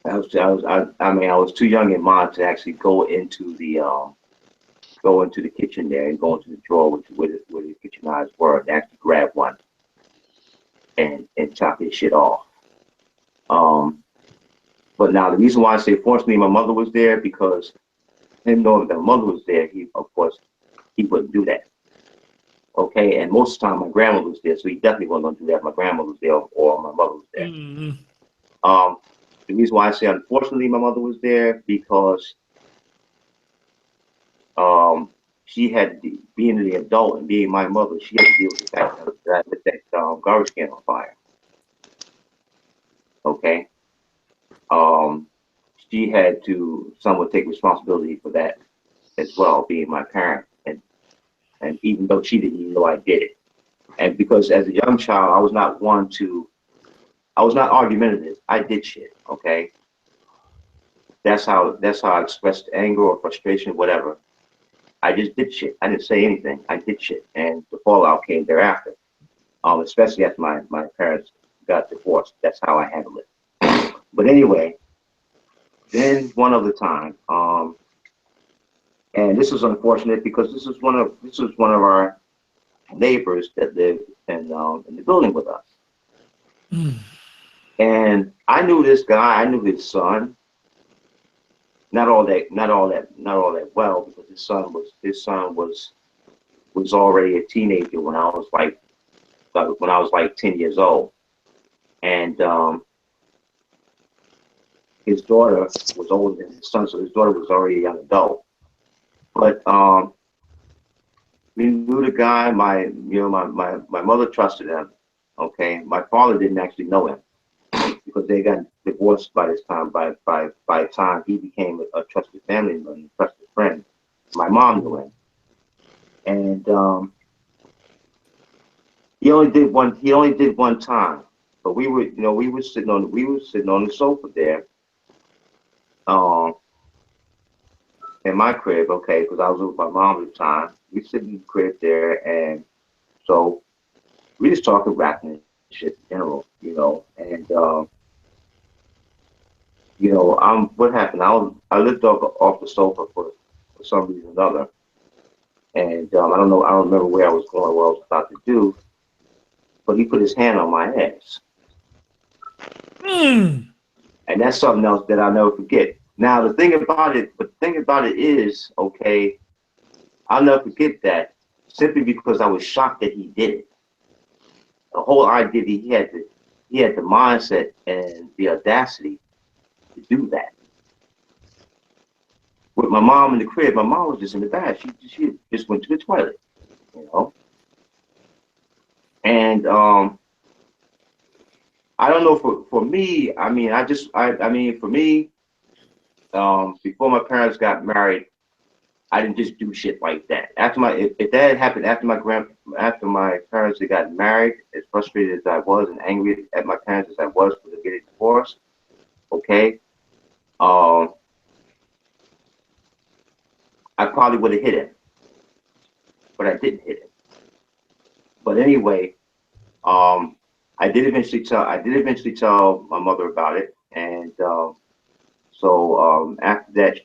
I was too young in mind to actually go into the kitchen there and go into the drawer where the kitchen knives were and actually grab one and chop this shit off. But now the reason why I say fortunately my mother was there, because him knowing that my mother was there, he wouldn't do that. Okay, and most of the time my grandmother was there, so he definitely wasn't going to do that. My grandmother was there or my mother was there. The reason why I say unfortunately my mother was there because she had to, being the adult and being my mother, she had to deal with the fact that I lit that garbage can on fire. Okay, she had to somewhat take responsibility for that as well, being my parent, and even though she didn't even know I did it, and because as a young child I was not argumentative. I did shit. Okay, that's how I expressed anger or frustration, whatever. I just did shit. I didn't say anything. I did shit, and the fallout came thereafter. Especially after my parents got divorced. That's how I handled it. But anyway, then one other time, and this is unfortunate because this was one of our neighbors that lived in the building with us. And I knew this guy. I knew his son. Not all that well, because his son was already a teenager when I was like 10 years old, and his daughter was older than his son, so his daughter was already a young adult. But we knew the guy. My mother trusted him. Okay, my father didn't actually know him because they got divorced by this time. By the time he became a trusted family member, a trusted friend, my mom knew him, and he only did one time. But we were sitting on the sofa there, in my crib, okay, because I was with my mom at the time. We sitting in the crib there, and so we just talking rapping and shit in general, and what happened? I lifted off the sofa for some reason or another, and I don't remember where I was going, what I was about to do, but he put his hand on my ass, and that's something else that I'll never forget. Now the thing about it is, okay, I'll never forget that simply because I was shocked that he did it. The whole idea that he had the mindset and the audacity to do that. With my mom in the crib, my mom was just in the bath. She just went to the toilet, And I don't know, for me, for me, before my parents got married, I didn't just do shit like that. If that had happened after my after my parents had gotten married, as frustrated as I was and angry at my parents as I was for them getting divorced, okay, I probably would have hit him, but I didn't hit him. But anyway, I did eventually tell my mother about it, and so after that,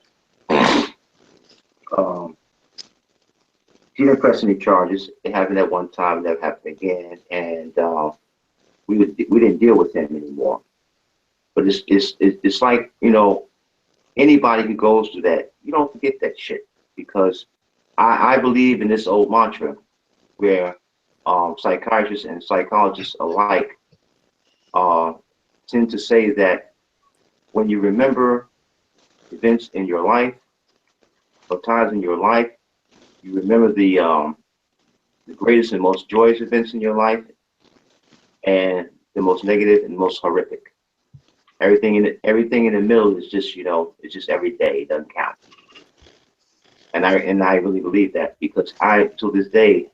she didn't press any charges. It happened at one time, never happened again, and we didn't deal with him anymore. But it's like, you know, anybody who goes through that, you don't forget that shit, because I believe in this old mantra where psychiatrists and psychologists alike tend to say that when you remember events in your life or times in your life, you remember the greatest and most joyous events in your life, and the most negative and most horrific. Everything in the middle is just, you know, it's just every day. It doesn't count. And I really believe that, because till this day,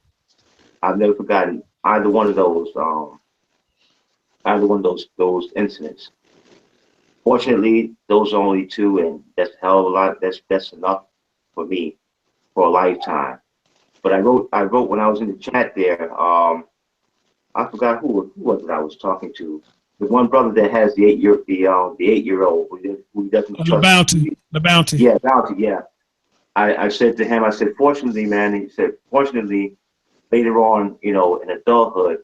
I've never forgotten either one of those incidents. Fortunately, those are only two, and that's a hell of a lot. That's enough for me for a lifetime. But I wrote when I was in the chat there. I forgot who was it I was talking to. The one brother that has the 8-year-old who doesn't trust the bounty. Yeah, bounty. Yeah. I said to him, I said, fortunately, man. He said, fortunately, later on, you know, in adulthood,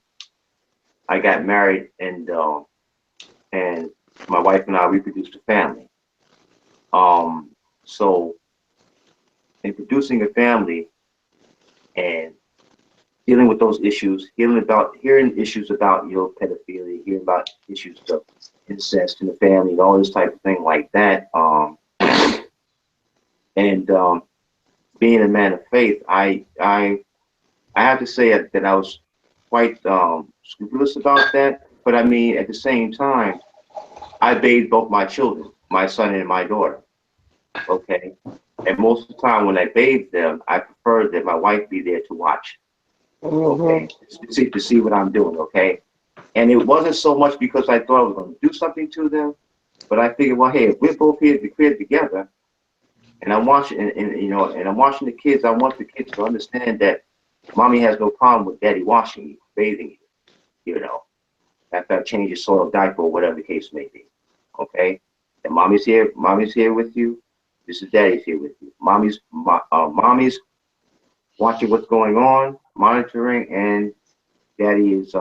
I got married, and my wife and I reproduced a family. So in producing a family and dealing with those issues, hearing issues about, you know, pedophilia, hearing about issues of incest in the family and all this type of thing like that, and being a man of faith, I have to say that I was quite scrupulous about that. But I mean, at the same time, I bathed both my children, my son and my daughter. Okay, and most of the time when I bathed them, I preferred that my wife be there to watch. Okay, to see what I'm doing. Okay, and it wasn't so much because I thought I was going to do something to them, but I figured, well, hey, if we're both here together, and I'm watching, and you know, and I'm watching the kids, I want the kids to understand that mommy has no problem with daddy washing you, bathing you, you know, after I change your soiled diaper or whatever the case may be. Okay, and mommy's here with you. This is daddy's here with you. Mommy's watching what's going on, monitoring, and daddy is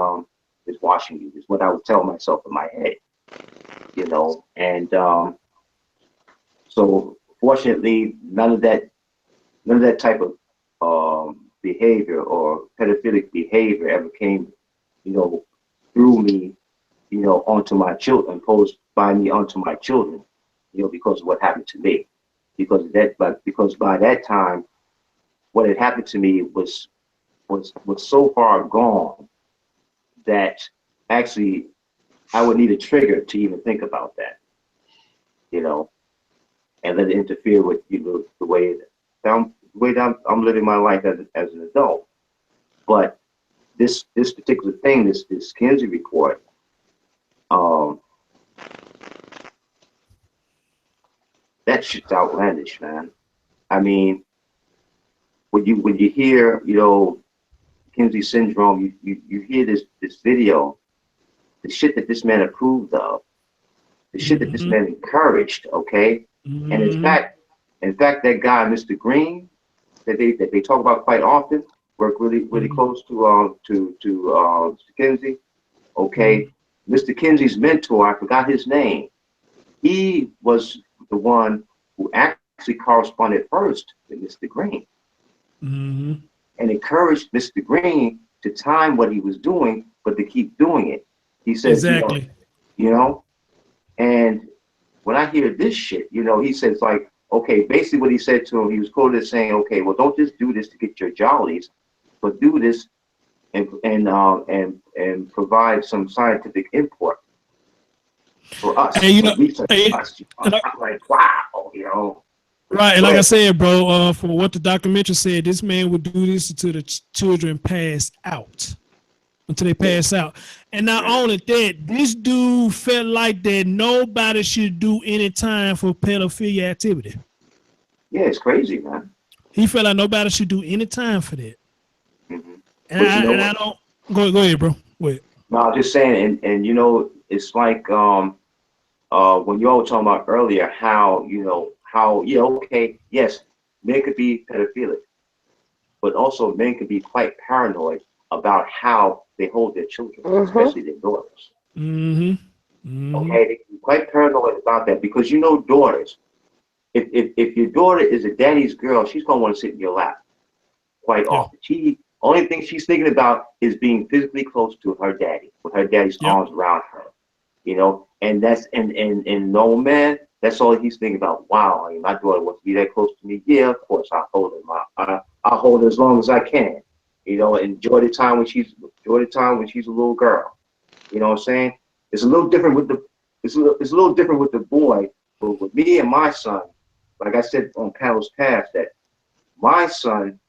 watching you. Is what I would tell myself in my head, you know. And so fortunately, none of that type of behavior or pedophilic behavior ever came, you know, through me, you know, onto my children, imposed by me onto my children, you know, because of what happened to me. Because by that time, what had happened to me was so far gone that actually I would need a trigger to even think about that, you know, and let it interfere with, you know, the way I'm living my life as an adult. But this particular thing, this Kinsey report, that shit's outlandish, man. I mean, when you hear, you know, Kinsey syndrome, you hear this video, the shit that this man approved of, the shit that this man encouraged, okay? And in fact, that guy, Mr. Green, that they talk about quite often, work really close to Mr. Kinsey, okay? Mr. Kinsey's mentor, I forgot his name. He was the one who actually corresponded first with Mr. Green, and encouraged Mr. Green to time what he was doing, but to keep doing it. He said, exactly, you know, and when I hear this shit, you know, he says, like, okay, basically what he said to him, he was quoted as saying, okay, well, don't just do this to get your jollies, but do this and provide some scientific import for us. Hey, you know, I'm like, wow, you know. Right, and like I said, bro, for what the documentary said, this man would do this until the children pass out, until they pass out. And not only that, this dude felt like that nobody should do any time for pedophilia activity. Yeah, it's crazy, man. He felt like nobody should do any time for that. Mm-hmm. And I don't go ahead, bro. Go ahead. No, I'm just saying, and you know, it's like when y'all were talking about earlier, how okay, yes, men could be pedophilic, but also men could be quite paranoid about how they hold their children, especially their daughters. Mm-hmm. Mm-hmm. Okay, they can be quite paranoid about that because you know, daughters. If your daughter is a daddy's girl, she's gonna want to sit in your lap quite often. Only thing she's thinking about is being physically close to her daddy, with her daddy's arms around her. You know, and that's and no man, that's all he's thinking about. Wow, I mean, my daughter wants to be that close to me. Yeah, of course, I'll hold her. I'll hold her as long as I can. You know, enjoy the time when she's a little girl. You know what I'm saying? It's a little different with the boy, but with me and my son, like I said on panels past, that my son,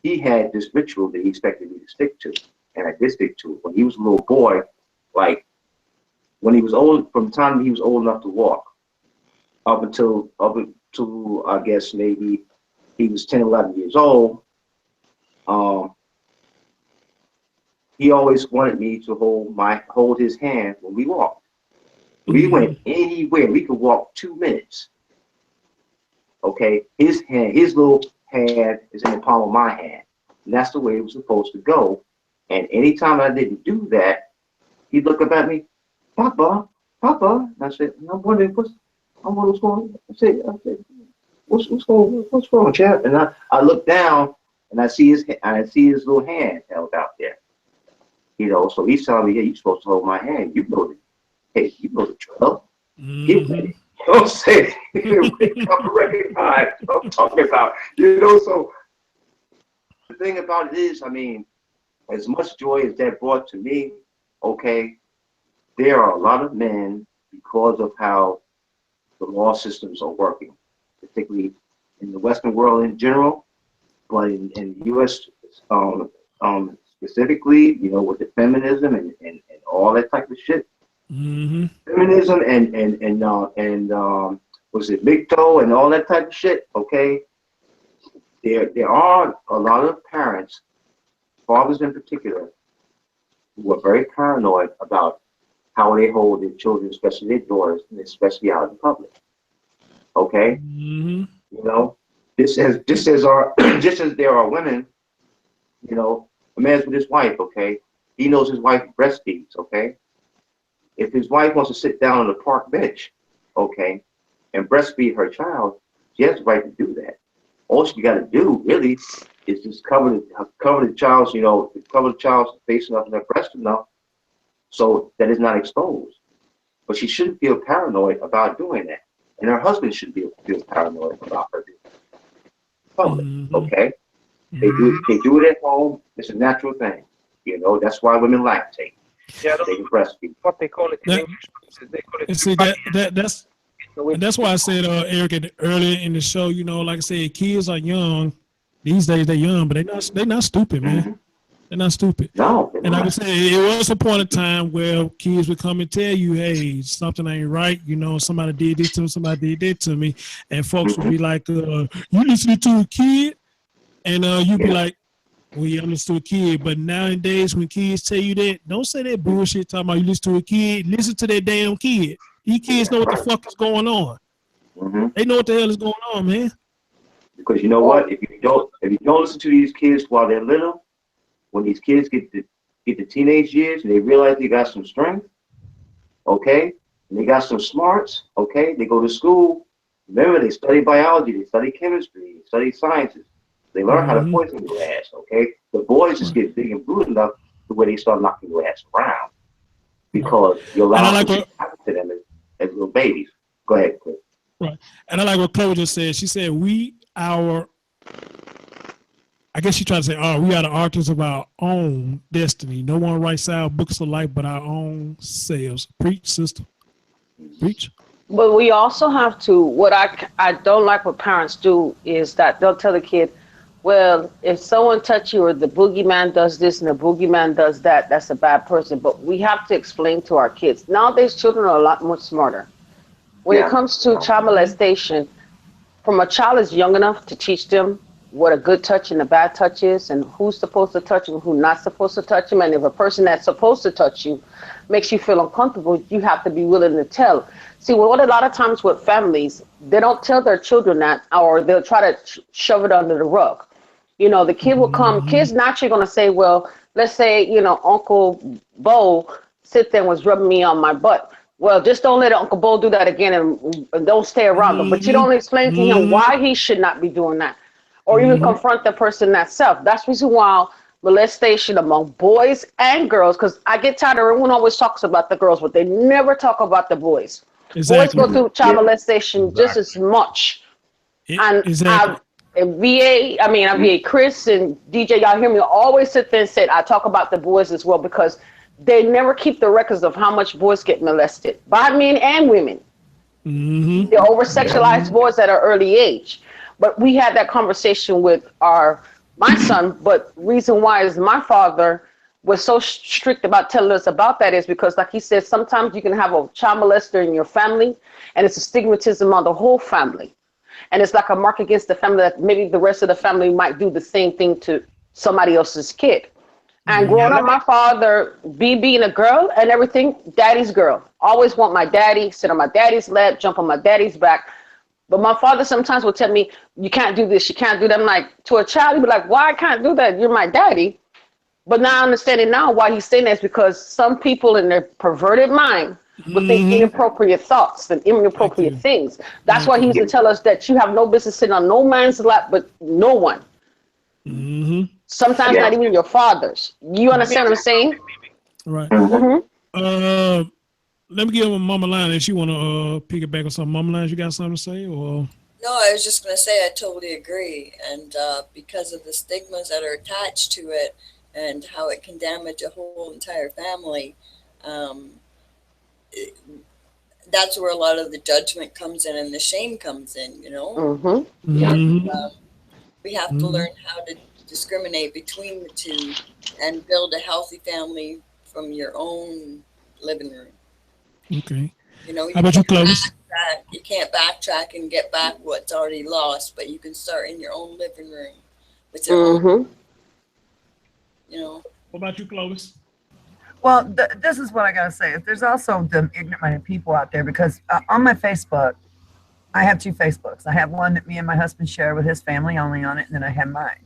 he had this ritual that he expected me to stick to, and I did stick to it. When he was a little boy, like when he was old, from the time he was old enough to walk, up until I guess maybe he was 10, 11 years old, he always wanted me to hold his hand when we walked. We went anywhere. We could walk 2 minutes. Okay, his little hand is in the palm of my hand, and that's the way it was supposed to go. And anytime I didn't do that, he'd look up at me, Papa. And I said, I'm wondering what's going on. I said, what's wrong, Chad? And I look down and I see his little hand held out there. You know, so he's telling me, yeah, you're supposed to hold my hand. You know the drill. Get ready. You know what I'm saying? Come recognize what I'm talking about. You know, so the thing about it is, I mean, as much joy as that brought to me, okay, there are a lot of men, because of how the law systems are working, particularly in the Western world in general, but in the U.S. Specifically, you know, with the feminism and all that type of shit. Feminism and was it Micto and all that type of shit, okay? There are a lot of parents, fathers in particular, who are very paranoid about how they hold their children, especially their daughters, and especially out in public. Okay? You know, just as there are women, you know, a man's with his wife, okay? He knows his wife breastfeeds, okay? If his wife wants to sit down on a park bench, okay, and breastfeed her child, she has the right to do that. All she got to do, really, is just cover the child's, you know, cover the child's face enough and her breast enough so that it's not exposed. But she shouldn't feel paranoid about doing that. And her husband shouldn't feel paranoid about her doing that. Public, okay? They do it at home. It's a natural thing. You know, that's why women lactate. Yeah, they can breastfeed. What they call it in English. They call it. And see that's why I said, Eric, earlier in the show, you know, like I said, kids are young. These days they're young, but they're not stupid, man. They're not stupid. No. And like I said, it was a point in time where kids would come and tell you, hey, something ain't right. You know, somebody did this to me, somebody did that to me. And folks would be like, you listening to a kid? And you'd be like, well, you listen to a kid. But nowadays, when kids tell you that, don't say that bullshit talking about you listen to a kid. Listen to that damn kid. These kids know what the fuck is going on. They know what the hell is going on, man. Because you know what? If you don't listen to these kids while they're little, when these kids get to teenage years and they realize they got some strength, okay, and they got some smarts, okay, they go to school. Remember, they study biology, they study chemistry, they study sciences. They learn how to poison your ass, okay? The boys just get big and brutal enough to where they start knocking your ass around because you're allowed to happen to them as little babies. Go ahead, Chris. Right. And I like what Chloe just said. She said, I guess she tried to say, we are the authors of our own destiny. No one writes our books of life but our own selves. Preach, sister. Preach. But we also have to, what I don't like what parents do is that they'll tell the kid, well, if someone touch you or the boogeyman does this and the boogeyman does that, that's a bad person. But we have to explain to our kids. Nowadays, children are a lot more smarter. When it comes to child molestation, from a child is young enough to teach them what a good touch and a bad touch is and who's supposed to touch and who's not supposed to touch them. And if a person that's supposed to touch you makes you feel uncomfortable, you have to be willing to tell. See, what a lot of times with families, they don't tell their children that, or they'll try to shove it under the rug. You know, the kid will come, kids naturally going to say, well, let's say, you know, Uncle Bo sit there and was rubbing me on my butt. Well, just don't let Uncle Bo do that again and don't stay around him. But you don't explain to him why he should not be doing that. Or even confront the person thatself. That's the reason why molestation among boys and girls, because I get tired of everyone always talks about the girls, but they never talk about the boys. Boys go through child molestation just as much. And VA, Chris and DJ, y'all hear me always sit there and say, I talk about the boys as well, because they never keep the records of how much boys get molested by men and women. The over-sexualized boys at an early age. But we had that conversation with my son, but reason why is my father was so strict about telling us about that is because, like he said, sometimes you can have a child molester in your family, and it's a stigmatism on the whole family. And it's like a mark against the family that maybe the rest of the family might do the same thing to somebody else's kid. And growing up, my father, being a girl and everything, daddy's girl. Always want my daddy, sit on my daddy's lap, jump on my daddy's back. But my father sometimes would tell me, you can't do this, you can't do that. I'm like, to a child, he'd be like, why I can't do that? You're my daddy. But now I understand it now why he's saying that is because some people in their perverted mind would think inappropriate thoughts and inappropriate things. That's why he used to tell us that you have no business sitting on no man's lap but no one. Sometimes not even your father's. You understand what I'm saying? Right. Let me give Mama Line if she want to piggyback on something. Mama Line, you got something to say? Or no, I was just going to say I totally agree. And because of the stigmas that are attached to it and how it can damage a whole entire family, that's where a lot of the judgment comes in and the shame comes in, you know? And, we have to learn how to discriminate between the two and build a healthy family from your own living room. Okay. You know, how about you, Clovis? You can't backtrack and get back what's already lost, but you can start in your own living room with your own, you know. What about you, Clovis? Well, this is what I gotta say. There's also the ignorant people out there, because on my Facebook, I have two Facebooks. I have one that me and my husband share with his family only on it, and then I have mine.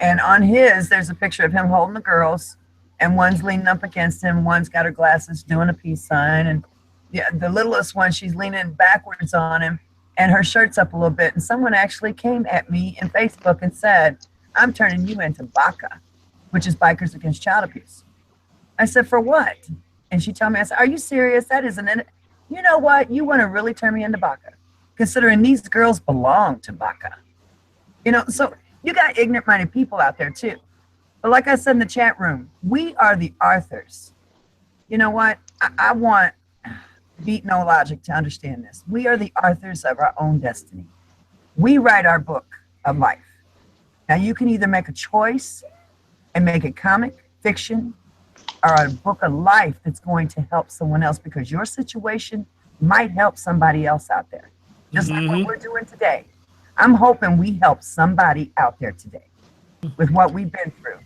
And on his, there's a picture of him holding the girls, and one's leaning up against him. One's got her glasses doing a peace sign, and the littlest one, she's leaning backwards on him, and her shirt's up a little bit. And someone actually came at me in Facebook and said, I'm turning you into BACA, which is Bikers Against Child Abuse. I said, for what? And she told me, I said, are you serious? That isn't it. You know what? You want to really turn me into BACA, considering these girls belong to BACA. You know, so you got ignorant-minded people out there too. But like I said in the chat room, we are the Arthurs. You know what? I want Beat No Logic to understand this. We are the Arthurs of our own destiny. We write our book of life. Now you can either make a choice and make it comic, fiction, or a book of life that's going to help someone else, because your situation might help somebody else out there. Just like what we're doing today. I'm hoping we help somebody out there today with what we've been through,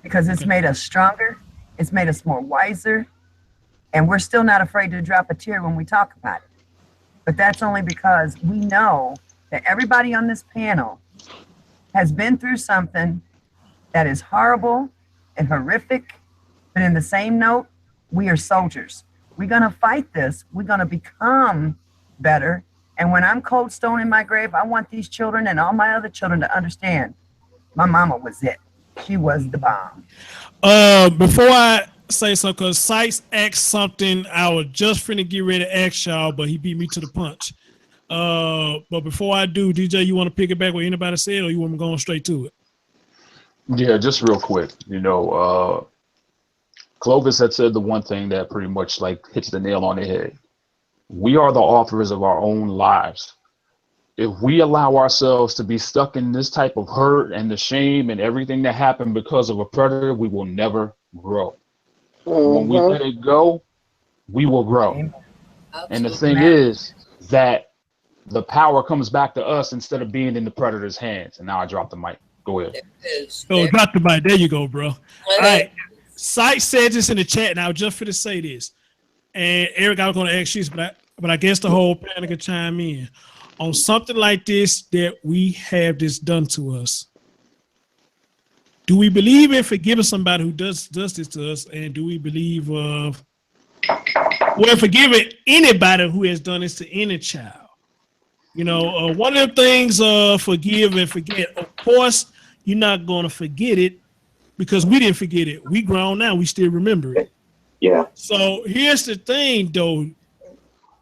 because it's made us stronger. It's made us more wiser. And we're still not afraid to drop a tear when we talk about it. But that's only because we know that everybody on this panel has been through something that is horrible and horrific. But in the same note, we are soldiers. We're going to fight this. We're going to become better. And when I'm cold stone in my grave, I want these children and all my other children to understand my mama was it. She was the bomb. Before I say so, because Sykes asked something I was just finna get ready to ask y'all, but he beat me to the punch. But before I do, DJ, you want to pick it back what anybody said, or you want me going straight to it? Yeah, just real quick. You know, Clovis had said the one thing that pretty much like hits the nail on the head. we are the authors of our own lives. If we allow ourselves to be stuck in this type of hurt and the shame and everything that happened because of a predator, we will never grow. When we let it go, we will grow. And the thing is that the power comes back to us instead of being in the predator's hands. And now I dropped the mic. Go ahead. Drop the mic. There you go, bro. All right. Sight said this in the chat, and I was just finna say this. And Eric, I was going to ask you, but I guess the whole panel can chime in on something like this that we have this done to us. Do we believe in forgiving somebody who does this to us, and do we believe forgiving anybody who has done this to any child? You know, one of the things, forgive and forget. Of course, you're not going to forget it because we didn't forget it. We grown now. We still remember it. Yeah. So here's the thing, though.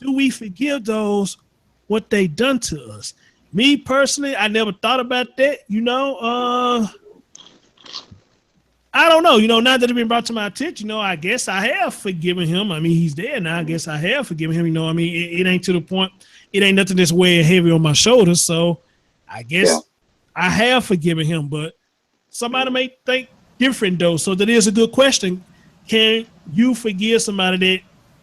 Do we forgive those what they done to us? Me personally, I never thought about that. You know, I don't know. You know, now that it's been brought to my attention, you know, I guess I have forgiven him. I mean, he's dead now. I guess I have forgiven him. You know, I mean, it ain't to the point. It ain't nothing that's weighing heavy on my shoulders. So I guess I have forgiven him. But somebody may think different, though. So that is a good question. Can you forgive somebody that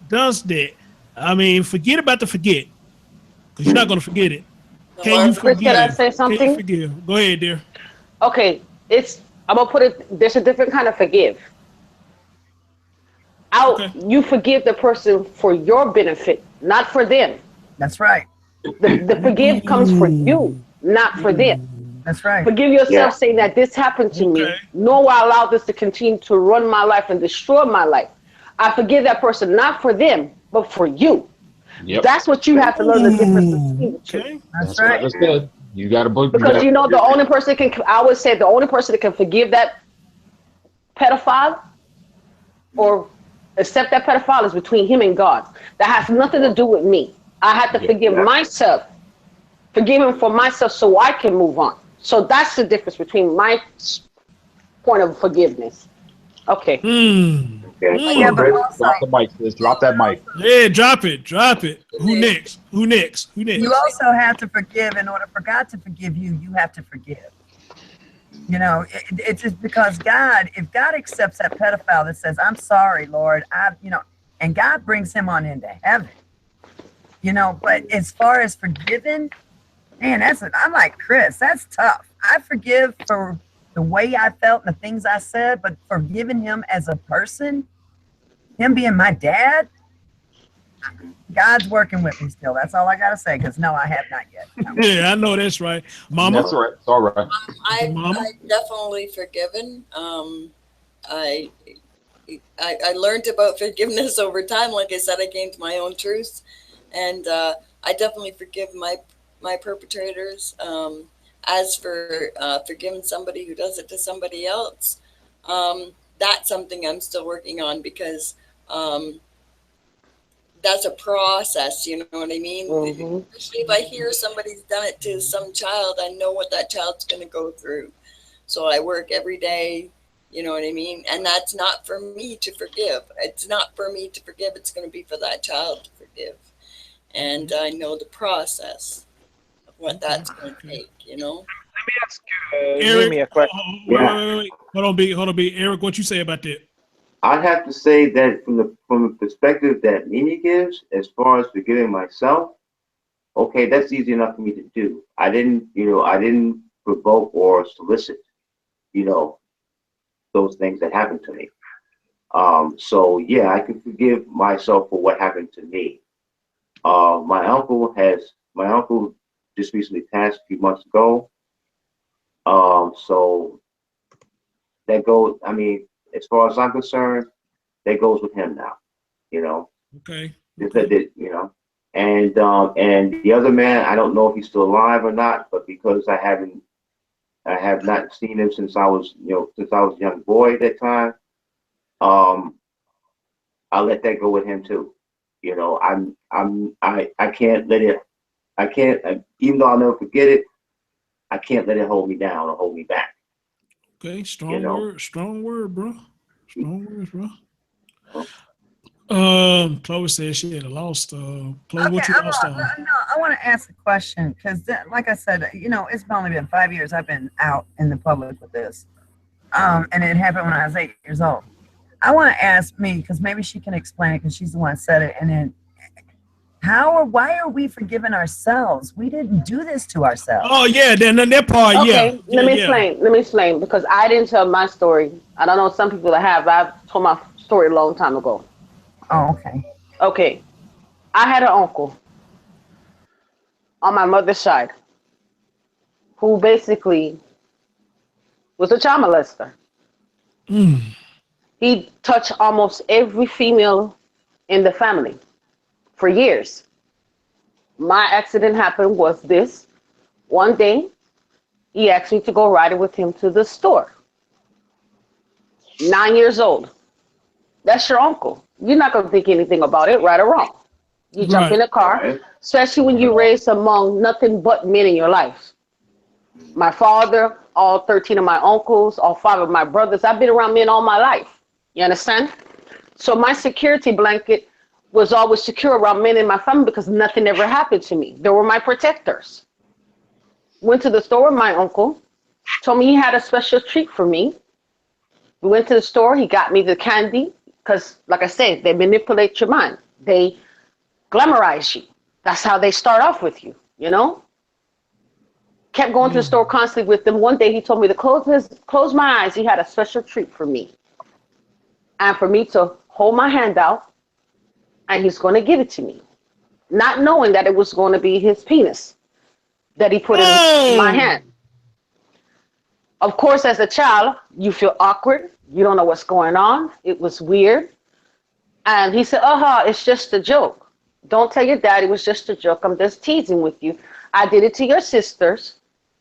does that? I mean, forget about the forget, because you're not going to forget it. Can you forgive? Can I say something? Can you forgive? Go ahead, dear. Okay, I'm gonna put it. There's a different kind of forgive. You forgive the person for your benefit, not for them. That's right. The forgive comes for you, not for them. That's right. Forgive yourself, saying that this happened to me. Nor will I allow this to continue to run my life and destroy my life. I forgive that person, not for them, but for you. Yep. That's what you have to learn the difference between the two. That's right. That's good. You got to because you know the only person I would say the only person that can forgive that pedophile or accept that pedophile is between him and God. That has nothing to do with me. I have to forgive myself, forgive him for myself, so I can move on. So that's the difference between my point of forgiveness. Okay. Yeah, but also, drop the mic, sis. Drop that mic. Yeah, drop it. Drop it. Who next? Who next? Who next? You also have to forgive. In order for God to forgive you, you have to forgive. You know, it's just because God, if God accepts that pedophile that says, "I'm sorry, Lord," and God brings him on into heaven. You know, but as far as forgiving, man, I'm like Chris. That's tough. I forgive for the way I felt and the things I said, but forgiving him as a person, him being my dad, God's working with me still. That's all I got to say, because no, I have not yet. Yeah, I know that's right. Mama? That's right. It's all right. I definitely forgiven. I learned about forgiveness over time. Like I said, I came to my own truths. And I definitely forgive my perpetrators. As for forgiving somebody who does it to somebody else, that's something I'm still working on, because that's a process, you know what I mean? Mm-hmm. Especially if I hear somebody's done it to some child, I know what that child's going to go through. So I work every day, you know what I mean? And that's not for me to forgive. It's not for me to forgive. It's going to be for that child to forgive. And I know the process of what that's going to take, you know? Let me ask Eric, Mimi a question. Wait. Hold on, B. Eric, what you say about that? I'd have to say that from the perspective that Mimi gives, as far as forgiving myself, okay, that's easy enough for me to do. I didn't provoke or solicit, those things that happened to me. So yeah, I can forgive myself for what happened to me. My uncle just recently passed a few months ago. So that goes, I mean, as far as I'm concerned, that goes with him now, Okay. And the other man, I don't know if he's still alive or not, but because I have not seen him since I was a young boy at that time, I'll let that go with him too. I can't let it, even though I'll never forget it, I can't let it hold me down or hold me back. Okay, strong word, bro. Strong words, bro. Chloe said she had lost. Chloe, Okay, what you lost on? I want to ask a question because, like I said, it's only been 5 years I've been out in the public with this, and it happened when I was 8 years old. I want to ask me because maybe she can explain it because she's the one that said it. And then, why are we forgiving ourselves? We didn't do this to ourselves. Oh yeah, then that part, okay, yeah. Let me explain because I didn't tell my story. I don't know some people that have. I've told my story a long time ago. Oh, okay. Okay, I had an uncle on my mother's side who basically was a child molester. He touched almost every female in the family for years. My accident happened was this. One day, he asked me to go riding with him to the store. 9 years old. That's your uncle. You're not going to think anything about it, right or wrong. You jump in a car, especially when you're raised among nothing but men in your life. My father, all 13 of my uncles, all 5 of my brothers, I've been around men all my life. You understand? So my security blanket was always secure around men in my family because nothing ever happened to me. They were my protectors. Went to the store with my uncle, told me he had a special treat for me. We went to the store, he got me the candy, because like I said, they manipulate your mind. They glamorize you. That's how they start off with you, you know? Kept going to the store constantly with them. One day he told me to close my eyes. He had a special treat for me. And for me to hold my hand out, and he's going to give it to me. Not knowing that it was going to be his penis that he put in my hand. Of course, as a child, you feel awkward. You don't know what's going on. It was weird. And he said, it's just a joke. Don't tell your dad it was just a joke. I'm just teasing with you. I did it to your sisters,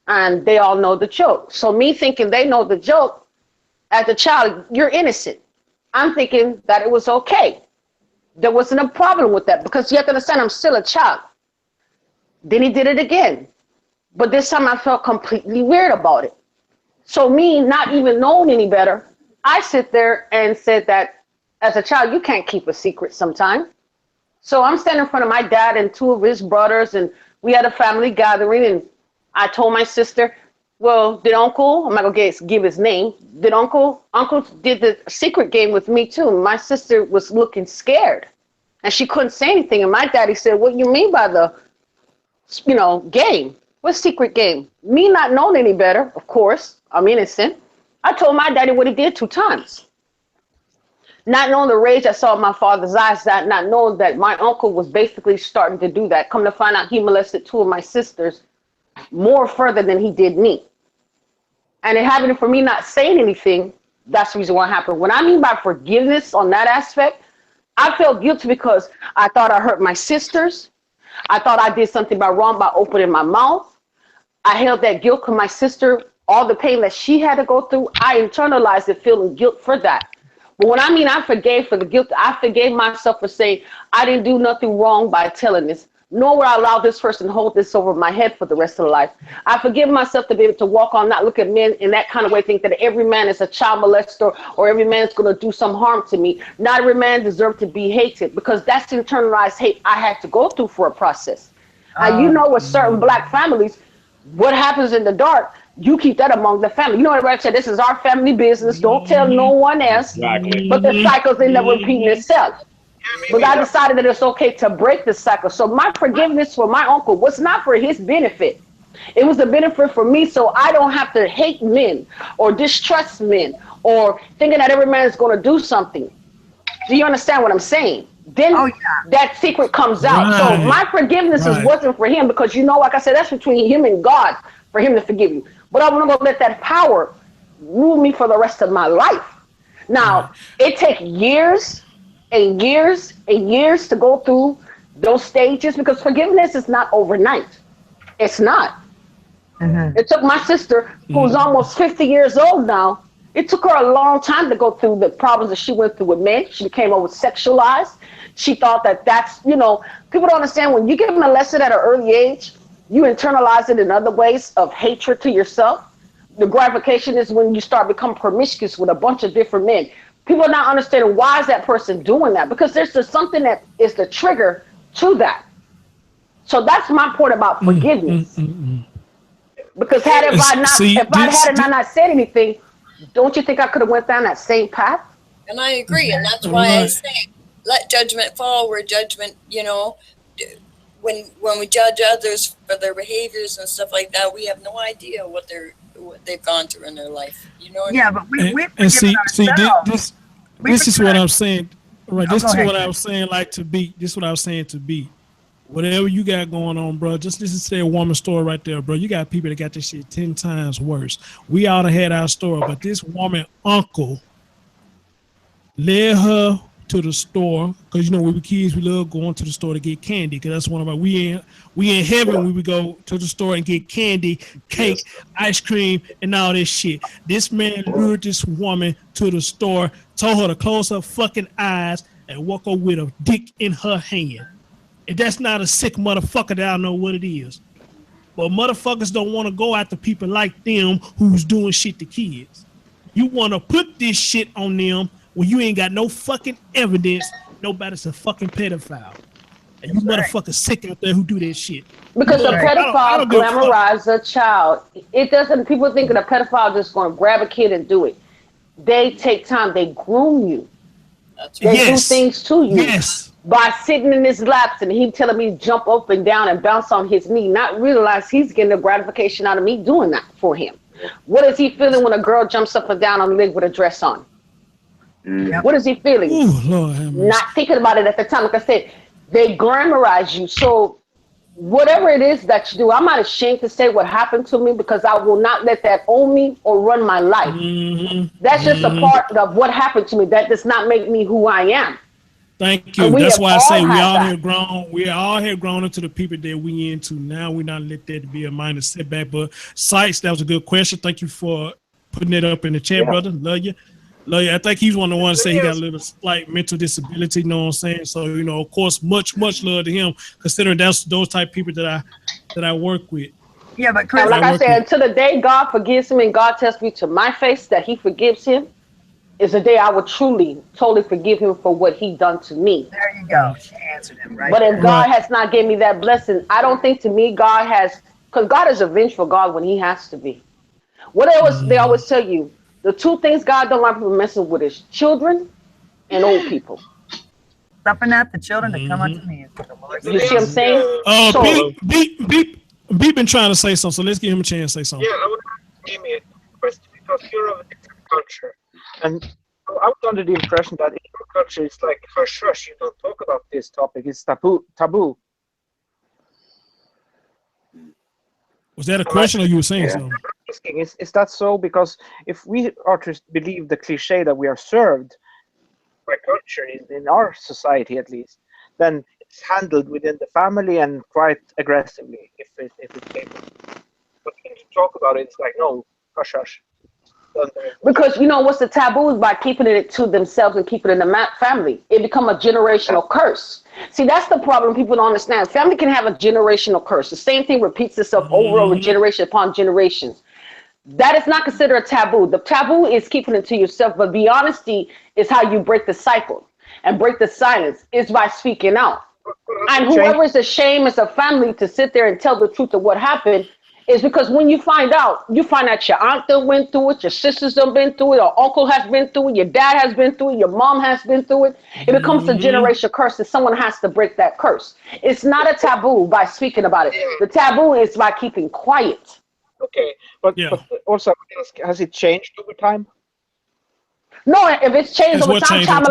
and they all know the joke. So me thinking they know the joke, as a child, you're innocent. I'm thinking that it was okay. There wasn't a problem with that because you have to understand I'm still a child. Then he did it again. But this time I felt completely weird about it. So me not even knowing any better, I sit there and said that as a child, you can't keep a secret sometimes. So I'm standing in front of my dad and 2 of his brothers, and we had a family gathering, and I told my sister, well, did Uncle, I'm not going to give his name, did Uncle did the secret game with me too. My sister was looking scared, and she couldn't say anything. And my daddy said, what do you mean by the, game? What secret game? Me not knowing any better, of course, I'm innocent. I told my daddy what he did 2 times. Not knowing the rage I saw in my father's eyes, not knowing that my uncle was basically starting to do that. Come to find out he molested 2 of my sisters more further than he did me. And it happened for me not saying anything. That's the reason why it happened. What I mean by forgiveness on that aspect, I felt guilty because I thought I hurt my sisters. I thought I did something wrong by opening my mouth. I held that guilt because my sister, all the pain that she had to go through, I internalized it, feeling guilt for that. But when I mean I forgave for the guilt, I forgave myself for saying I didn't do nothing wrong by telling this, nor would I allow this person to hold this over my head for the rest of the life. I forgive myself to be able to walk on, not look at men in that kind of way, think that every man is a child molester or every man is going to do some harm to me. Not every man deserves to be hated, because that's internalized hate I had to go through for a process. And with certain black families, what happens in the dark, you keep that among the family. You know what everybody said, this is our family business. Don't tell no one else. Exactly. But the cycles end up repeating itself. But I decided that it's okay to break the cycle. So my forgiveness for my uncle was not for his benefit. It was a benefit for me, so I don't have to hate men or distrust men or thinking that every man is going to do something. Do you understand what I'm saying? Then that secret comes out. So my forgiveness wasn't for him because, like I said, that's between him and God for him to forgive you. But I'm not going to let that power rule me for the rest of my life. Now, it takes years and years and years to go through those stages because forgiveness is not overnight. It's not. It took my sister, who's almost 50 years old now, it took her a long time to go through the problems that she went through with men. She became over sexualized. She thought that's, people don't understand when you give them a lesson at an early age, you internalize it in other ways of hatred to yourself. The gratification is when you start becoming promiscuous with a bunch of different men. People are not understanding why is that person doing that, because there's just something that is the trigger to that. So that's my point about forgiveness. Because had if I not said anything, don't you think I could have went down that same path? And I agree, and that's why I say, let judgment fall where judgment, when we judge others for their behaviors and stuff like that, we have no idea what they've gone through in their life. But this is what I'm saying. Right, this is what I was saying. This is what I was saying to be. Whatever you got going on, bro, just listen to that woman's story right there, bro. You got people that got this shit 10 times worse. We all had our story, but this woman uncle led her to the store, because when we were kids, we love going to the store to get candy, because that's one of our we in heaven. We would go to the store and get candy, cake, ice cream, and all this shit. This man lured this woman to the store, told her to close her fucking eyes and walk her with a dick in her hand. If that's not a sick motherfucker, that I don't know what it is. But motherfuckers don't want to go after people like them who's doing shit to kids. You want to put this shit on them when you ain't got no fucking evidence nobody's a fucking pedophile. And you motherfuckers sick out there who do that shit. Because a pedophile glamorizes a child. It doesn't, people think that a pedophile just going to grab a kid and do it. They take time, they groom you. They do things to you. By sitting in his laps and he telling me to jump up and down and bounce on his knee, not realize he's getting a gratification out of me doing that for him. What is he feeling when a girl jumps up and down on the leg with a dress on? What is he feeling? Ooh, Lord, not thinking about it at the time. Like I said, they glamorize you. So whatever it is that you do, I'm not ashamed to say what happened to me, because I will not let that own me or run my life. That's just a part of what happened to me. That does not make me who I am. Thank you. That's why I say we all have grown. We all have grown into the people that we into now. We not let that be a minor setback. But Sykes, that was a good question. Thank you for putting it up in the chat, brother. Love you. I think he's one of the ones that say he got a little slight mental disability. You know what I'm saying? So of course, much love to him, considering that's those type of people that I work with. Yeah, but Chris, like I said, until the day God forgives him and God tells me to my face that He forgives him, is the day I will totally forgive him for what he done to me. There you go. She answered him right. But if God has not given me that blessing, I don't think to me God has, because God is a vengeful God when He has to be. They always tell you, the two things God don't like people messing with is children and old people. Suffer not the children to come unto me. You see what I'm saying? Beep been trying to say something, so let's give him a chance to say something. Yeah, I want to give me a question, because you're of a different culture. And I was under the impression that in your culture it's like hush, you don't talk about this topic. It's taboo. Was that a question, or you were saying something? Is that so? Because if we are to believe the cliche that we are served by culture in our society, at least, then it's handled within the family and quite aggressively if it's able. But when you talk about it, it's like, no, hush. Because what's the taboo is by keeping it to themselves and keeping it in the family. It become a generational curse. See, that's the problem people don't understand. Family can have a generational curse. The same thing repeats itself over generation upon generations. That is not considered a taboo. The taboo is keeping it to yourself, but the honesty is how you break the cycle and break the silence is by speaking out. And whoever is ashamed as a family to sit there and tell the truth of what happened is because when you find out your aunt that went through it, your sisters have been through it, your uncle has been through it, your dad has been through it, your mom has been through it. It becomes a generational curse, and someone has to break that curse. It's not a taboo by speaking about it. The taboo is by keeping quiet. Okay, but also, has it changed over time? No, if it's changed over time, child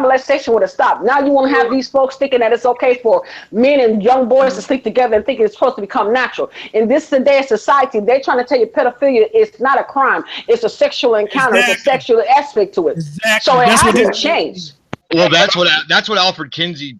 molestation would have stopped. Now you want to have these folks thinking that it's okay for men and young boys to sleep together and thinking it's supposed to become natural. In this today's society, they're trying to tell you pedophilia is not a crime. It's a sexual encounter. It's a sexual aspect to it. So it hasn't changed. Well, that's what Alfred Kinsey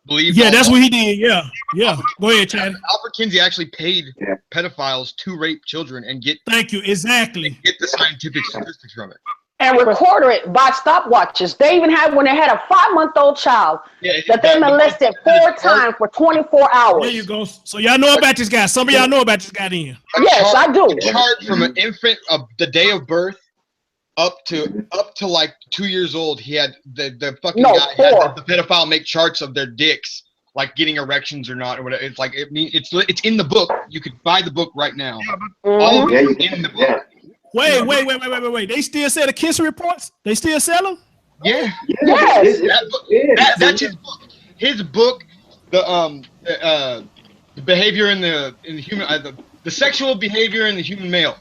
believed. Yeah, that's what he did. Yeah. Go ahead, Chad. Alfred Kinsey actually paid pedophiles to rape children and get. Thank you. Exactly. Get the scientific statistics from it. And record it by stopwatches. They even had when they had a 5-month-old child that they molested 4 times for 24 hours. There you go. So y'all know about this guy. Some of y'all know about this guy then. Yes, I do. A chart from an infant of the day of birth up to like 2 years old, he had the fucking No, guy had 4. the pedophile make charts of their dicks, like getting erections or not, or whatever. It's like it's in the book. You could buy the book right now. All of it is in the book. Wait. They still sell the Kinsey reports? They still sell them? Yeah. Yes. That's his book. His book, the behavior in the human, the sexual behavior in the human male.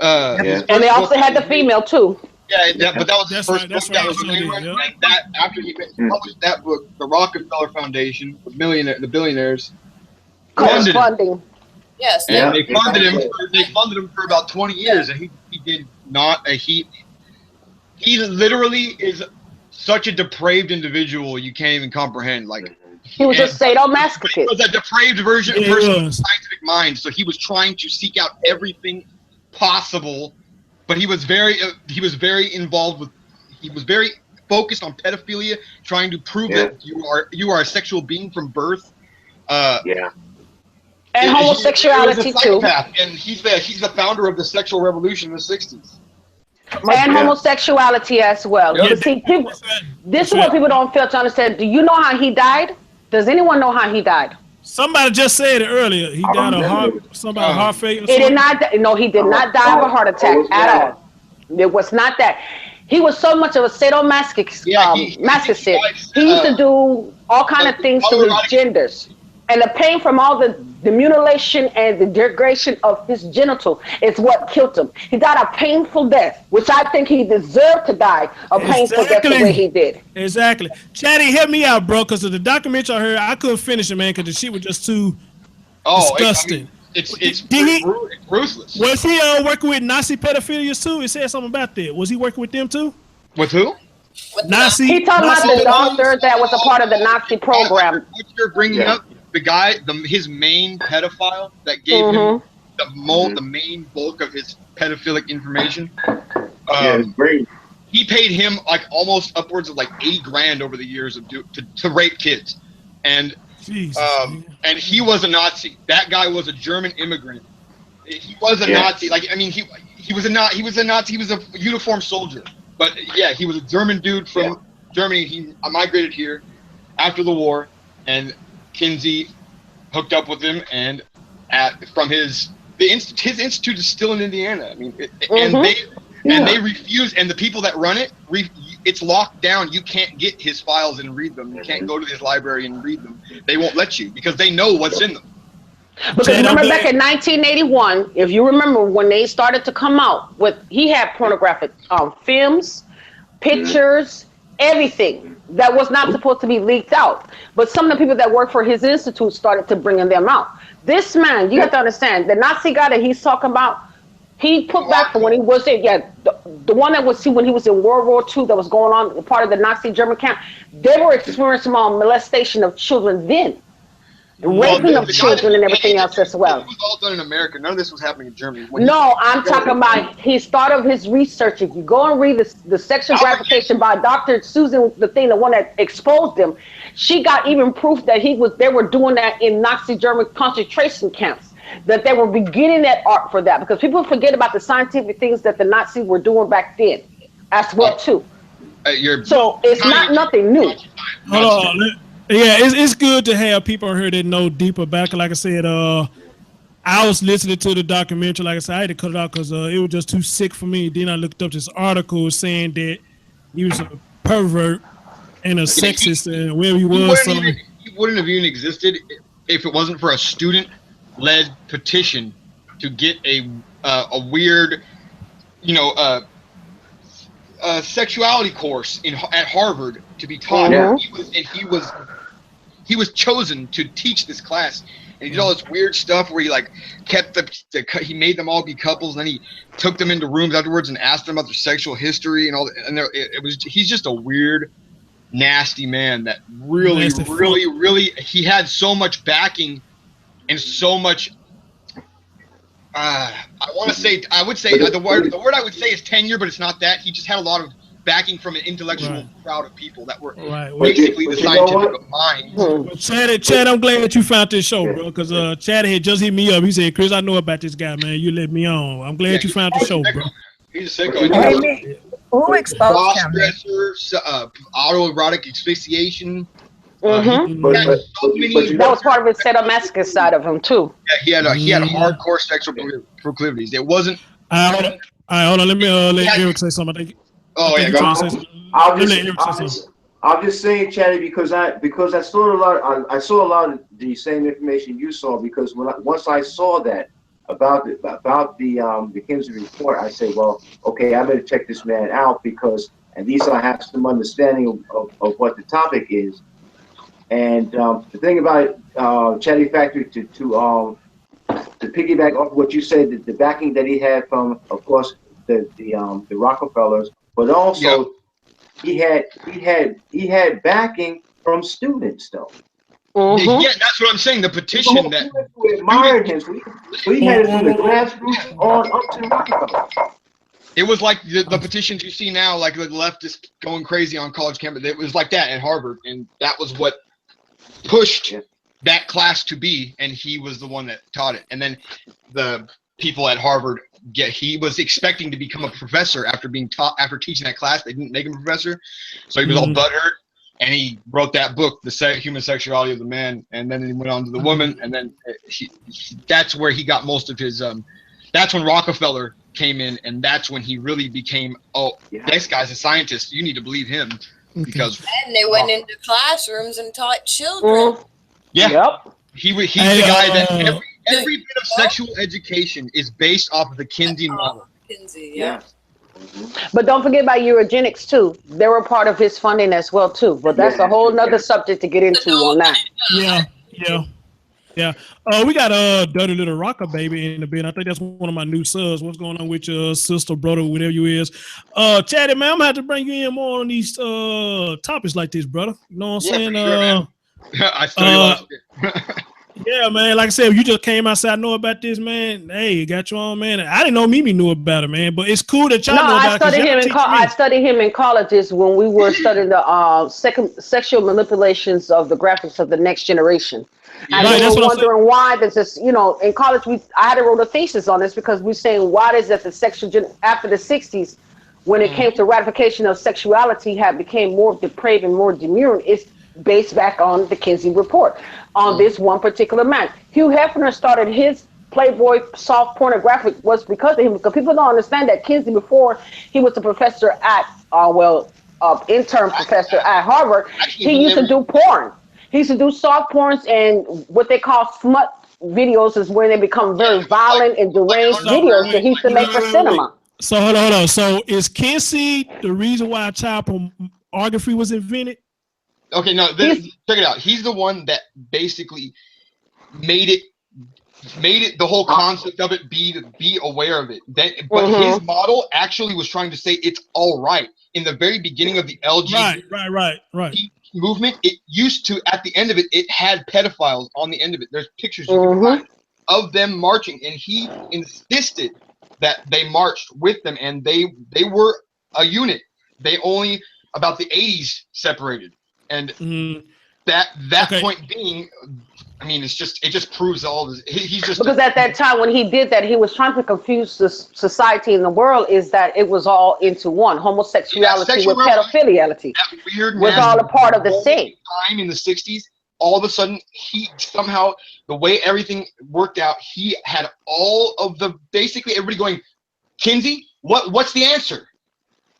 And they also had the female too. Yeah, but that was his first book. That's That right, was the main yeah. one. And that after he published that book, the Rockefeller Foundation, the billionaires, funded him. Funding. Yes. And they funded him. They funded him for about 20 years, and he did not. He literally is such a depraved individual you can't even comprehend. Like he was a sadomasochist. He was a depraved person of was. the scientific mind. So he was trying to seek out everything possible, but he was very involved with. He was very focused on pedophilia, trying to prove that you are a sexual being from birth. And homosexuality too. And he's the founder of the sexual revolution in the 60s. And homosexuality as well. Yeah. But see, people, this is what people don't fail to understand. Do you know how he died? Does anyone know how he died? Somebody just said it earlier. He died of heart failure. He did not. No, he did not die of a heart attack at all. It was not that. He was so much of a sadomasochist. He used to do all kind of things to his genders. And the pain from all the mutilation and the degradation of his genital is what killed him. He died a painful death, which I think he deserved to die a painful death the way he did. Exactly. Chatty, help me out, bro, because of the documentary I heard, I couldn't finish it, man, because the shit was just too disgusting. It's ruthless. Was he working with Nazi pedophilias too? It said something about that. Was he working with them too? With who? Nazi. He talking about the doctor that was a part of the Nazi program. What you're bringing up, the guy, his main pedophile that gave him the main bulk of his pedophilic information. He paid him like almost upwards of like $80,000 over the years to rape kids, and and he was a Nazi. That guy was a German immigrant. He was a Nazi. Like I mean, he was a Nazi. He was a uniformed soldier. But yeah, he was a German dude from Germany. He migrated here after the war, and Kinsey hooked up with him, and his institute is still in Indiana. I mean, and they refuse, and the people that run it, it's locked down. You can't get his files and read them. You can't go to his library and read them. They won't let you because they know what's in them. Because remember back in 1981, if you remember when they started to come out with, he had pornographic films, pictures, everything that was not supposed to be leaked out. But some of the people that work for his institute started to bring them out. This man, you have to understand, the Nazi guy that he's talking about, he put back from when he was there, the one that was when he was in World War II that was going on, part of the Nazi German camp, they were experiencing molestation of children then. Raping of children and everything else as well. It was all done in America. None of this was happening in Germany. No, I'm talking about his start of his research. If you go and read the sexual gratification by Dr. Susan, the one that exposed him, she got even proof that they were doing that in Nazi German concentration camps, that they were beginning that art for that, because people forget about the scientific things that the Nazis were doing back then as well too. So it's not nothing new. Hold on. Yeah, it's good to have people here that know deeper back. Like I said, I was listening to the documentary. Like I said, I had to cut it out because it was just too sick for me. Then I looked up this article saying that he was a pervert and a sexist and where he was. He wouldn't have even existed if it wasn't for a student-led petition to get a weird, sexuality course at Harvard to be taught. He was chosen to teach this class, and he did all this weird stuff where he like kept he made them all be couples, and then he took them into rooms afterwards and asked them about their sexual history and all. And he's just a weird, nasty man that really he had so much backing and so much. I would say the word I would say is tenure, but it's not that. He just had a lot of backing from an intellectual crowd of people that were basically the scientific mind. Well, Chad, I'm glad that you found this show, bro, because Chad had just hit me up. He said, "Chris, I know about this guy, man. You let me on. I'm glad you found the show, bro." He's a sicko. Who exposed him? Stressor, autoerotic asphyxiation. That was part of his sadomasochist side of him too. Yeah, he had hardcore sexual proclivities. It wasn't. All right, hold on. Let me let Eric say something. Go on. I'm just saying, Chatty, because I saw a lot of the same information you saw, because once I saw that about the Kinsey report, I say, well, okay, I'm going to check this man out, because at least I have some understanding of what the topic is. And the thing about Chatty Factory, to piggyback off what you said, the backing that he had from, of course, the Rockefellers, but also he had backing from students, though. Yeah, that's what I'm saying. The petition that admired him, so he had it from the grassroots on up to the Rockefellers. It was like the petitions you see now, like the leftists going crazy on college campus. It was like that at Harvard, and that was what pushed that class to be, and he was the one that taught it. And then the people at Harvard he was expecting to become a professor after teaching that class. They didn't make him a professor, so he was all butthurt, and he wrote that book, The Human Sexuality of the Man, and then he went on to the woman, and then that's where he got most of his that's when Rockefeller came in, and that's when he really became, this guy's a scientist, you need to believe him. Because and they went into classrooms and taught children. He's the guy that every bit of sexual education is based off of the Kinsey model. Kinsey, But don't forget about eugenics too. They were part of his funding as well too. But that's a whole nother subject to get into on that. Yeah. We got Dirty Little Rocker Baby in the bed. I think that's one of my new subs. What's going on with your sister, brother, whatever you is? Chatty, man, I'm gonna have to bring you in more on these topics like this, brother. You know what I'm saying? Sure, I study lost it. Yeah, man. Like I said, you just came outside, know about this, man. Hey, you got your own, man. I didn't know Mimi knew about it, man. But it's cool that y'all know about it. I studied him in colleges when we were studying the sexual manipulations of the graphics of the next generation. And we were wondering why there's this, in college, I had to write a thesis on this, because we're saying why is that the after the 60s, when it came to ratification of sexuality, became more depraved and more demure. It's based back on the Kinsey report on this one particular man. Hugh Hefner started his Playboy soft pornographic was because of him, because people don't understand that Kinsey, before he was a professor at, intern professor at Harvard, he used to do porn. He used to do soft porns, and what they call smut videos is when they become very violent and deranged videos that he used to make for cinema. So hold on. So is Kinsey the reason why child pornography was invented? Okay, no, check it out. He's the one that basically made it the whole concept of it be aware of it. But his model actually was trying to say it's all right. In the very beginning of the LGBT right. movement, it used to, at the end of it, it had pedophiles on the end of it. There's pictures you can find of them marching, and he insisted that they marched with them, and they were a unit. They only about the 80s separated. And that point being, I mean, it just proves all this. He's just because at that time when he did that, he was trying to confuse the society and the world. Is that it was all into one, homosexuality with pedophiliality. That weird was all a part of the same. Time in the 60s, all of a sudden he somehow, the way everything worked out, he had all of the basically everybody going, Kinsey, what's the answer?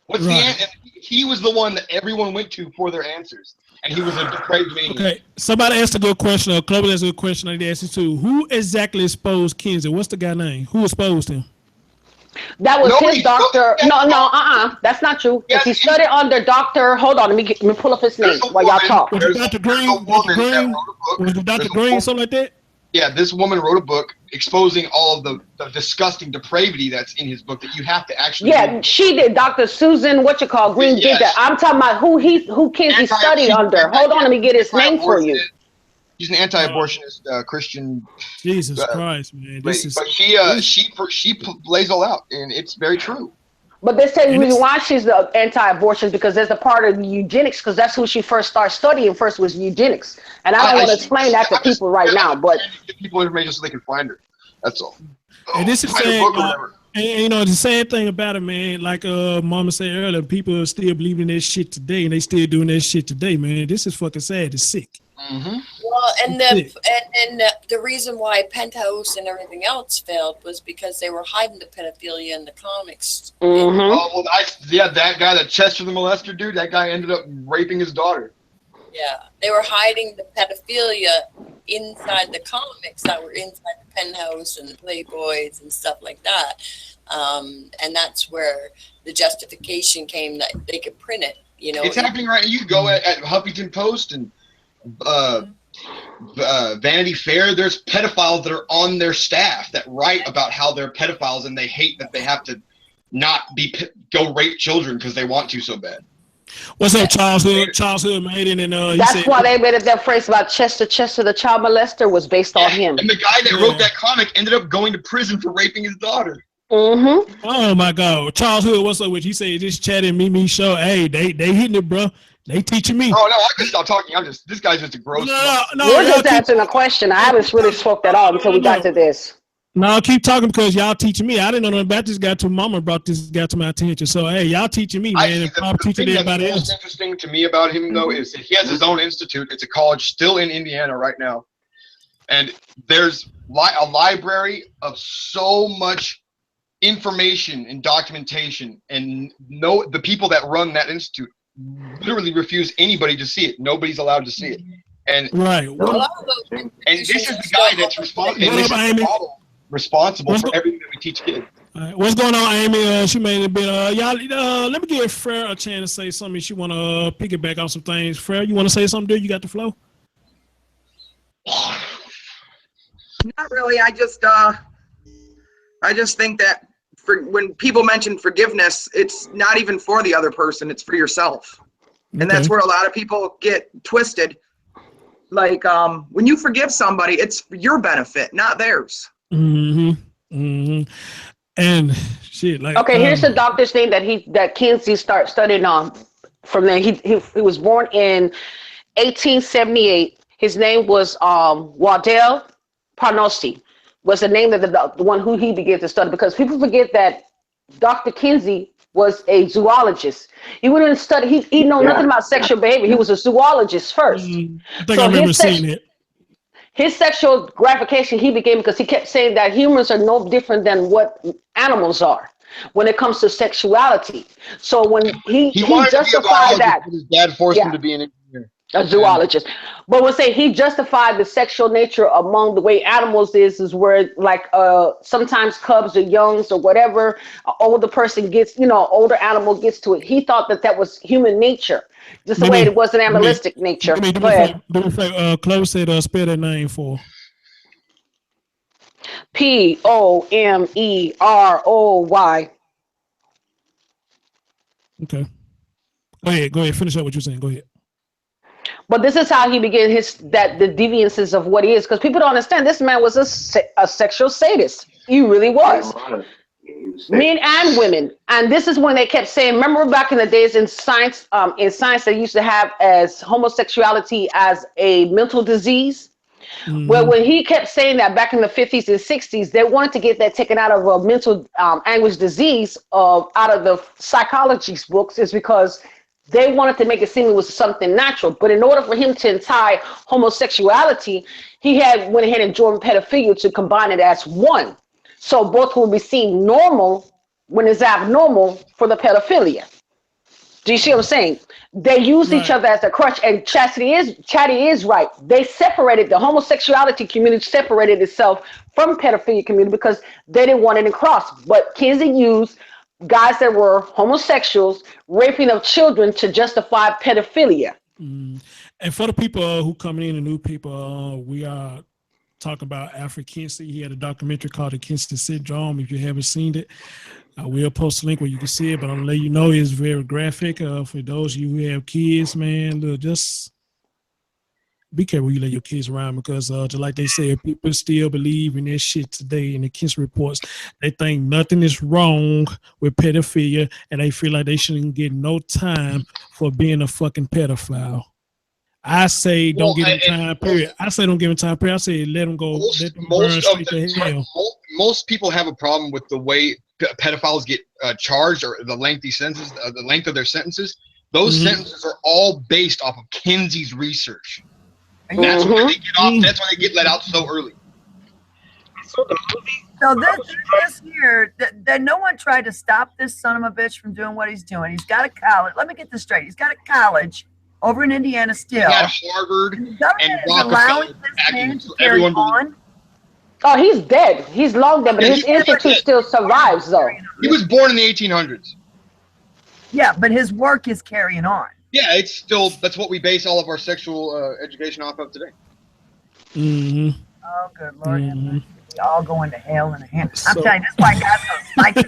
What's the answer? He was the one that everyone went to for their answers, and he was a depraved maniac. Okay, somebody asked a good question. Chloe asked a good question. I need to ask you too. Who exactly exposed Kinsey? What's the guy name? Who exposed him? That was his doctor. That's not true. Yes, he studied under Doctor. Hold on, let me pull up his name while y'all talk. Was it Dr. Green? Was it Dr. Green? Something like that? Yeah, this woman wrote a book exposing all of the disgusting depravity that's in his book that you have to actually. Yeah, she did. Dr. Susan, Green did that. I'm talking about who Kinsey studied under. Hold on, let me get his name for you. She's an anti-abortionist Christian. Jesus Christ, man! But she lays all out, and it's very true. But they say the reason why she's the anti-abortion because there's a part of eugenics, because that's who she first started studying. First was eugenics, and I don't want to explain that to people right now. But give people information so they can find her. That's all. And this is saying, And you know, the sad thing about it, man, like Mama said earlier, people are still believing that shit today, and they still doing that shit today, man. This is fucking sad. It's sick. Mm-hmm. Well, and the reason why Penthouse and everything else failed was because they were hiding the pedophilia in the comics. Mm-hmm. Oh well, that guy, that Chester the molester dude, that guy ended up raping his daughter. Yeah, they were hiding the pedophilia inside the comics that were inside the Penthouse and the Playboys and stuff like that. And that's where the justification came that they could print it. You know, it's happening right. You go at Huffington Post and Vanity Fair. There's pedophiles that are on their staff that write about how they're pedophiles and they hate that they have to not go rape children because they want to so bad. What's up, Charles Hood? Charles Hood made it, and that's why they made it. That phrase about Chester, the child molester, was based on him. And the guy that wrote that comic ended up going to prison for raping his daughter. Mm-hmm. Oh my God, Charles Hood, what's up with you? Say this chat and me show. Hey, they hitting it, bro. They teaching me. Oh no, I can stop talking. This guy's just a gross. No, we're just answering a question. I haven't really spoke at all until we got to this. No, keep talking because y'all teaching me. I didn't know nothing about this guy till Mama brought this guy to my attention. So hey, y'all teaching me, man. And probably teaching everybody else. What's interesting to me about him though is that he has his own institute. It's a college still in Indiana right now, and there's a library of so much information and documentation, and the people that run that institute literally refuse anybody to see it. Nobody's allowed to see it. And right. And this is the guy that's responsible for everything that we teach kids. What's going on, Amy? She made a bit. Y'all, let me give Freya a chance to say something. She want to piggyback on some things. Freya, you want to say something, dude? You got the flow? Not really. I just think that when people mention forgiveness, it's not even for the other person, it's for yourself. And that's where a lot of people get twisted. Like when you forgive somebody, it's for your benefit, not theirs. Mm-hmm. Mm-hmm. And shit, like okay, here's the doctor's name that Kinsey started studying on. From there, he was born in 1878. His name was Waddell Parnosti. Was the name of the one who he began to study, because people forget that Dr. Kinsey was a zoologist. He went and studied. He know nothing about sexual behavior. He was a zoologist first. I think I remember seeing it. His sexual gratification he began because he kept saying that humans are no different than what animals are when it comes to sexuality. So when he justified that, his dad forced him to be an engineer. A zoologist. But we'll say he justified the sexual nature among the way animals is where like sometimes cubs or youngs or whatever, older person gets, older animal gets to it. He thought that was human nature, just the way it was an animalistic nature. Go ahead. Chloe said spell that name for. Pomeroy. Okay. Go ahead. Finish up what you're saying. Go ahead. But this is how he began the deviances of what he is, because people don't understand this man was a sexual sadist. He really was. Men and women. And this is when they kept saying, remember back in the days in science they used to have as homosexuality as a mental disease. Mm-hmm. Well, when he kept saying that back in the 50s and 60s, they wanted to get that taken out of a mental anguish disease out of the psychology books, is because they wanted to make it seem it was something natural. But in order for him to tie homosexuality, he went ahead and joined pedophilia to combine it as one. So both will be seen normal when it's abnormal for the pedophilia. Do you see what I'm saying? They use each other as a crutch, and Chatty is right. They separated, the homosexuality community separated itself from pedophilia community because they didn't want it to cross. But Kinsey used guys that were homosexuals raping of children to justify pedophilia. And for the people who coming in, the new people, we are talking about Alfred Kinsey. He had a documentary called The Kinsey Syndrome. If you haven't seen it, I will post a link where you can see it, but I'm gonna let you know it's very graphic. For those of you who have kids, man, look, just be careful you let your kids around, because just like they said, people still believe in this shit today. In the Kinsey reports, they think nothing is wrong with pedophilia, and they feel like they shouldn't get no time for being a fucking pedophile. I say don't give him time period. I say don't give him time period. I say let them go. Let them burn straight to hell. Most people have a problem with the way pedophiles get charged, or the lengthy sentences, the length of their sentences, those sentences are all based off of Kinsey's research. And that's why they get off. That's why they get let out so early. So the movie. So this year, that no one tried to stop this son of a bitch from doing what he's doing. He's got a college. Let me get this straight. He's got a college over in Indiana still. He had Harvard and allowing Rockefeller this man to so carry everyone on. Oh, he's dead. He's long dead, but his institute still survives, though. He was born in the 1800s. Yeah, but his work is carrying on. Yeah, it's still, that's what we base all of our sexual education off of today. Oh, good Lord. We all going to hell in a hand. I'm telling you, this white guy's so psychic.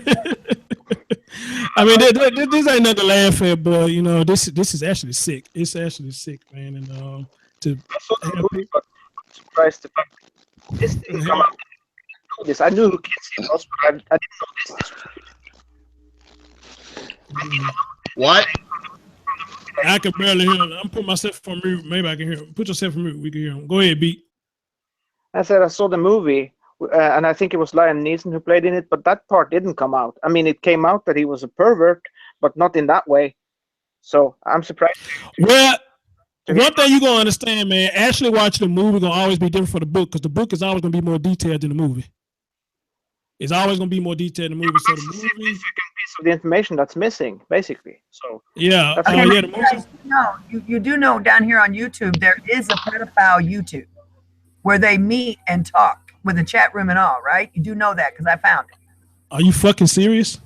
I mean, this ain't nothing to laugh at, but you know, this is actually sick. It's actually sick, man. And I saw the movie, but I'm surprised the fact this didn't come out. I know this. I knew who Kinsey was, but I didn't know this. What? I can barely hear him. I'm putting myself on mute. Maybe I can hear him. Put yourself on mute. We can hear him. Go ahead, Beat. I said I saw the movie, and I think it was Liam Neeson who played in it, but that part didn't come out. I mean, it came out that he was a pervert, but not in that way. So I'm surprised. Well, one thing you're gonna understand, man, actually watching the movie gonna always be different for the book, because the book is always gonna be more detailed than the movie. It's always gonna be more detailed than the movie. So the movie, significant piece of the information that's missing, basically. So yeah, Okay, yeah. The movie. you do know down here on YouTube there is a pedophile YouTube where they meet and talk with a chat room and all, right? You do know that because I found it. Are you fucking serious?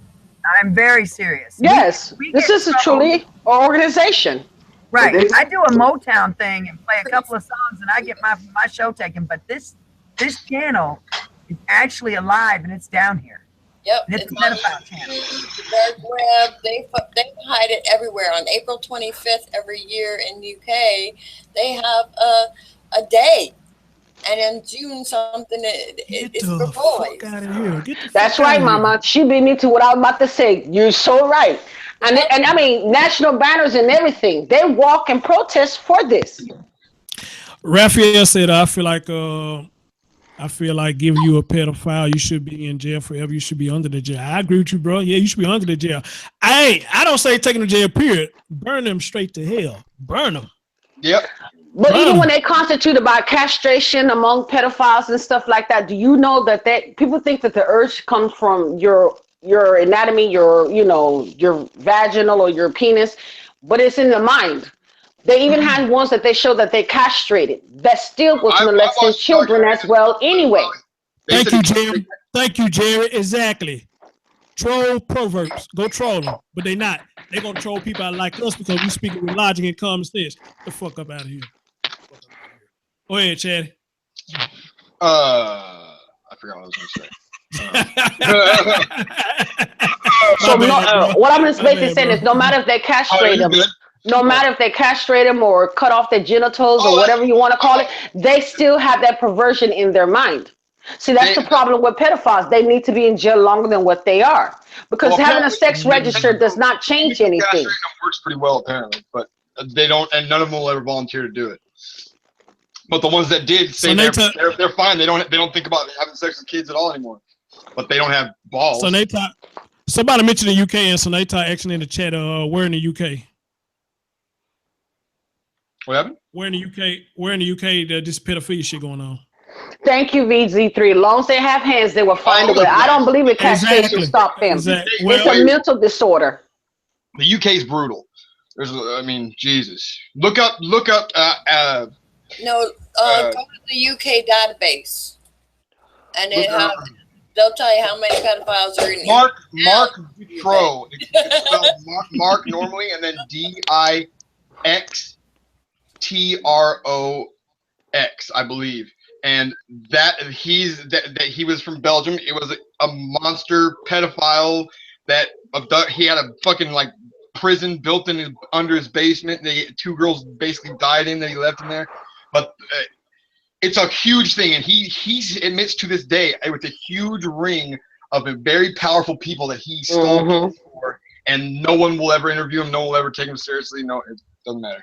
I'm very serious. Yes, this is a truly organization. Right. I do a Motown thing and play a couple of songs and I get my show taken, but this channel is actually alive and it's down here. Yep. It's a pedophile channel. The dark web, they hide it everywhere. On April 25th every year in UK, they have a day. And in June something, it's for boys. That's right, Mama. She beat me to what I was about to say. You're so right. And I mean, national banners and everything. They walk and protest for this. Raphael said, I feel like giving you a pedophile, you should be in jail forever. You should be under the jail. I agree with you, bro. Yeah, you should be under the jail. I don't say taking them to jail, period. Burn them straight to hell. Burn them. Yep. But even when they constitute about castration among pedophiles and stuff like that, do you know that people think that the urge comes from your anatomy, your vaginal or your penis, but it's in the mind. They even had ones that they show that they castrated. That still was molesting children as well anyway. Thank you, Jerry. Thank you, Jerry. Exactly. Troll perverts. Go troll them. But they're not. They're going to troll people out like us because we speak with logic and common sense. Get the fuck up out of here. Go ahead, Chad. I forgot what I was going to say. So what I'm basically saying is no matter if they castrate them, no matter if they castrate them or cut off their genitals or whatever you want to call it, they still have that perversion in their mind. See, that's the problem with pedophiles. They need to be in jail longer than what they are. Because having a sex register does not change anything. Castrating them works pretty well, apparently. But they don't, and none of them will ever volunteer to do it. But the ones that did say they're fine. They don't think about having sex with kids at all anymore. But they don't have balls. So somebody mentioned the UK, and Sonata actually in the chat, where in the UK? What happened? Where in the UK this pedophilia shit going on? Thank you, VZ3. As long as they have hands, they will find a way. I don't believe in castration stop them. Exactly. It's a mental disorder. The UK is brutal. Jesus. Look up. Go to the UK database, and they'll tell you how many pedophiles are in. Mark Pro. It's spelled Mark normally, and then DIXTROX, I believe. And that he was from Belgium. It was a monster pedophile that he had a fucking prison built under his basement. Two girls basically died in that he left in there. But it's a huge thing, and he admits to this day with a huge ring of very powerful people that he stole for, and no one will ever interview him. No one will ever take him seriously. No, it doesn't matter.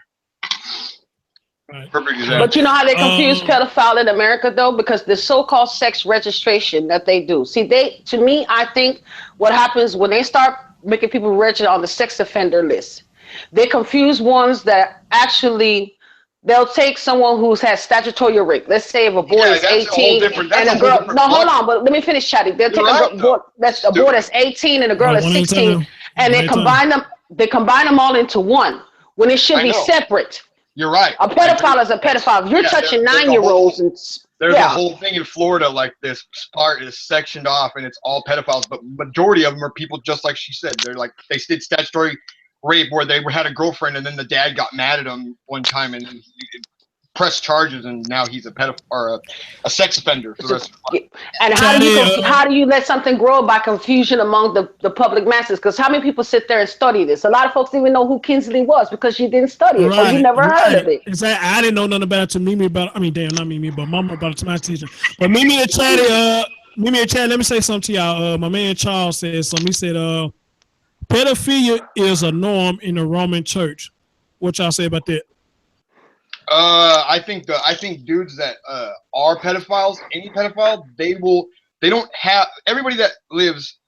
Right. Perfect example. But you know how they confuse pedophile in America though? Because the so-called sex registration that they do. See, to me, I think what happens when they start making people register on the sex offender list, they confuse ones that actually, they'll take someone who's had statutory rape. Let's say if a boy is 18 and a girl. No, hold on, but let me finish, Chatty. They'll take a boy that's 18 and a girl that's 16, and they combine them. They combine them all into one when it should be separate. You're right. A pedophile is a pedophile. If you're touching 9-year-olds, and there's a whole thing in Florida, like this part is sectioned off, and it's all pedophiles. But majority of them are people just like she said. They're like they did statutory rape where they had a girlfriend, and then the dad got mad at him one time, and then pressed charges, and now he's a pedophile or a sex offender for the rest of his life. And how do you let something grow by confusion among the public masses? Because how many people sit there and study this? A lot of folks didn't even know who Kinsey was because you didn't study it, or you never heard of it. Exactly. I didn't know nothing about it to Mimi about. I mean, damn, not Mimi, but Mama about it to my teacher. But Mimi and Chad, let me say something to y'all. My man Charles said something. He said, pedophilia is a norm in the Roman Church. What y'all say about that? I think dudes that are pedophiles, any pedophile, they don't have, everybody that lives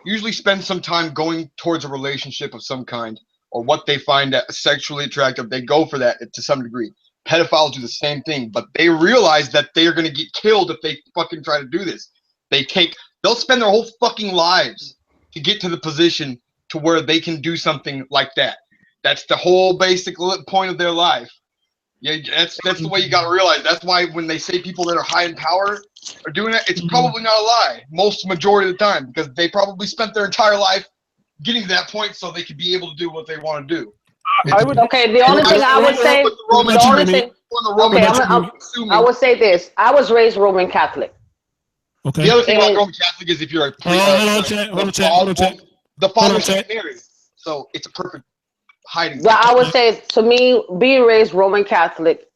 usually spends some time going towards a relationship of some kind, or what they find sexually attractive. They go for that to some degree. Pedophiles do the same thing, but they realize that they are going to get killed if they fucking try to do this. They'll spend their whole fucking lives to get to the position to where they can do something like that. That's the whole basic point of their life. Yeah, that's the way you got to realize. That's why when they say people that are high in power are doing it, it's probably not a lie. Majority of the time, because they probably spent their entire life getting to that point so they could be able to do what they want to do. The only thing I would say, I would say this. I was raised Roman Catholic. Okay. The other thing about Roman Catholic is if you're a priest, the father's married, so it's a perfect hiding. Well, I would say, to me, being raised Roman Catholic,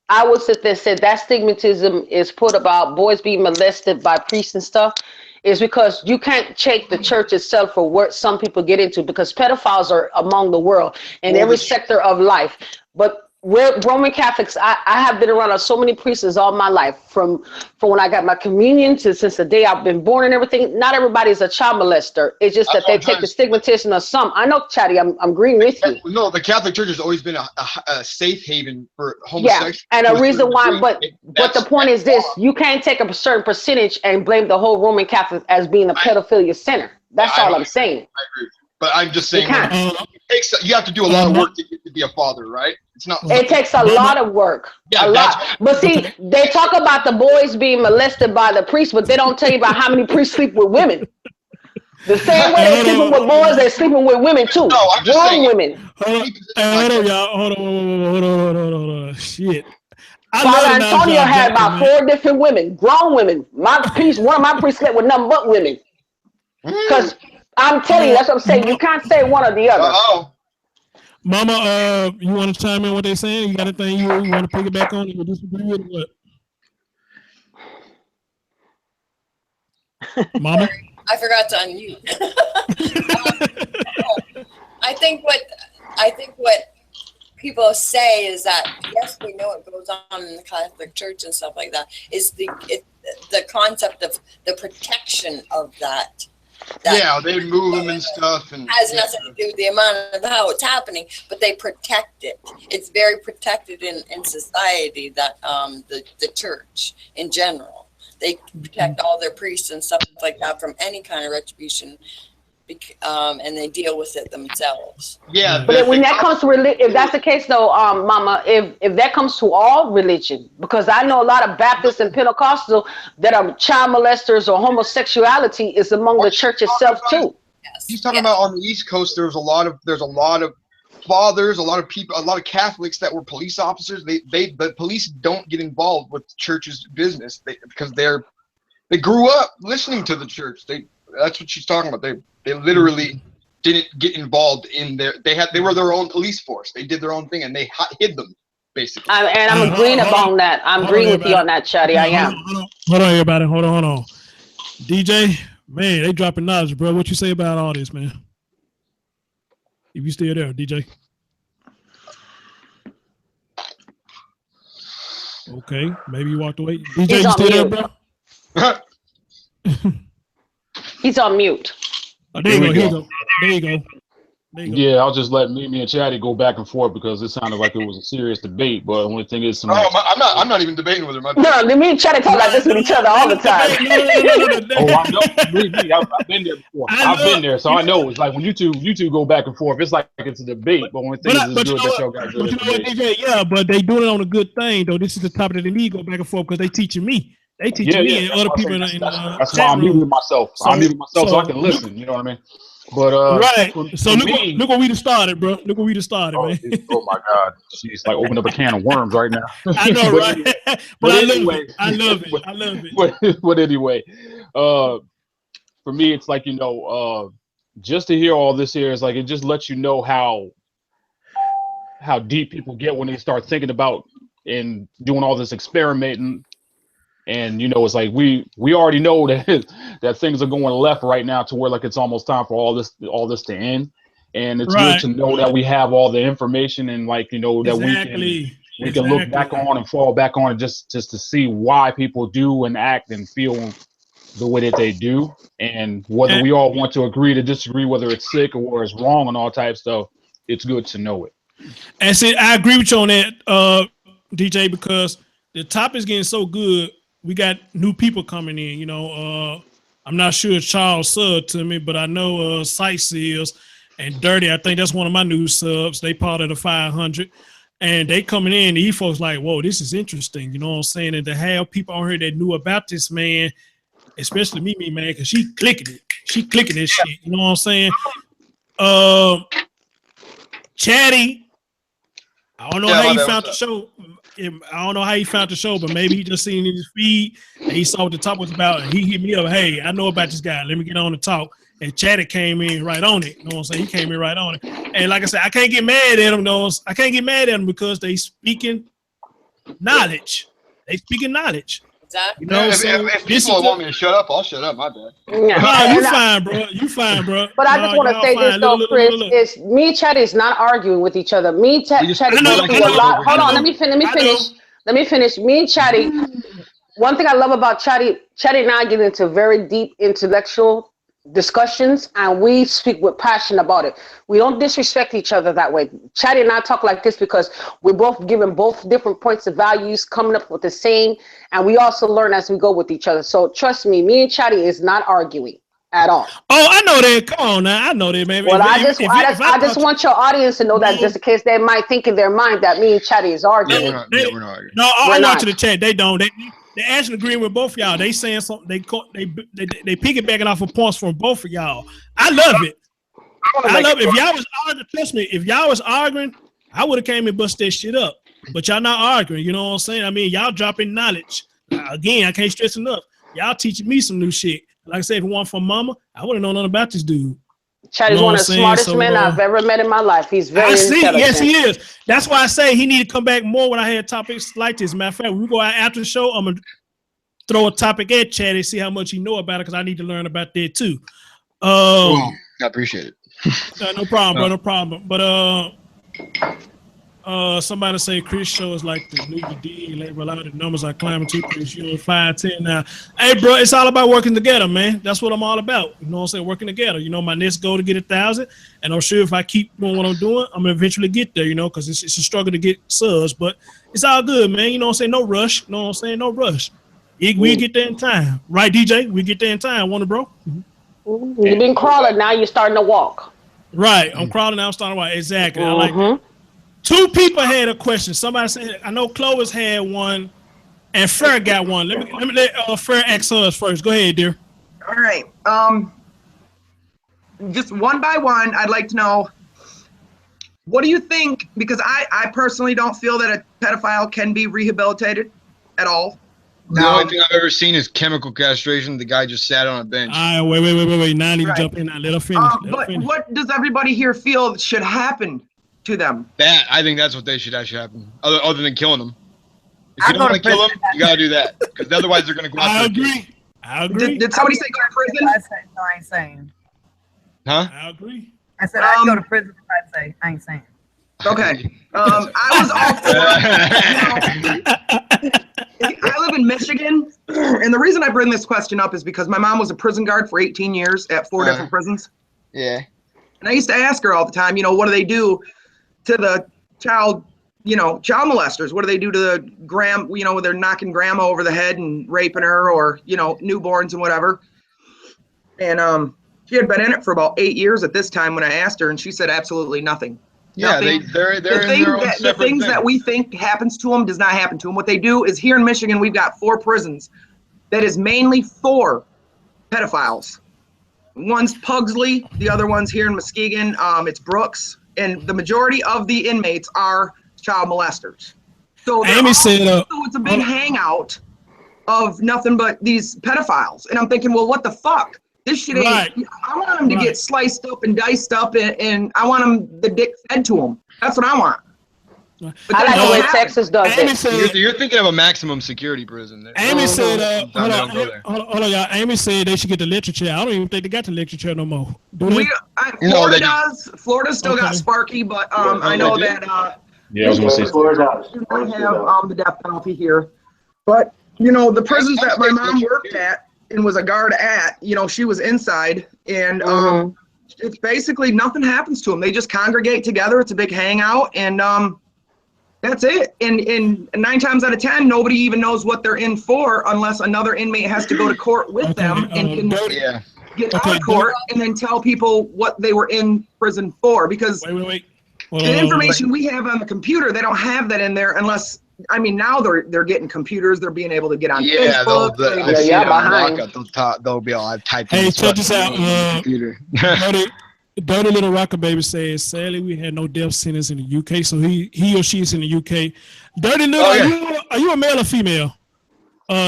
I would sit there and say that stigmatism is put about boys being molested by priests and stuff is because you can't take the church itself for what some people get into, because pedophiles are among the world in every sector of life. But we're Roman Catholics. I have been around so many priests all my life, from when I got my communion to since the day I've been born and everything. Not everybody is a child molester. It's just that they take the stigmatism of some. I know, Chatty, I'm agreeing with you. No, the Catholic Church has always been a safe haven for homosexuals. Yeah, and a reason why, but the point is this: you can't take a certain percentage and blame the whole Roman Catholic as being a pedophilia center. That's all I'm saying. I agree. But I'm just saying, you have to do a lot of work to get to be a father, right? It's not. It takes a lot of work, a lot. But see, they talk about the boys being molested by the priests, but they don't tell you about how many priests sleep with women. The same way they're sleeping with boys, they're sleeping with women too. No, I'm just saying. Women. Hold on, y'all. Hold on. Shit. Father Antonio had about 4 different women, grown women. One of my priests slept with nothing but women. Because I'm telling you, that's what I'm saying. You can't say one or the other. Mama, you want to chime in what they're saying? You got anything you want to piggyback on? You disagree with or what? Mama? I forgot to unmute. I think what people say is that, yes, we know what goes on in the Catholic Church and stuff like that, is the concept of the protection of that. Yeah, they move them and stuff, and has nothing to do with the amount of how it's happening, but they protect it. It's very protected in society, that the church in general, they protect all their priests and stuff like that from any kind of retribution, and they deal with it themselves. Yeah, but when that comes to if that's the case though, Mama, if that comes to all religion, because I know a lot of Baptists and Pentecostal that are child molesters or homosexuality is among the church itself too. He's talking about on the East Coast. There's a lot of fathers, a lot of people, a lot of Catholics that were police officers. The police don't get involved with the church's business because they grew up listening to the church. That's what she's talking about. They literally didn't get involved in they were their own police force. They did their own thing and they hid them, basically. And I'm agreeing upon that. I'm agreeing with you on that, Chatty. I am. Hold on, everybody. Hold on. DJ, man, they dropping knowledge, bro. What you say about all this, man? If you still there, DJ. Okay, maybe you walked away. DJ, He's you on still there, mute. bro? He's on mute. Oh, there you go. Here you go. There you go. Yeah, I'll just let me and Chatty go back and forth because it sounded like it was a serious debate. But the only thing is, I'm not even debating with her. No, me and Chatty talk like this with each other all the time. Oh, I know. Me, I've been there before. I've been there, so I know. It's like when you two go back and forth. It's like it's a debate. But only thing is, it's good that y'all got good information. Yeah, but they doing it on a good thing though. This is the topic that they need to go back and forth because they teaching me. They teaching me and other people in that's why I'm muting myself. I'm muting myself so I can listen. You know what I mean? But right. So look what we just started, bro. Look what we just started, man. Oh my God, she's like opening up a can of worms right now. I know, right? But anyway, I love it. But anyway, for me, it's like just to hear all this here is like it just lets you know how deep people get when they start thinking about and doing all this experimenting. And it's like we already know that things are going left right now to where like it's almost time for all this to end. And it's good to know that we have all the information and like that we can look back on and fall back on it just to see why people do and act and feel the way that they do, and whether we all want to agree to disagree, whether it's sick or it's wrong and all types of stuff. It's good to know it. And see, I agree with you on that, DJ, because the topic's getting so good. We got new people coming in, I'm not sure Charles subbed to me, but I know Sightseers and Dirty. I think that's one of my new subs. They part of the 500, and they coming in. These folks like, whoa, this is interesting. You know what I'm saying? And to have people on here that knew about this man, especially me, man, because she clicking it. She clicking this shit. You know what I'm saying? Chatty, I don't know how you found the show. I don't know how he found the show, but maybe he just seen in his feed and he saw what the top was about. And he hit me up, hey, I know about this guy. Let me get on the talk. And Chatty came in right on it. You know what I'm saying? He came in right on it. And like I said, I can't get mad at him, though. I can't get mad at him because they speaking knowledge. They speaking knowledge. Exactly. If people want me to shut up, I'll shut up. My bad. No, you fine, bro. You fine, bro. But I just want to say this though, Chris. Is me and Chatty is not arguing with each other. Me and Chatty go through a lot. Hold on, let me finish. Me and Chatty. One thing I love about Chatty and I get into very deep intellectual discussions, and we speak with passion about it. We don't disrespect each other that way. Chatty and I talk like this because we're both giving both different points of values, coming up with the same, and we also learn as we go with each other. So trust me and Chatty is not arguing at all. Oh, I know that. Come on now, I know that, man. Well, I just want your audience to know that, just in case they might think in their mind that me and Chatty is arguing. We're not arguing. No, I watch the chat. They don't. They actually agreeing with both of y'all. They saying something. They piggybacking off of points from both of y'all. I love it. I love it. If y'all was arguing, trust me. If y'all was arguing, I would have came and bust that shit up. But y'all not arguing. You know what I'm saying? I mean, y'all dropping knowledge. Again, I can't stress enough. Y'all teaching me some new shit. Like I said, if it weren't for Mama, I wouldn't know nothing about this dude. Chatty's one of the smartest men I've ever met in my life. He's very intelligent. Yes, he is. That's why I say he need to come back more when I had topics like this. Matter of fact, when we go out after the show, I'm going to throw a topic at Chatty, see how much he know about it, because I need to learn about that too. I appreciate it. No problem, bro. No problem. But somebody say Chris show is like the new D. Labor, a lot of the numbers are climbing too. Chris, you're 5'10" now. Hey, bro, it's all about working together, man. That's what I'm all about. You know what I'm saying? Working together. You know, my next goal to get 1,000, and I'm sure if I keep doing what I'm doing, I'm gonna eventually get there. You know, because it's a struggle to get subs, but it's all good, man. You know what I'm saying? No rush. You know what I'm saying? No rush. We get there in time, right, DJ? We get there in time, wonder, bro. You've been crawling, now you're starting to walk. Right, I'm crawling now. I'm starting to walk. Exactly. I like that. Two people had a question. Somebody said, I know Clovis had one, and Fer got one. Let me let Fer ask us first. Go ahead, dear. All right. Just one by one, I'd like to know, what do you think? Because I personally don't feel that a pedophile can be rehabilitated at all. The only thing I've ever seen is chemical castration. The guy just sat on a bench. All right, wait. Now I need to jump in. Now let her finish. What does everybody here feel should happen to them? I think that's what that should happen. Other than killing them. If you don't want to kill them, you gotta do that. Because otherwise they're gonna go out. I agree. Did somebody say go to prison? I said no, I ain't saying. Huh? I agree. I said I'd go to prison if I ain't saying. Okay. I was all for Michigan, and the reason I bring this question up is because my mom was a prison guard for 18 years at 4 different prisons. Yeah. And I used to ask her all the time, what do they do to the child molesters? What do they do to the when they're knocking grandma over the head and raping her, or, newborns and whatever. And she had been in it for about 8 years at this time when I asked her, and she said absolutely nothing. Yeah, they're in their own the things that we think happens to them does not happen to them. What they do is, here in Michigan, we've got 4 prisons that is mainly for pedophiles. One's Pugsley, the other one's here in Muskegon. It's Brooks, and the majority of the inmates are child molesters. So Amy said, so it's a big hangout of nothing but these pedophiles. And I'm thinking, well, what the fuck? This shit ain't. Right. I want them to get sliced up and diced up, and I want them the dick fed to them. That's what I want. I like the way Texas does it. So you're thinking of a maximum security prison. Amy said, hold on, y'all. Amy said they should get the literature. I don't even think they got the literature no more. Florida does. Florida still got Sparky, but I know that. Yeah, I was gonna say Florida does have the death penalty here. But the prisons that my mom worked at and was a guard at, she was inside, and it's basically nothing happens to them. They just congregate together. It's a big hangout, and that's it. And 9 times out of 10, nobody even knows what they're in for unless another inmate has to go to court with them and get out of court and then tell people what they were in prison for. Because the information we have on the computer, they don't have that in there unless. I mean, now they're getting computers. They're being able to get on Facebook. They'll be all typed. Hey, check this out. Dirty Little Rocker Baby says, sadly, we had no death sentence in the UK, so he or she is in the UK. Dirty Little, are you a male or female?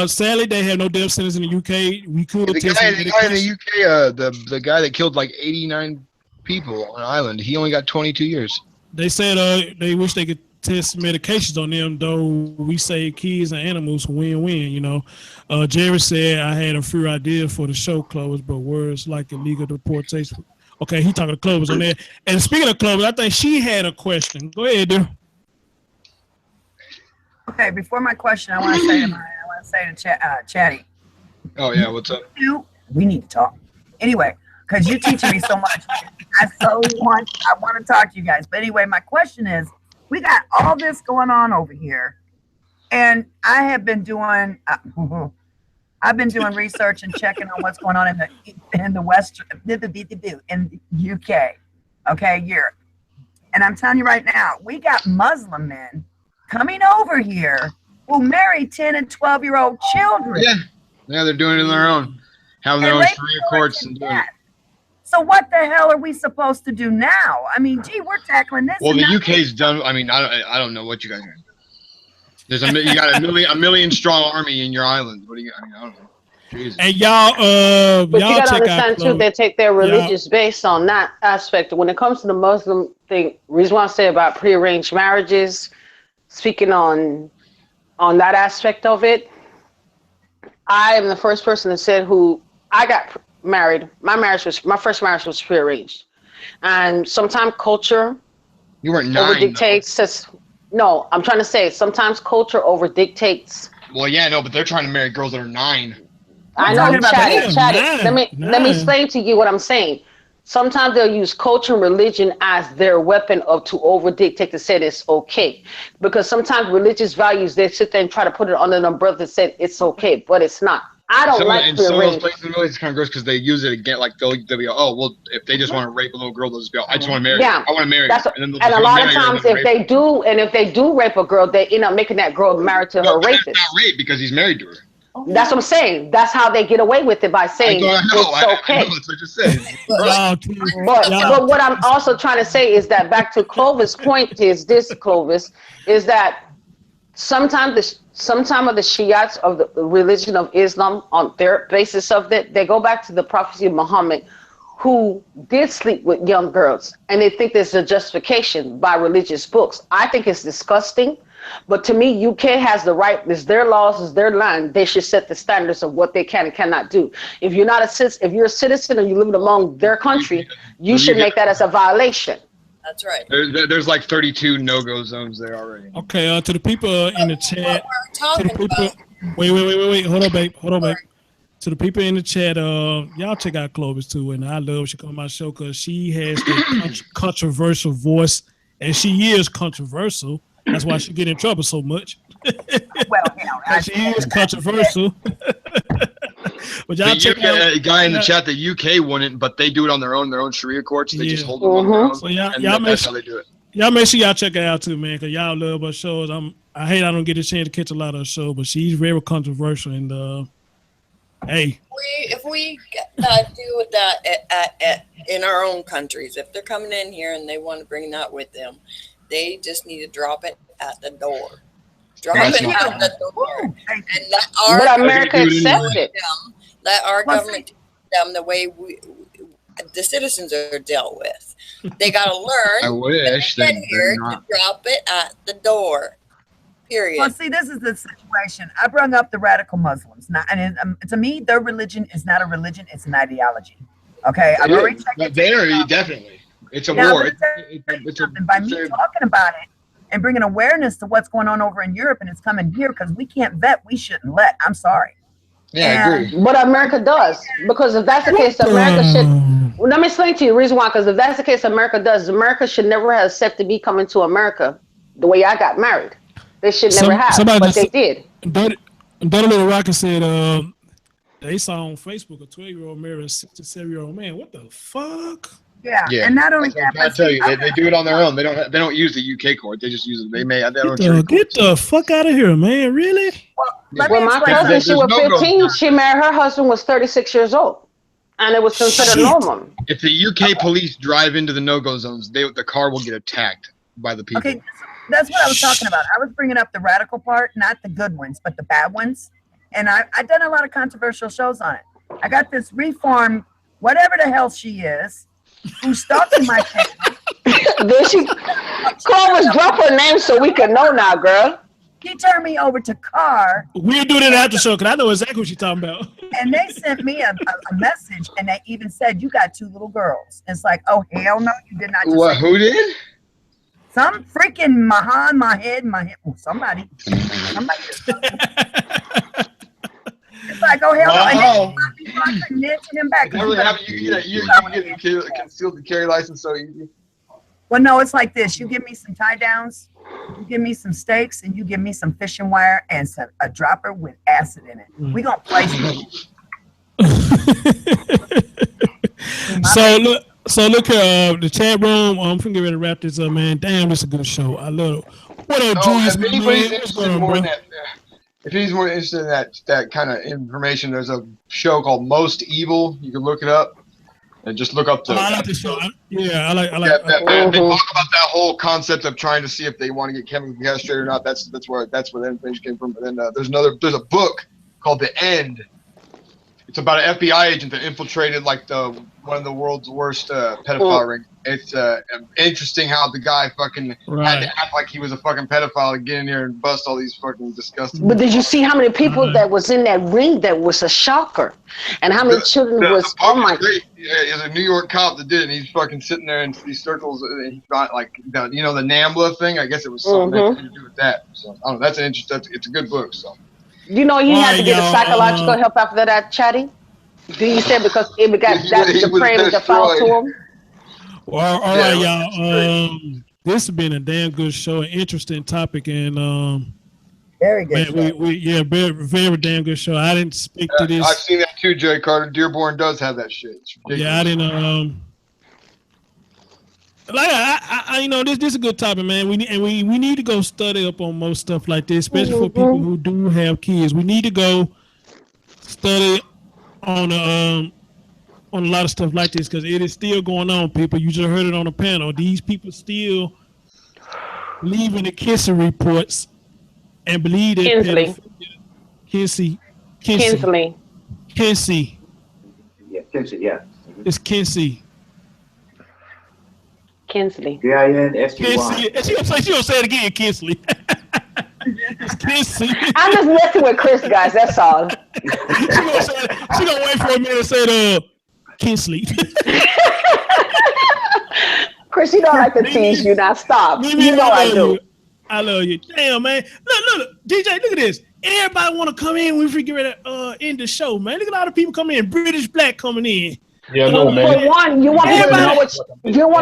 Sadly, they have no death sentence in the UK. We could the guy in the UK, the guy that killed like 89 people on an island, he only got 22 years. They said they wish they could test medications on them, though we save kids and animals, win-win, Jerry said, I had a few ideas for the show, Clovis, but words like illegal deportation. Okay, he talking to Clovis on there. And speaking of Clovis, I think she had a question. Go ahead, dude. Okay, before my question, I want to say to Chatty. Oh yeah, what's up? We need to talk. Anyway, because you're teaching me so much. I want to talk to you guys. But anyway, my question is, we got all this going on over here, and I have been doing research and checking on what's going on in the West, in the UK, okay, Europe. And I'm telling you right now, we got Muslim men coming over here who marry 10 and 12-year-old children. Yeah, they're doing it on their own, having their own Sharia courts and doing it. So what the hell are we supposed to do now? I mean, gee, we're tackling this. Well, the UK's done. I mean, I don't know what you guys are doing. You got a million strong army in your island. What do you? I mean, I don't know. Jesus. And y'all, but you gotta understand too. They take their religious base on that aspect. When it comes to the Muslim thing, reason why I say about prearranged marriages, speaking on that aspect of it, I am the first person that said I got married. My first marriage was prearranged, and sometimes culture. You weren't 9. Over dictates. No, I'm trying to say sometimes culture over dictates. Well, yeah, no, but they're trying to marry girls that are 9. I know, Chatty. Let me explain to you what I'm saying. Sometimes they'll use culture and religion as their weapon to over dictate to say it's okay, because sometimes religious values they sit there and try to put it under an umbrella that said it's okay, but it's not. I don't like in some of those places in the Middle East, kind of gross because they use it again. Like they'll be like, oh well, if they just want to rape a little girl, they'll just be like, I just want to marry. Yeah, I want to marry. And a lot of times, if they do rape a girl, they end up making that girl married to her rapist. It's not rape because he's married to her. That's what I'm saying. That's how they get away with it, by saying it's okay. I know, that's what you said. But what I'm also trying to say is that back to Clovis' point is this, Clovis, is that sometimes of the Shiites of the religion of Islam, on their basis of that, they go back to the prophecy of Muhammad, who did sleep with young girls, and they think there's a justification by religious books. I think it's disgusting. But to me, UK has the right. It's their laws, it's their land. They should set the standards of what they can and cannot do. If you're not if you're a citizen and you live among their country, you should make that as a violation. That's right. There's like 32 no-go zones there already. Okay, to the people in the chat, Wait. Hold on, babe. To the people in the chat, y'all check out Clovis too, and I love she come on my show because she has the controversial voice, and she is controversial. That's why she get in trouble so much. Well, she is controversial. But y'all check out a guy in the chat. The UK wouldn't, but they do it on their own Sharia courts. They just hold them on their own. So that's how they do it. Y'all make sure y'all check it out too, man, because y'all love her shows. I hate I don't get a chance to catch a lot of her shows, but she's very controversial. And hey, if we do that in our own countries, if they're coming in here and they want to bring that with them, they just need to drop it at the door. Drop it at the door, and let our America accept it. Let our government teach them the way the citizens are dealt with. They got to learn. I wish they get here to drop it at the door. Period. Well, see, this is the situation. I brought up the radical Muslims. Now, and to me, their religion is not a religion; it's an ideology. Okay, I've already checked it. Definitely, it's a war. By me talking about it and bringing awareness to what's going on over in Europe, and it's coming here because we can't vet, we shouldn't let. I'm sorry. Yeah, I agree. But America does, because if that's the case, America should. Well, let me explain to you the reason why. Because if that's the case, America does. America should never have accepted me coming to America the way I got married. They should never have, but they did. Dirty Little Rocket said they saw on Facebook a 12-year-old marry a 67-year-old man. What the fuck? Yeah, and not only that, I tell you, they do it on their own. They don't use the UK court. They just use it. Get the fuck out of here, man! Really? Well, my cousin, she was 15. She married. Her husband was 36 years old, and it was considered normal. If the UK police drive into the no-go zones, the car will get attacked by the people. Okay, that's what I was talking about. I was bringing up the radical part, not the good ones, but the bad ones. And I've done a lot of controversial shows on it. I got this reform, whatever the hell she is, who's stalking my family. Clovis, drop her name so we can know now, girl. He turned me over to Carr. We'll do that after show, because I know exactly what you're talking about. And they sent me a message, and they even said, you got 2 little girls. It's like, oh, hell no, you did not. Who did? Some freaking Mahed, somebody. It's like, oh, hell no. And then I couldn't answer him back. You get a concealed carry license so easy. Well, no, it's like this. You give me some tie downs, you give me some steaks, and you give me some fishing wire and a dropper with acid in it. We gonna play some. So look here, the chat room. I'm finna get ready to wrap this up, man. Damn, this is a good show. I love it. What up, Julius? If anybody's interested more in that, if he's more interested in that kind of information, there's a show called Most Evil. You can look it up and just look up the. I like the show. I like. They talk about that whole concept of trying to see if they want to get chemically castrated or not. That's where the information came from. But then there's a book called The End. It's about an FBI agent that infiltrated one of the world's worst pedophile rings. It's interesting how the guy fucking had to act like he was a fucking pedophile to get in here and bust all these fucking disgusting. But did you see how many people that was in that ring? That was a shocker, and how many children was? Oh my! Yeah, it's a New York cop that did it. And he's fucking sitting there in these circles, and he got the NAMBLA thing. I guess it was something to do with that. So I don't know. That's an interesting. It's a good book. So. You know, you had to get a psychological help after that, Chatty. Do you say because it got that's depraved the foul to him? Well, all right, y'all. This has been a damn good show, an interesting topic, and very good. Man, very, very damn good show. I didn't speak to this. I've seen that too, Jay Carter. Dearborn does have that shit. Yeah, I didn't. This is a good topic, man. We need to go study up on most stuff like this, especially for people who do have kids. We need to go study on a lot of stuff like this because it is still going on. People, you just heard it on the panel. These people still believe in the Kinsey reports and believe that Kinsey. Yeah, Kinsey. Yeah. It's Kinsey. Kinsley. Kinsley. She gonna say it again, Kinsley. It's Kinsey. I'm just messing with Chris, guys. That's all. She gonna wait for a minute and say Kinsley. Chris, you don't like to tease you. Now stop. You know I do. I love you. Damn, man. Look, DJ, look at this. everybody want to come in when we get ready to end the show, man. Look at all the people coming in. British Black coming in. Yeah, no, man. For one, you want people to know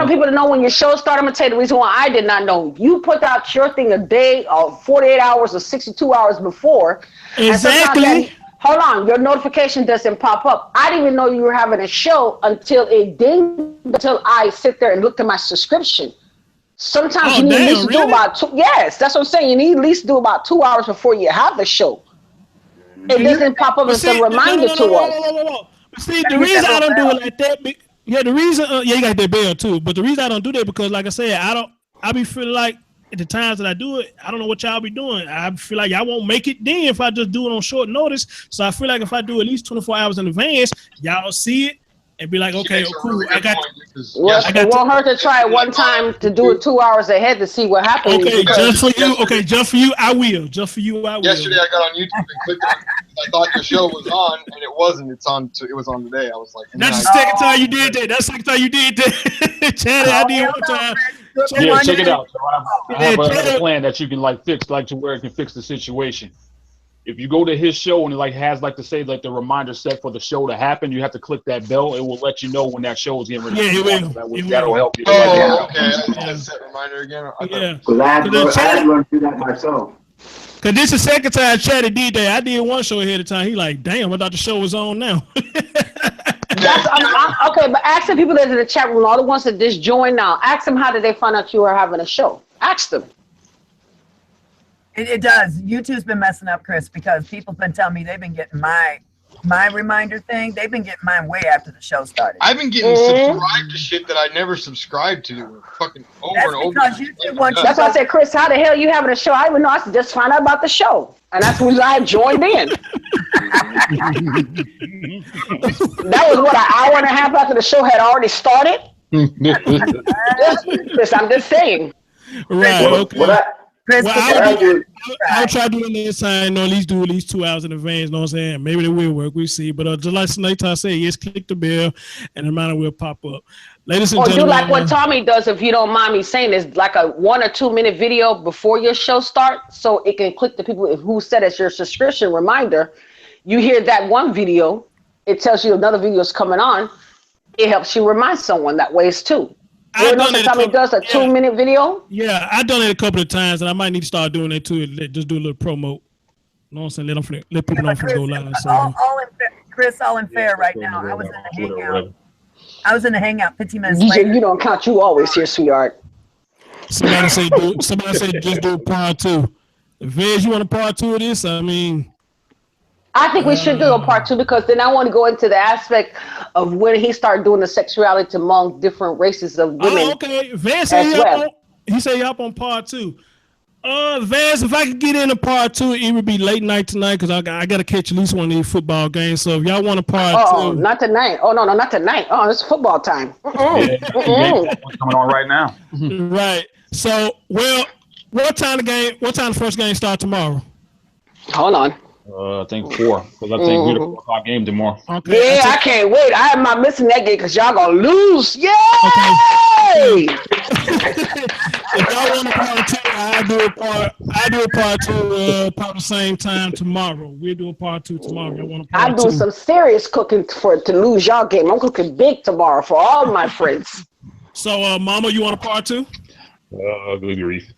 people to know when your show started. I'm gonna tell you the reason why I did not know. You put out your thing a day or 48 hours or 62 hours before. Exactly. Hold on, your notification doesn't pop up. I didn't even know you were having a show until I sit there and looked at my subscription. Sometimes you need at least do about two. Yes, that's what I'm saying. You need at least do about 2 hours before you have the show. It doesn't pop up as a reminder to us. See, the reason I don't do it like that, the reason, you got that bell too. But the reason I don't do that because, like I said, I be feeling like at the times that I do it, I don't know what y'all be doing. I feel like y'all won't make it then if I just do it on short notice. So I feel like if I do at least 24 hours in advance, y'all see it and be like, okay, cool. It won't hurt to try it one time to do it 2 hours ahead to see what happens. Okay, just for you. Okay, just for you, I will. Just for you, I will. Yesterday, I got on YouTube and clicked on it. I thought your show was on, and it wasn't. It was on today. I was like, that's the second time you did that. That's the second time you did that. Chad, I did one time. Yeah, check it out. So I have a plan that you can fix, to where it can fix the situation. If you go to his show and it has the reminder set for the show to happen, you have to click that bell. It will let you know when that show is getting ready. Yeah, it will. That'll help you. Oh, okay. I set reminder again. Yeah. Because I had to learn to do that myself. Because this is the second time Chad did that. I did one show ahead of time. He like, damn, I thought the show was on now. Okay, but ask the people that's in the chat room, all the ones that just joined now, ask them how did they find out you were having a show. Ask them. It does. YouTube's been messing up, Chris, because people have been telling me they've been getting my reminder thing. They've been getting mine way after the show started. I've been getting subscribed to shit that I never subscribed to. Fucking over and over. That's why I said, Chris, how the hell are you having a show? I even know. I just found out about the show. And that's when I joined in. That was what, an hour and a half after the show had already started? Chris, I'm just saying. Right, okay. Chris, I'll try doing this time, at least do at least 2 hours in advance, you know what I'm saying? Maybe it will work, we see. But just like I said, yes, click the bell and the reminder will pop up. Ladies and gentlemen. Do like what Tommy does, if you don't mind me saying, is like a 1 or 2 minute video before your show starts, so it can click the people who set as your subscription reminder. You hear that one video, it tells you another video is coming on. It helps you remind someone that ways too. You know Tommy does a 2 minute video? Yeah, I've done it a couple of times, and I might need to start doing it too. Just do a little promo. You know what I'm saying? Let people know if go live. So. Chris, all in fair right now. I was in the hangout. I was in the hangout 15 minutes later. You don't count. You always here, sweetheart. Somebody say just do part 2. Vez, you want a part 2 of this? I mean, I think we should do a part 2 because then I want to go into the aspect of when he started doing the sexuality among different races of women. Oh, okay. Vez said he said up on part 2. Vez, if I could get in a part 2, it would be late night tonight because I got to catch at least one of these football games. So if y'all want a part 2. Oh, not tonight. Oh, no, not tonight. Oh, it's football time. What's coming on right now? Right. So, what time the first game start tomorrow? Hold on. I think 4, because I think we're the 4 o'clock game tomorrow. Okay. Yeah, I can't wait. I am not missing that game because y'all gonna lose. Yay! Okay. If y'all want a part 2, I do a part 2 about the same time tomorrow. We'll do a part 2 tomorrow. Y'all want a part 2? I'm doing some serious cooking to lose y'all game. I'm cooking big tomorrow for all my friends. So, Mama, you want a part 2? Good grief.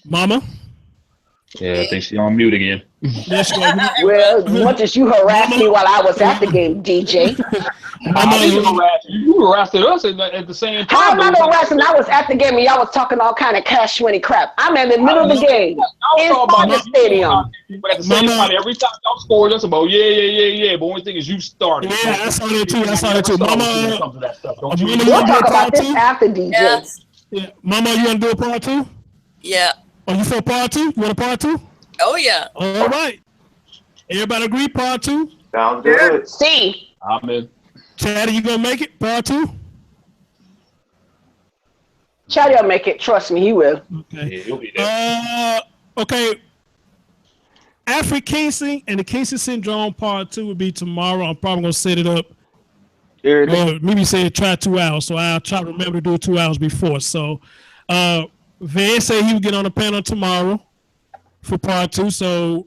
Mama? Yeah, I think she's on mute again. Well, as much as you harassed me while I was at the game, DJ. You harassed us at the same time. How am I harassing? I was at the game and y'all was talking all kind of cash money crap. I'm in the middle of the game. Inside the stadium. But at the same time, every time y'all scored, that's about yeah. But only thing is you started. Yeah, I saw that too. Mama, we'll talk about this after, DJ. Yes. Yeah. Mama, you want to do a part 2? Yeah. Oh, you for part 2? You want a part 2? Oh, yeah. All right. Everybody agree, part 2? Sounds good. See. Amen. Chad, you gonna make it, part 2? Chad will make it. Trust me, he will. Okay. Yeah, he'll be there. Okay. Alfred Kinsey and the Kinsey Syndrome part 2 will be tomorrow. I'm probably gonna set it up. Maybe say try 2 hours, so I'll try to remember to do it 2 hours before. So Van said he would get on the panel tomorrow for part 2. So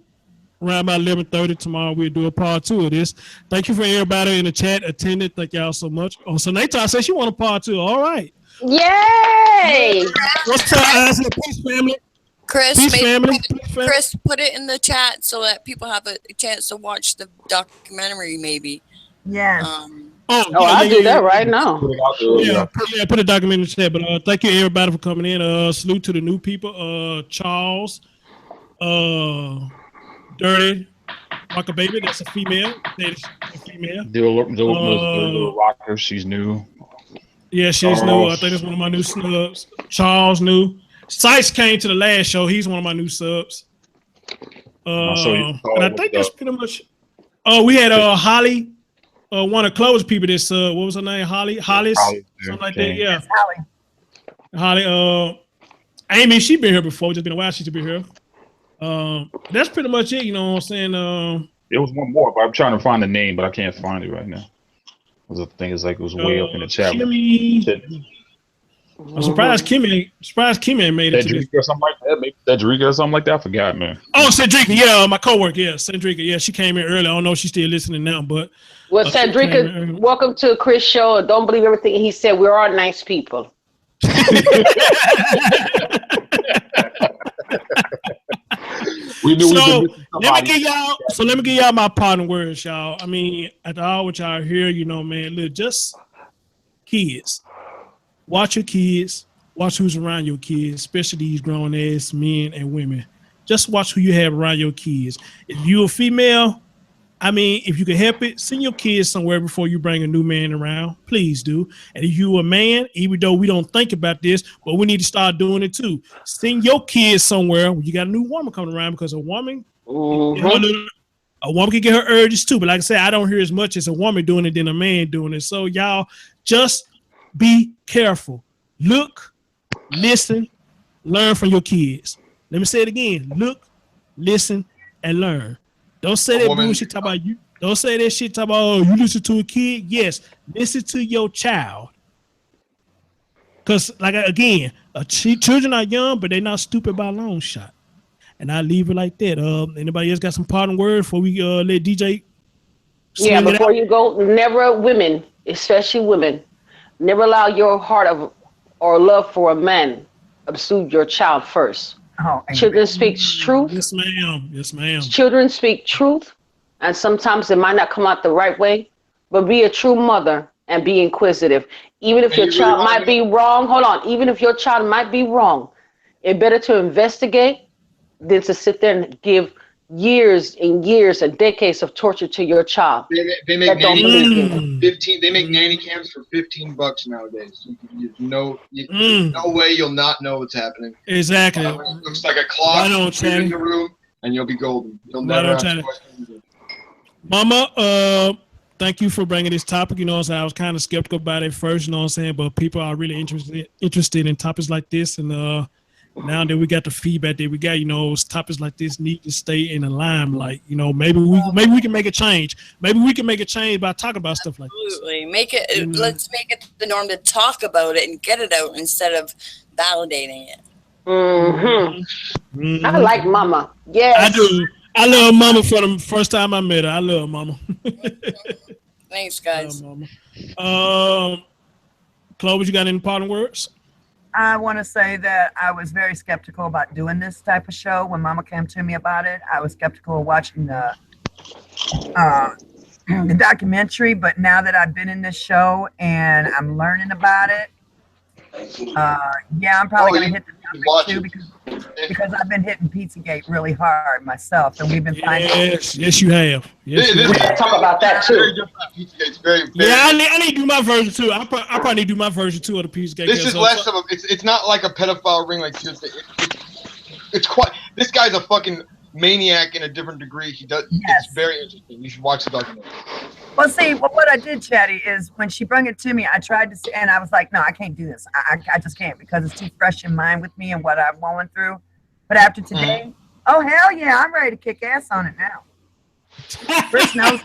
around about 11:30 tomorrow, we'll do a part 2 of this. Thank you for everybody in the chat attending. Thank y'all so much. Oh, so Nata said she want a part 2. All right. Yay! What's up, Isaac? Peace, family. Chris, Peace, family. Peace, family. Chris, put it in the chat so that people have a chance to watch the documentary, maybe. Yeah. I'll do that right now. Put a document in the chat. But thank you everybody for coming in. Salute to the new people. Charles, Dirty, Rocker Baby. That's a female. The Rocker. She's new. Yeah, she's new. I think it's one of my new snubs. Charles new. Sykes came to the last show. He's one of my new subs. And I think that's pretty much. Oh, we had Holly. One of Chloe's people this what was her name? Hollis, something like that. Yeah. Holly. Amy, she been here before, just been a while she's been here. That's pretty much it, you know what I'm saying? There was one more, but I'm trying to find the name, but I can't find it right now. The thing is like it was way up in the chat. I'm surprised Kimmy ain't made it to this. Or something like that. Maybe Cedrica or something like that. I forgot, man. Oh, Cedrica, yeah, my coworker, yeah, Cedrica, yeah, she came in early. I don't know if she's still listening now, but well, Cedrica, welcome to Chris' show. Don't believe everything he said. We're all nice people. We knew let me give y'all my parting words, y'all. I mean, after all what y'all hear, you know, man, look, just kids. Watch your kids. Watch who's around your kids, especially these grown ass men and women. Just watch who you have around your kids. If you're a female, I mean, if you can help it, send your kids somewhere before you bring a new man around. Please do. And if you're a man, even though we don't think about this, but we need to start doing it too. Send your kids somewhere when you got a new woman coming around, because a woman, a woman can get her urges too. But like I said, I don't hear as much as a woman doing it than a man doing it. So y'all just be careful. Look, listen, learn from your kids. Let me say it again. Look, listen, and learn. Don't say that bullshit talk about you. Don't say that shit talk about, oh, you listen to a kid. Yes, listen to your child. Because, like, again, children are young, but they're not stupid by a long shot. And I leave it like that. Anybody else got some parting words before we let DJ? Yeah, before you go, never women, especially women, never allow your heart of or love for a man absorb your child first. Children speak truth. Yes, ma'am. Yes, ma'am. Children speak truth, and sometimes it might not come out the right way, but be a true mother and be inquisitive. Even if your child might be wrong, hold on. Even if your child might be wrong, it's better to investigate than to sit there and give years and years and decades of torture to your child. They make nanny cams for $15 nowadays. There's no way you'll not know what's happening. Exactly. It looks like a clock in the room, and you'll be golden. You'll never have questions. Mama, thank you for bringing this topic. You know what I'm saying? I was kind of skeptical about it first, you know what I'm saying? But people are really interested in topics like this, and now that we got the feedback that we got, you know, topics like this need to stay in the limelight. You know, maybe we can make a change. Maybe we can make a change by talking about stuff like this. Absolutely. Let's make it the norm to talk about it and get it out instead of validating it. I like Mama. Yes. I do. I love Mama from the first time I met her. I love Mama. Thanks, guys. Chloe, you got any parting words? I want to say that I was very skeptical about doing this type of show. When Mama came to me about it, I was skeptical of watching the documentary, but now that I've been in this show and I'm learning about it, I'm probably going to hit the topic too, because I've been hitting Pizzagate really hard myself, and we've been finding. Yes, you have. Yes, we can talk about that too. I need to do my version too. I probably need to do my version too of the Pizzagate. This is less of a. It's not like a pedophile ring like it's quite. This guy's a fucking maniac in a different degree. He does. Yes. It's very interesting. You should watch the documentary. Well, see, what I did, Chatty, is when she brought it to me, I tried to see, and I was like, no, I can't do this. I just can't, because it's too fresh in mind with me and what I'm going through. But after today, oh, hell yeah, I'm ready to kick ass on it now. Chris knows.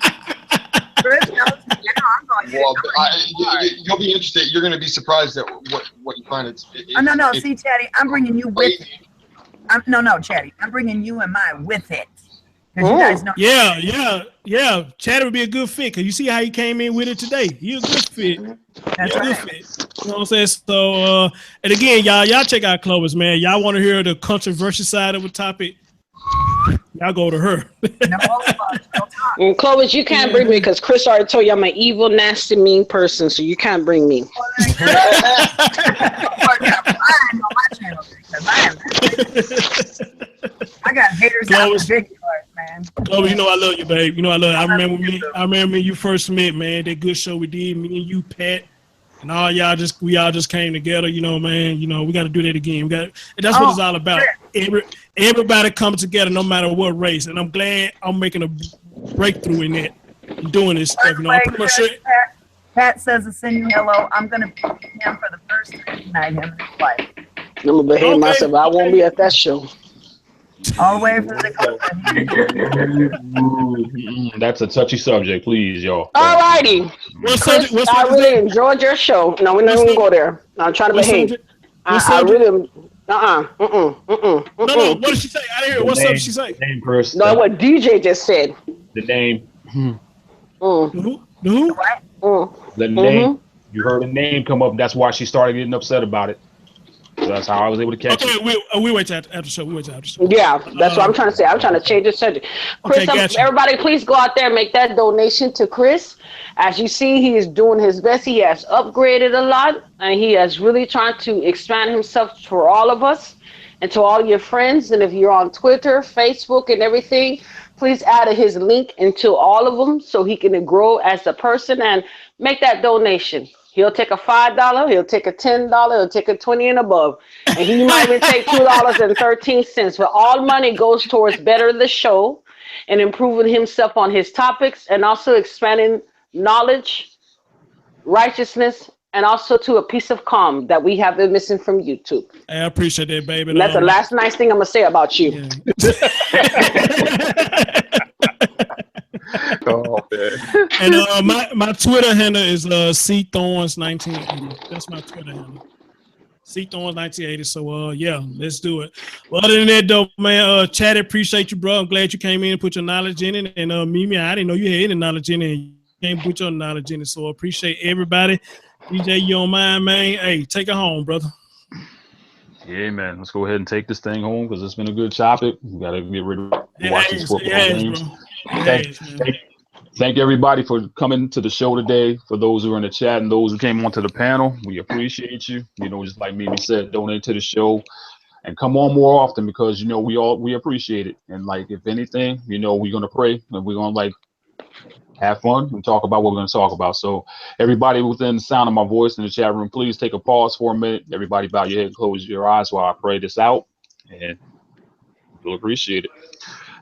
Chris knows. I'm going to you'll be interested. You're going to be surprised at what you find. No. See, Chatty, I'm bringing you with me. No, Chatty. I'm bringing you and mine with it. Because you guys know. Yeah. Chatty would be a good fit because you see how he came in with it today. He a good fit. That's right. Good fit. You know what I'm saying? So, and again, y'all check out Clovis, man. Y'all want to hear the controversial side of a topic? Y'all go to her. And Clovis, you can't bring me because Chris already told you I'm an evil, nasty, mean person, so you can't bring me. I got haters Clovis, out man. Clovis, you know I love you, babe. You know I love you. I remember when you first met, man. That good show we did, me and you, Pat, and all we all just came together. You know, man. You know we got to do that again. That's what it's all about. Everybody comes together, no matter what race. And I'm glad I'm making a breakthrough in that. I'm doing this stuff. You know, I'm pretty much sure. Pat says to send you hello. I'm gonna pick him for the first time tonight. Him and his wife. I'm gonna behave myself. I won't be at that show. All the way from the That's a touchy subject, please, y'all. All righty. Chris, I really enjoyed your show. No, we're not gonna go there. I'm trying to behave. I really. No. What did she say? I didn't hear. What's up? She say? Name, Chris. No, what DJ just said. The name. Who? The name. You heard the name come up. That's why she started getting upset about it. So that's how I was able to catch it. We wait till after the show. Yeah, that's what I'm trying to say. I'm trying to change the subject. Chris, everybody, please go out there and make that donation to Chris. As you see, he is doing his best. He has upgraded a lot, and he has really tried to expand himself for all of us and to all your friends. And if you're on Twitter, Facebook, and everything, please add his link into all of them so he can grow as a person and make that donation. He'll take a $5, he'll take a $10, he'll take a 20 and above. And he might even take $2.13. But all money goes towards bettering the show and improving himself on his topics and also expanding knowledge, righteousness, and also to a piece of calm that we have been missing from YouTube. I appreciate that, baby. And that's the last nice thing I'm going to say about you. Yeah. Oh, man. And my Twitter handle is cthorns1980. That's my Twitter handle. cthorns1980. So yeah, let's do it. Well, other than that though, man, Chad, appreciate you, bro. I'm glad you came in and put your knowledge in it. And Mimi, I didn't know you had any knowledge in it. You can't put your knowledge in it. So appreciate everybody. DJ, you don't mind, man? Hey, take it home, brother. Yeah, man. Let's go ahead and take this thing home because it's been a good topic. We gotta get rid of watch these football games. Thank everybody for coming to the show today. For those who are in the chat and those who came onto the panel, we appreciate you. You know, just like Mimi said, donate to the show and come on more often because you know we appreciate it. And like if anything, you know, we're gonna pray and we're gonna like have fun and talk about what we're gonna talk about. So everybody within the sound of my voice in the chat room, please take a pause for a minute. Everybody bow your head, close your eyes while I pray this out, and we'll appreciate it.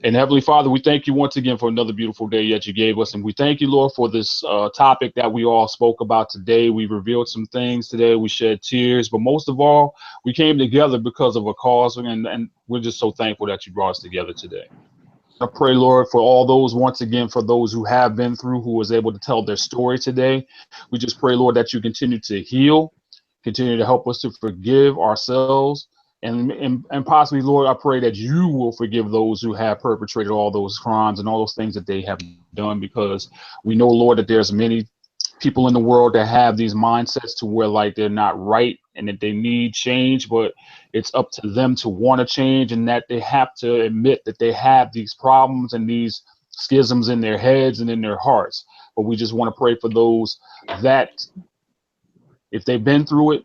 And Heavenly Father, we thank you once again for another beautiful day that you gave us. And we thank you, Lord, for this topic that we all spoke about today. We revealed some things today. We shed tears. But most of all, we came together because of a cause. And we're just so thankful that you brought us together today. I pray, Lord, for all those, once again, for those who have been through, who was able to tell their story today. We just pray, Lord, that you continue to heal, continue to help us to forgive ourselves. And possibly, Lord, I pray that you will forgive those who have perpetrated all those crimes and all those things that they have done, because we know, Lord, that there's many people in the world that have these mindsets to where like they're not right and that they need change, but it's up to them to want to change and that they have to admit that they have these problems and these schisms in their heads and in their hearts. But we just want to pray for those that if they've been through it,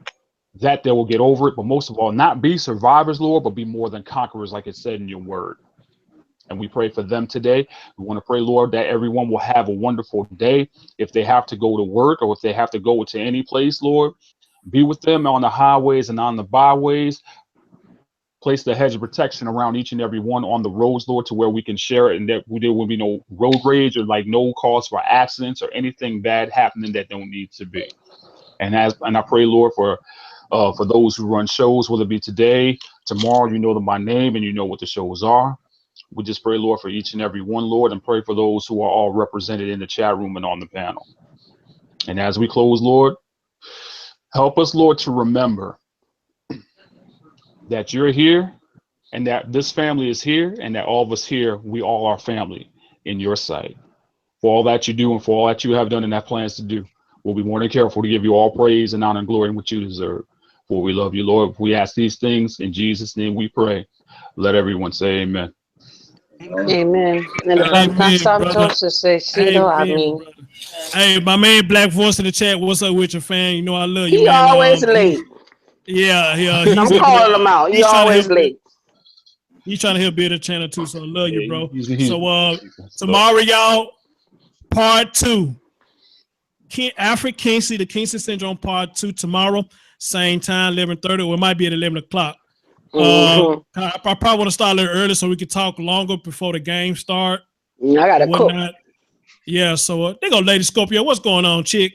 that they will get over it, but most of all, not be survivors, Lord, but be more than conquerors, like it said in your word. And we pray for them today. We want to pray, Lord, that everyone will have a wonderful day. If they have to go to work or if they have to go to any place, Lord, be with them on the highways and on the byways. Place the hedge of protection around each and every one on the roads, Lord, to where we can share it and that there will be no road rage or like no cause for accidents or anything bad happening that don't need to be. And I pray, Lord, for those who run shows, whether it be today, tomorrow, you know them by name and you know what the shows are. We just pray, Lord, for each and every one, Lord, and pray for those who are all represented in the chat room and on the panel. And as we close, Lord, help us, Lord, to remember that you're here and that this family is here, and that all of us here, we all are family in your sight. For all that you do and for all that you have done and have plans to do, we'll be more than careful to give you all praise and honor and glory in what you deserve. For we love you, Lord. We ask these things in Jesus' name we pray. Let everyone say amen. Amen. And Amen, Santos to say, amen, brother. Hey, my man Black Voice in the chat, what's up with your fan? You know I love you, he man. always late. Yeah. I'm calling him out. He always late. He's trying to help build a channel too, so I love you, bro. So tomorrow, y'all, part 2. Alfred Kinsey, the Kinsey Syndrome part 2 tomorrow, same time, 11:30, or it might be at 11 o'clock. I probably want to start a little early so we can talk longer before the game start. I gotta cook. Yeah, so there go Lady Scorpio. What's going on, chick?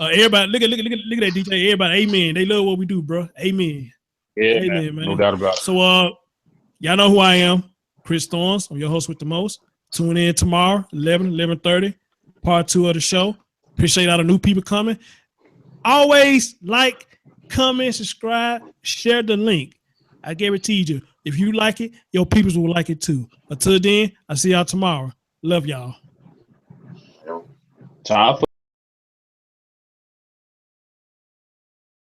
Everybody, look at that DJ. Everybody, amen. They love what we do, bro. Amen. Yeah, amen, man. No doubt about it. So y'all know who I am, Chris Thorns. I'm your host with the most. Tune in tomorrow, 11:30, part 2 of the show. Appreciate all the new people coming. Always like, comment, subscribe, share the link. I guarantee you, if you like it, your peoples will like it too. Until then, I'll see y'all tomorrow. Love y'all. Time for